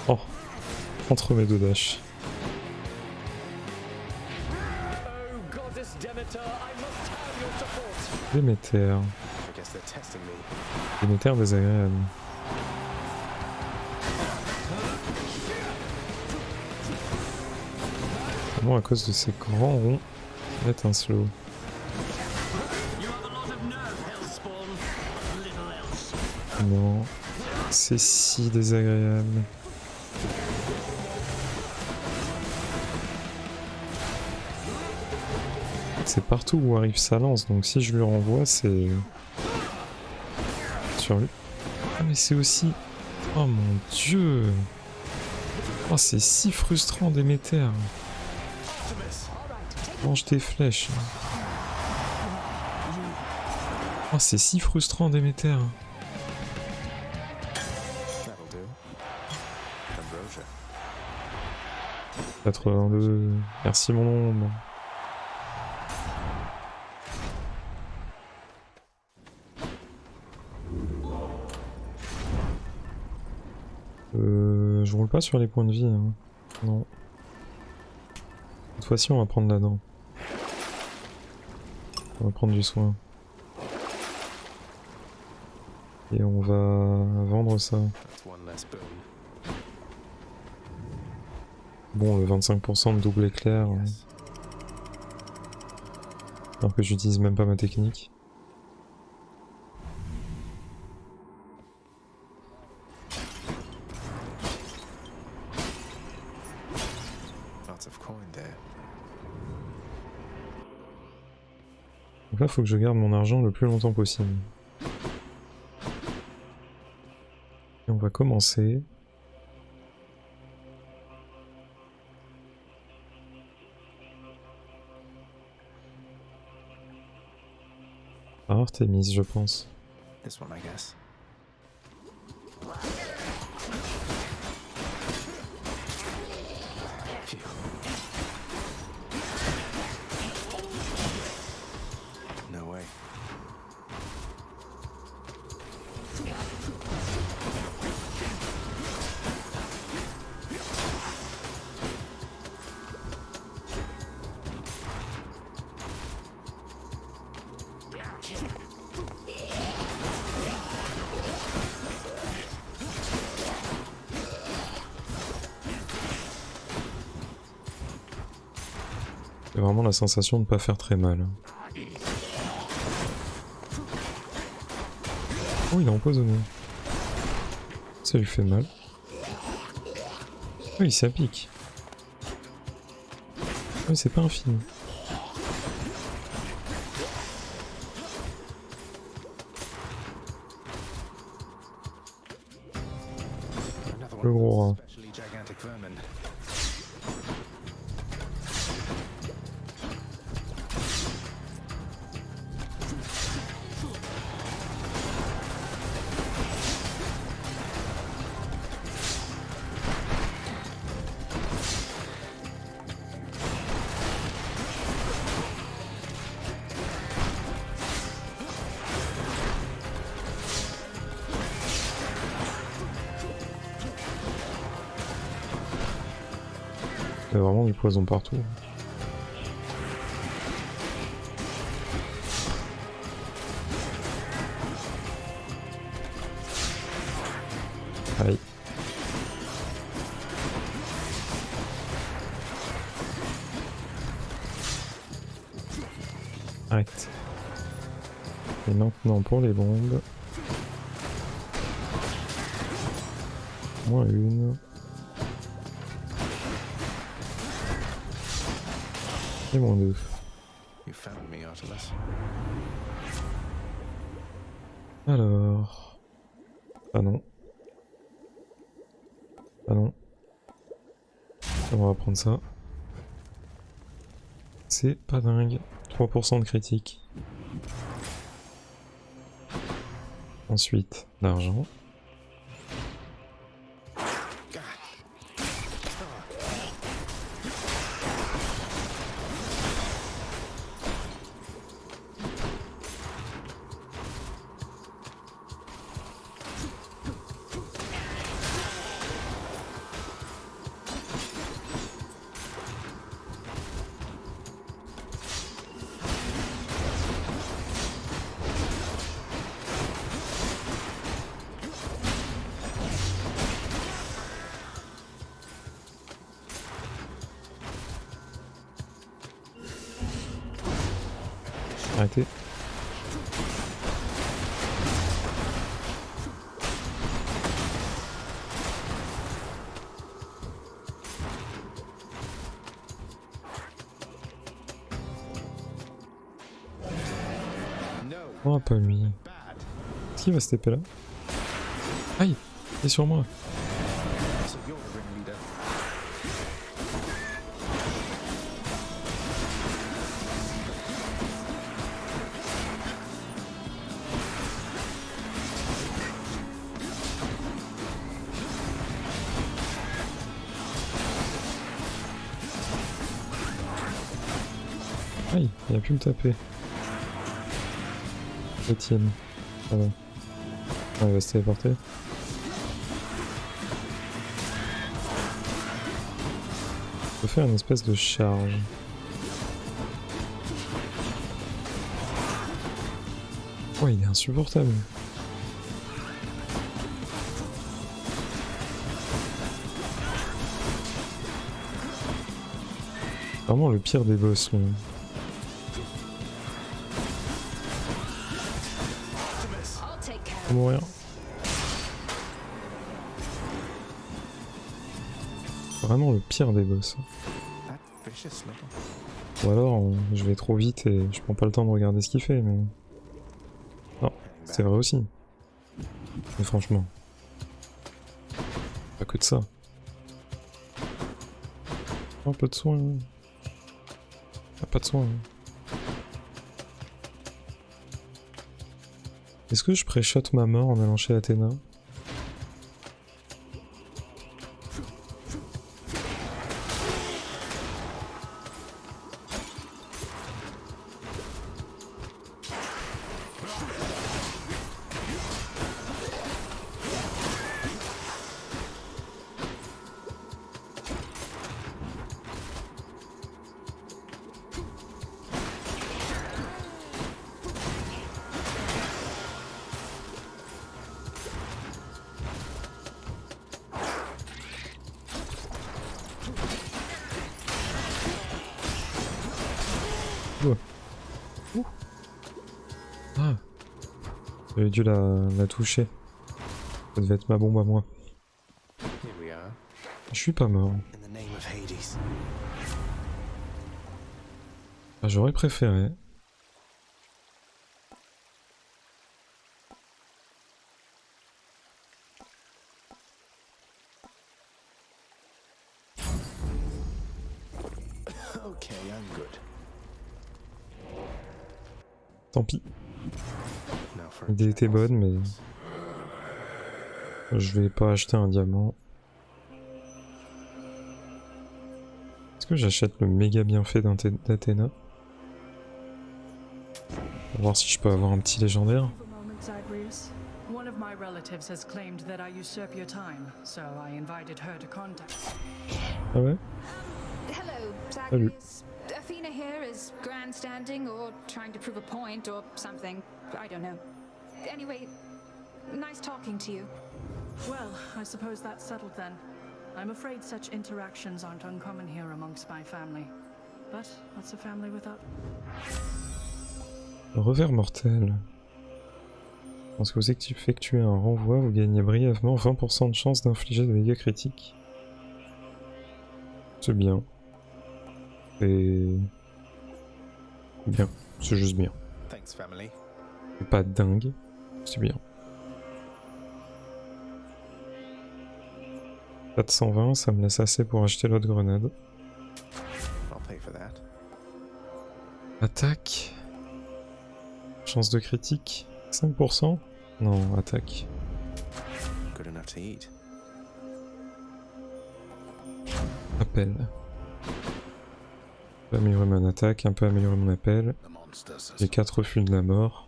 Oh, entre mes deux dashs. Déméter. Déméter désagréable. Vraiment à cause de ces grands ronds étincelants. Non, c'est si désagréable. C'est partout où arrive sa lance, donc si je lui renvoie, c'est... sur lui. Ah mais c'est aussi... Oh mon dieu. Oh c'est si frustrant Déméter. Mange tes flèches. Oh c'est si frustrant Déméter. 82. Merci mon ombre. Je roule pas sur les points de vie, hein. Non. Cette fois-ci on va prendre la dent. On va prendre du soin. Et on va vendre ça. Bon, le 25% de double éclair. Alors que j'utilise même pas ma technique. Donc là, faut que je garde mon argent le plus longtemps possible. Et on va commencer. Par Artemis, je pense. This one, I guess. No way. J'ai vraiment la sensation de ne pas faire très mal. Oh, il est empoisonné. Ça lui fait mal. Oui, ça pique. Oui, c'est pas infini. Le gros rat. Il y a vraiment du poison partout. Aïe. Arrête. Et maintenant pour les bombes. Moins une. Et moins deux. Alors... Ah non. Ah non. On va prendre ça. C'est pas dingue. 3% de critique. Ensuite, l'argent. Arrêtez. Oh, pas lui. Est-ce qu'il va se taper là? Aïe! Il est sur moi! Aïe, il a pu me taper. Etienne. Ça va. Ah, il va se téléporter. On peut faire une espèce de charge. Oh, il est insupportable. Vraiment le pire des boss. Mourir. Vraiment le pire des boss. Ou alors je vais trop vite et je prends pas le temps de regarder ce qu'il fait, mais... Non, c'est vrai aussi. Mais franchement... Pas que de ça. Un peu de soin. Pas de soin. Est-ce que je pré-shot ma mort en allant chez Athéna? Ah, j'avais dû la toucher. Ça devait être ma bombe à moi. Je suis pas mort. Ah, j'aurais préféré. Tant pis. L'idée était bonne, mais... Je vais pas acheter un diamant. Est-ce que j'achète le méga bienfait d'Athéna? On va voir si je peux avoir un petit légendaire. One of my relatives has claimed that I usurp your time, so I invited her to contact. Ah ouais? Hello, Salut. Zacharias. Athena here is grandstanding or trying to prove a point or something. I don't know. Anyway, nice talking to you. Well, I suppose that's settled then. I'm afraid such interactions aren't uncommon here amongst my family. But what's a family without? Revers mortel. Lorsque vous effectuez un renvoi, vous gagnez brièvement 20% de chance d'infliger des dégâts critiques. C'est bien. C'est bien. C'est juste bien. C'est pas dingue. C'est bien. 420, ça me laisse assez pour acheter l'autre grenade. I'll pay for that. Attaque. Chance de critique. 5%. Non, attaque. Good enough to eat. Appel. Un peu améliorer mon attaque, un peu améliorer mon appel. J'ai 4 refus de la mort.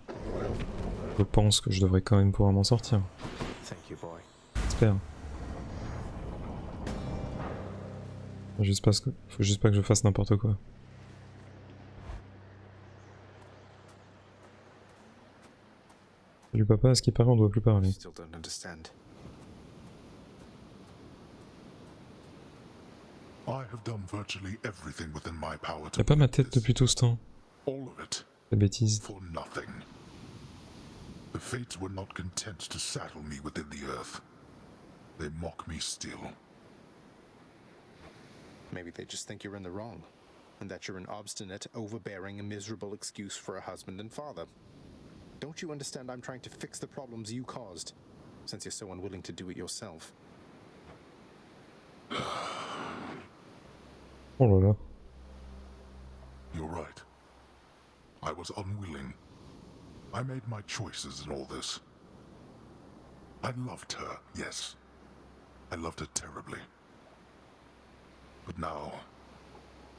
Je pense que je devrais quand même pouvoir m'en sortir. Thank you, boy. J'espère. Faut juste pas que je fasse n'importe quoi. Salut papa, à ce qui paraît on doit plus parler. Still don't understand. I have done virtually everything within my power to Y'a pas ma tête depuis tout ce temps. all of it La bêtise. for nothing. The fates were not content to saddle me within the earth. They mock me still. Maybe they just think you're in the wrong, and that you're an obstinate, overbearing, and miserable excuse for a husband and father. Don't you understand I'm trying to fix the problems you caused, since you're so unwilling to do it yourself? Oh là là. You're right. I was unwilling. I made my choices in all this. I loved her, yes. I loved her terribly. But now,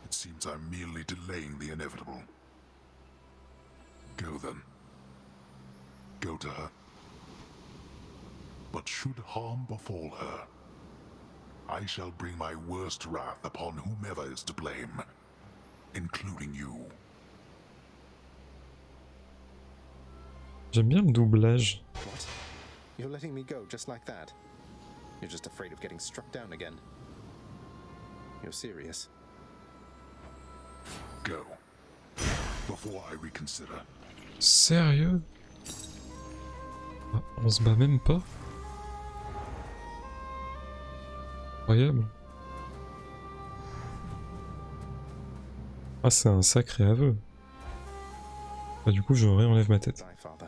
it seems I'm merely delaying the inevitable. Go then. Go to her. But should harm befall her, I shall bring my worst wrath upon whomever is to blame, including you. J'aime bien le doublage. What? You're letting me go just like that? You're just afraid of getting struck down again. You're serious? Go. Before I reconsider. Sérieux? Ah, on se bat même pas? Incroyable. Ah, c'est un sacré aveu. Bah, du coup, je réenlève ma tête. Bye, father.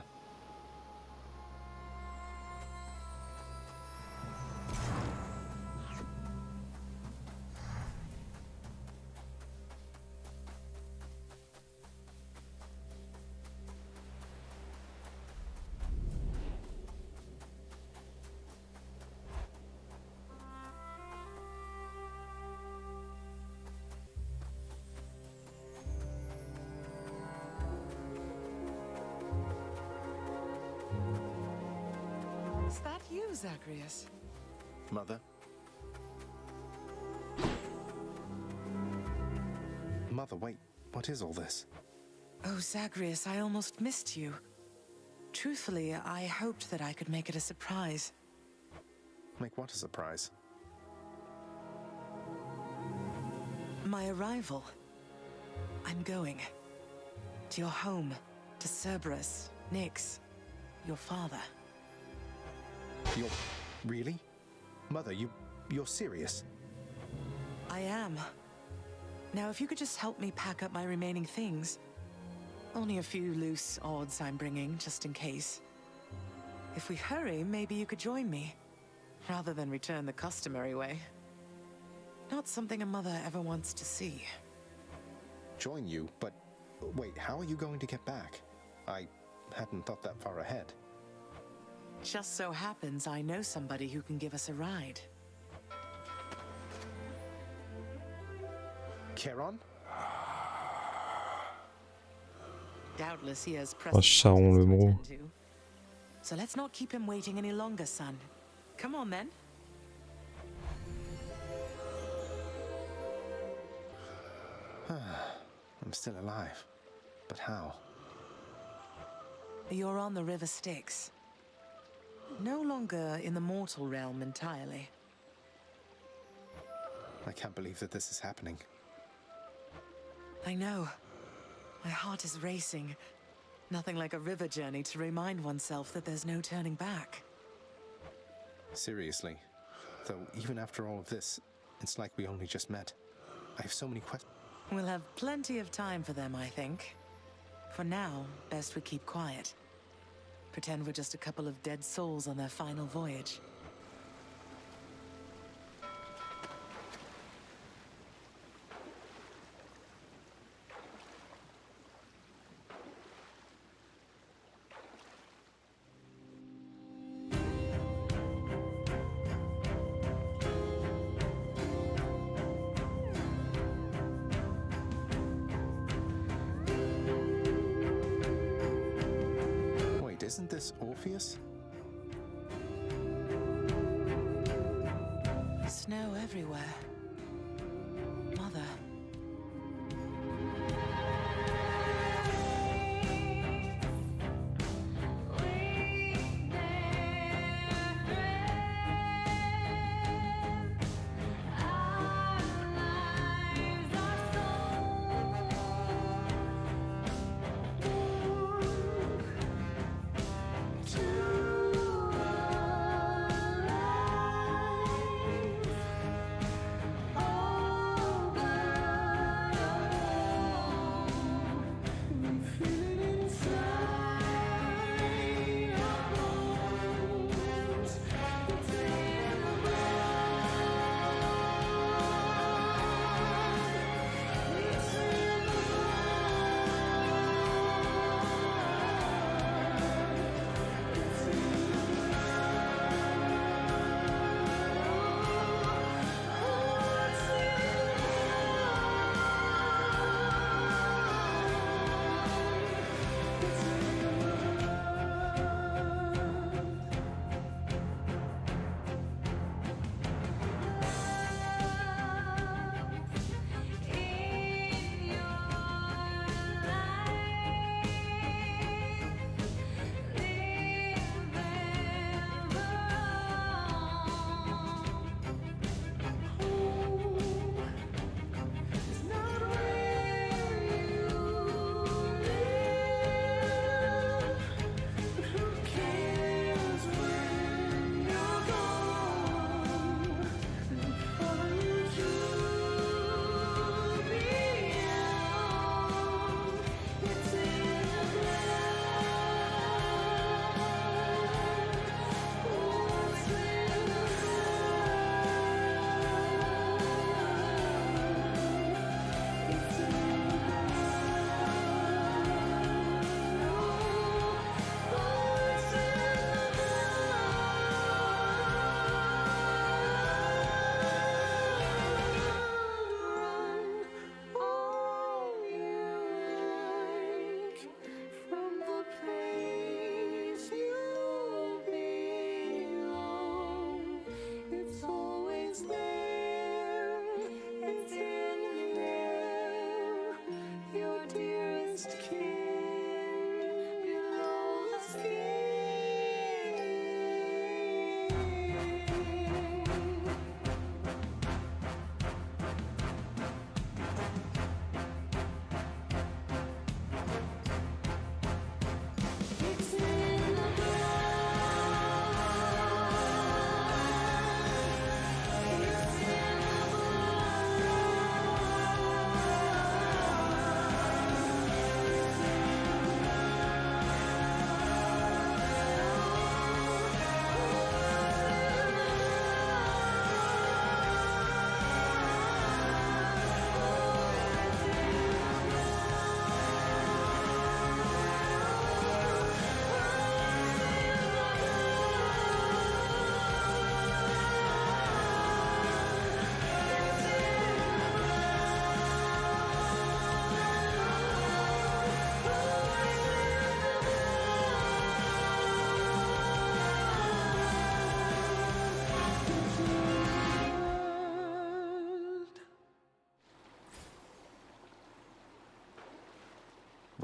Is that you, Zagreus? Mother? Mother, wait. What is all this? Oh, Zagreus, I almost missed you. Truthfully, I hoped that I could make it a surprise. Make what a surprise? My arrival. I'm going. To your home. To Cerberus, Nyx, your father. You're... really? Mother, you're serious? I am. Now, if you could just help me pack up my remaining things. Only a few loose odds I'm bringing, just in case. If we hurry, maybe you could join me. Rather than return the customary way. Not something a mother ever wants to see. Join you? But... wait, how are you going to get back? I hadn't thought that far ahead. Just so happens I know somebody who can give us a ride. Charon? Doubtless he has Ah, pressing Charon le matters to mot. attend to. So let's not keep him waiting any longer, son. Come on then. I'm still alive. But how? You're on the River Styx. No longer in the mortal realm entirely. I can't believe that this is happening. I know. My heart is racing. Nothing like a river journey to remind oneself that there's no turning back. Seriously. Though, even after all of this, it's like we only just met. I have so many questions. We'll have plenty of time for them, I think. For now, best we keep quiet. Pretend we're just a couple of dead souls on their final voyage. Isn't this Orpheus? Snow everywhere. Mother.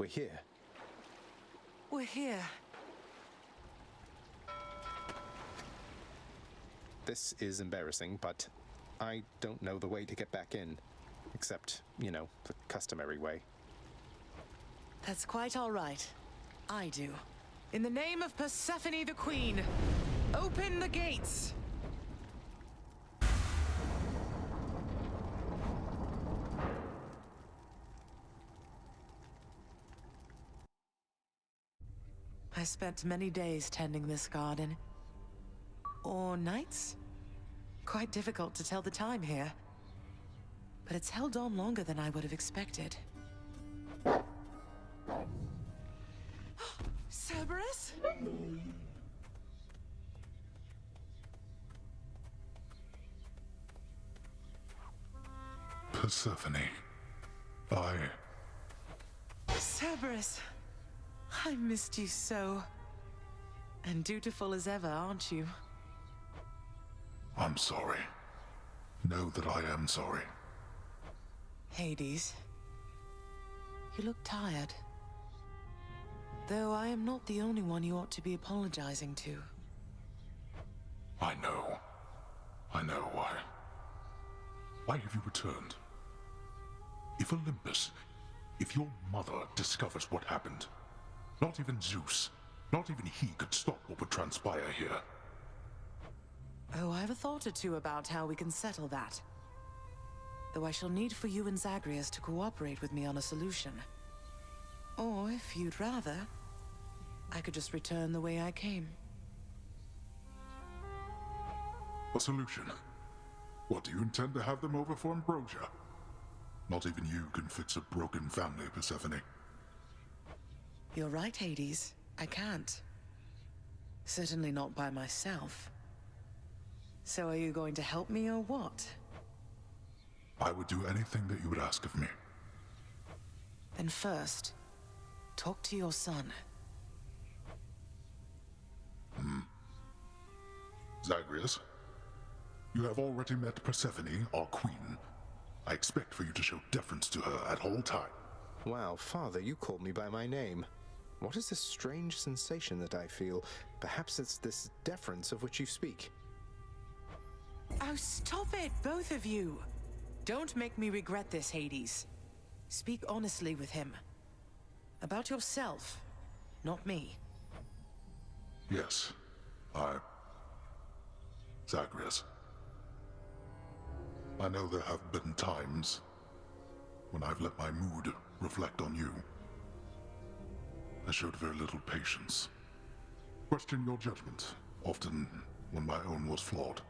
We're here. We're here. This is embarrassing, but I don't know the way to get back in. Except, you know, the customary way. That's quite all right. I do. In the name of Persephone the Queen, open the gates! I spent many days tending this garden. Or nights? Quite difficult to tell the time here. But it's held on longer than I would have expected. Cerberus? Persephone. Cerberus! I missed you so. And dutiful as ever, aren't you? I'm sorry. Know that I am sorry. Hades, you look tired. Though I am not the only one you ought to be apologizing to. I know. I know why. Why have you returned? If Olympus, if your mother discovers what happened, not even Zeus, not even he could stop what would transpire here. Oh, I have a thought or two about how we can settle that. Though I shall need for you and Zagreus to cooperate with me on a solution. Or, if you'd rather, I could just return the way I came. A solution? What, do you intend to have them over for ambrosia? Not even you can fix a broken family, Persephone. You're right, Hades. I can't. Certainly not by myself. So are you going to help me or what? I would do anything that you would ask of me. Then first, talk to your son. Zagreus, you have already met Persephone, our queen. I expect for you to show deference to her at all times. Wow, Father, you called me by my name. What is this strange sensation that I feel? Perhaps it's this deference of which you speak. Oh, stop it, both of you! Don't make me regret this, Hades. Speak honestly with him. About yourself, not me. Yes, Zagreus. I know there have been times when I've let my mood reflect on you. I showed very little patience. Questioned your judgment, often when my own was flawed.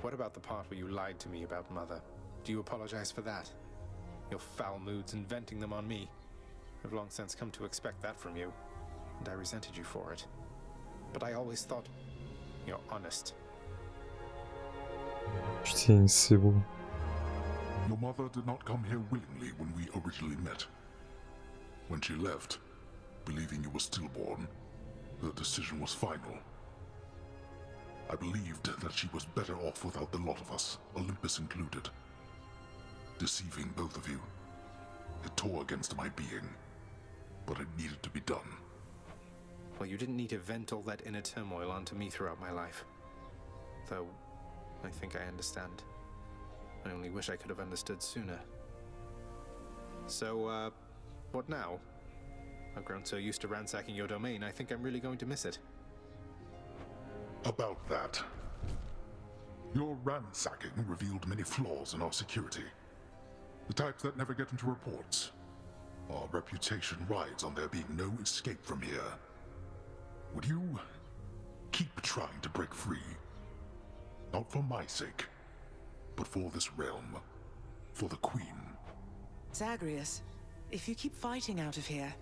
What about the part where you lied to me about Mother? Do you apologize for that? Your foul moods and venting them on me. I've long since come to expect that from you, and I resented you for it. But I always thought you're honest. Putain, c'est beau. Your mother did not come here willingly when we originally met. When she left, believing you were stillborn, her decision was final. I believed that she was better off without the lot of us, Olympus included. Deceiving both of you. It tore against my being, but it needed to be done. Well, you didn't need to vent all that inner turmoil onto me throughout my life. Though, I think I understand. I only wish I could have understood sooner. So, what now? I've grown so used to ransacking your domain, I think I'm really going to miss it. About that. Your ransacking revealed many flaws in our security. The types that never get into reports. Our reputation rides on there being no escape from here. Would you keep trying to break free? Not for my sake, but for this realm. For the Queen. Zagreus, if you keep fighting out of here,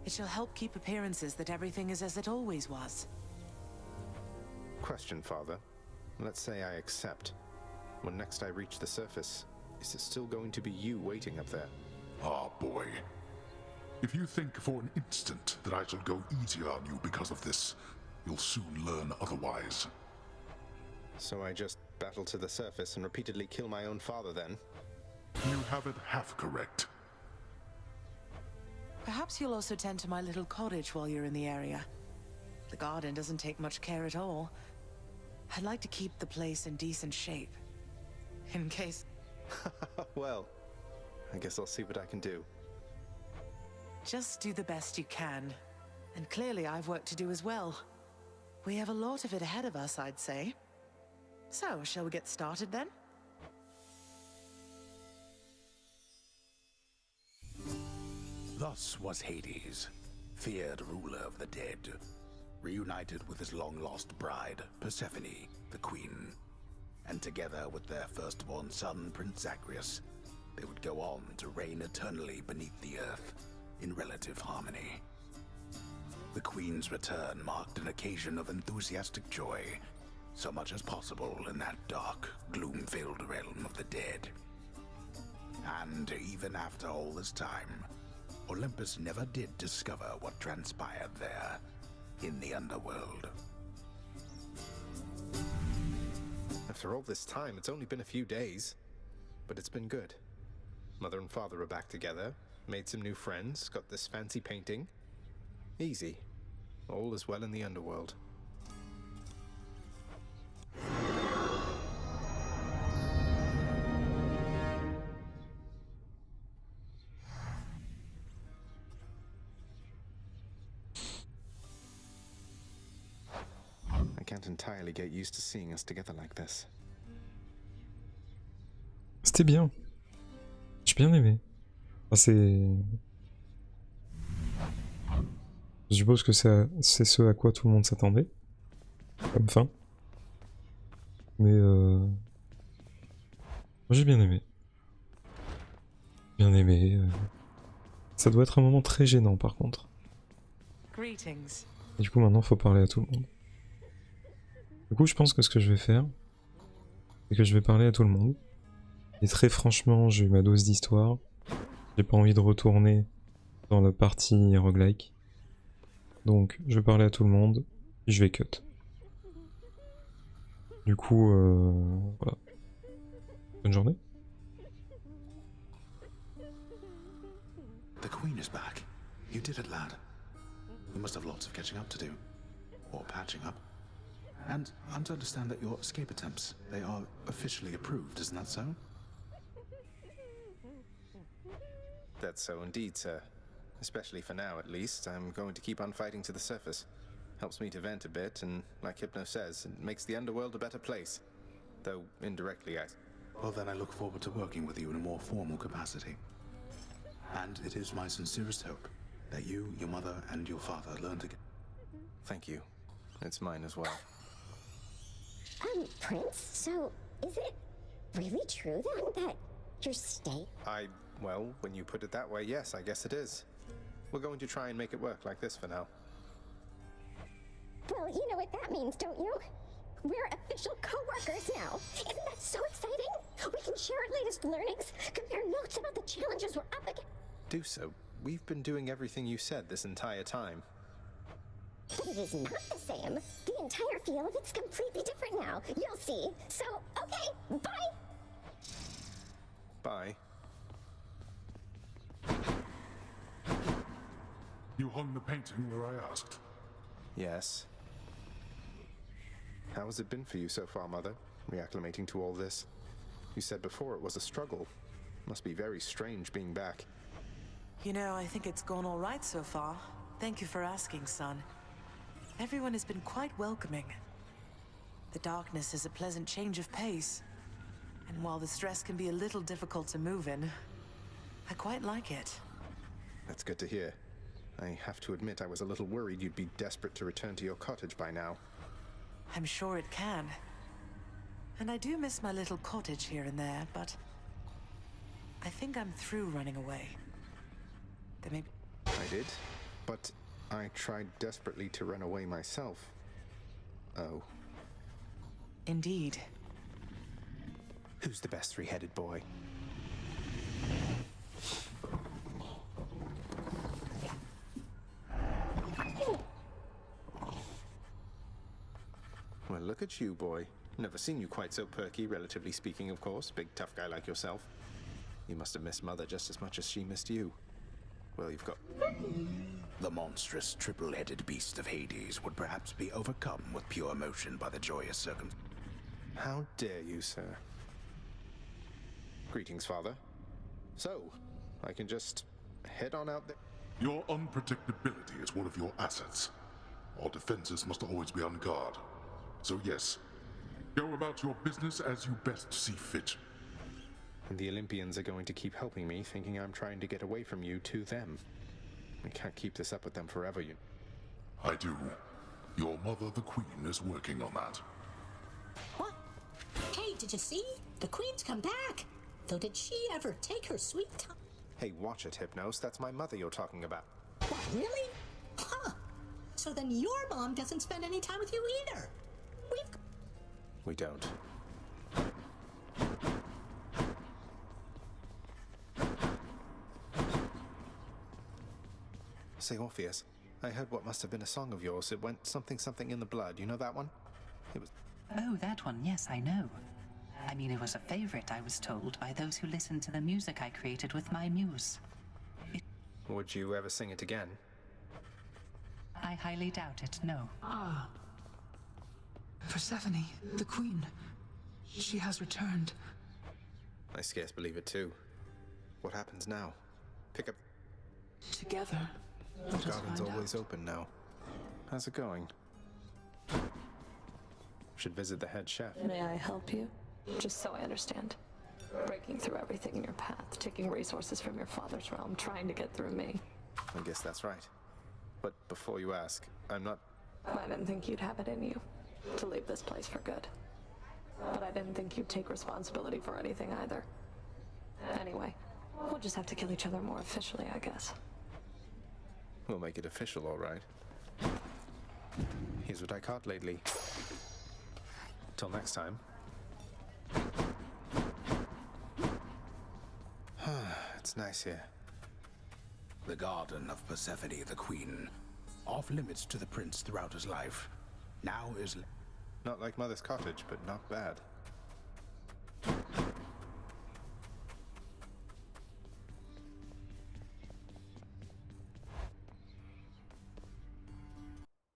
it shall help keep appearances that everything is as it always was. Question, Father. Let's say I accept. When next I reach the surface, is it still going to be you waiting up there? Ah, boy. If you think for an instant that I shall go easier on you because of this, you'll soon learn otherwise. So I just battle to the surface and repeatedly kill my own father then? You have it half correct. Perhaps you'll also tend to my little cottage while you're in the area. The garden doesn't take much care at all. I'd like to keep the place in decent shape. In case... Well, I guess I'll see what I can do. Just do the best you can. And clearly I've work to do as well. We have a lot of it ahead of us, I'd say. So, shall we get started then? Thus was Hades, feared ruler of the dead, reunited with his long-lost bride, Persephone, the queen. And together with their firstborn son, Prince Zagreus, they would go on to reign eternally beneath the earth, in relative harmony. The queen's return marked an occasion of enthusiastic joy, so much as possible in that dark, gloom-filled realm of the dead. And even after all this time, Olympus never did discover what transpired there. in the underworld. After all this time, it's only been a few days. But it's been good. Mother and father are back together, made some new friends, got this fancy painting. Easy. All is well in the underworld. I can't entirely get used to seeing us together like this. C'était bien. J'ai bien aimé. Enfin, c'est... Je suppose que c'est ce à quoi tout le monde s'attendait. Comme fin. Mais moi j'ai bien aimé. Bien aimé. Ça doit être un moment très gênant par contre. Greetings. Et du coup maintenant faut parler à tout le monde. Du coup je pense que ce que je vais faire, c'est que je vais parler à tout le monde. Et très franchement, j'ai eu ma dose d'histoire. J'ai pas envie de retourner dans la partie roguelike. Donc, je vais parler à tout le monde, et je vais cut. Du coup, voilà. Bonne journée. The Queen is back. You did it, lad. You must have lots of catching up to do. Or patching up. And I'm to understand that your escape attempts, they are officially approved, isn't that so? That's so indeed, sir. Especially for now, at least. I'm going to keep on fighting to the surface. Helps me to vent a bit, and like Hypno says, it makes the underworld a better place. Though, indirectly, Well, then I look forward to working with you in a more formal capacity. And it is my sincerest hope that you, your mother, and your father learn to get... Thank you. It's mine as well. Prince, so is it really true then that you're staying? Well, when you put it that way, yes, I guess it is. We're going to try and make it work like this for now. Well, you know what that means, don't you? We're official co-workers now. Isn't that so exciting? We can share our latest learnings, compare notes about the challenges we're up against. Do so. We've been doing everything you said this entire time. But it is not the same. The entire feel of it's completely different now. You'll see. So, okay, bye! Bye. You hung the painting where I asked. Yes. How has it been for you so far, Mother? Reacclimating to all this? You said before it was a struggle. Must be very strange being back. You know, I think it's gone all right so far. Thank you for asking, son. Everyone has been quite welcoming. The darkness is a pleasant change of pace. And while the stress can be a little difficult to move in, I quite like it. That's good to hear. I have to admit I was a little worried you'd be desperate to return to your cottage by now. I'm sure it can. And I do miss my little cottage here and there, but I think I'm through running away. There may be... I did, but I tried desperately to run away myself. Oh. Indeed. Who's the best three-headed boy? Well, look at you, boy. Never seen you quite so perky, relatively speaking, of course. Big, tough guy like yourself. You must have missed Mother just as much as she missed you. Well, you've got... The monstrous triple-headed beast of Hades would perhaps be overcome with pure emotion by the joyous circumstance. How dare you, sir? Greetings, Father. So, I can just head on out there. Your unpredictability is one of your assets. Our defenses must always be on guard. So yes, go about your business as you best see fit. And the Olympians are going to keep helping me, thinking I'm trying to get away from you to them. I can't keep this up with them forever, you... I do. Your mother, the Queen, is working on that. What? Hey, did you see? The Queen's come back. Though did she ever take her sweet time? Hey, watch it, Hypnos. That's my mother you're talking about. What, really? Huh. So then your mom doesn't spend any time with you either. We don't. Say, Orpheus, I heard what must have been a song of yours. It went something something in the blood. You know that one? It was... Oh, that one, yes, I know. I mean, it was a favorite, I was told, by those who listened to the music I created with my muse. Would you ever sing it again? I highly doubt it, no. Ah. Persephone, the queen. She has returned. I scarce believe it too. What happens now? Pick up... Together. The garden's always open now. How's it going? Should visit the head chef. May I help you? Just so I understand. Breaking through everything in your path, taking resources from your father's realm, trying to get through me. I guess that's right. But before you ask, I'm not... I didn't think you'd have it in you to leave this place for good. But I didn't think you'd take responsibility for anything either. Anyway, we'll just have to kill each other more officially, I guess. We'll make it official, all right. Here's what I caught lately. Till next time. It's nice here. The garden of Persephone the Queen. Off limits to the prince throughout his life. Now is... Not like Mother's cottage, but not bad.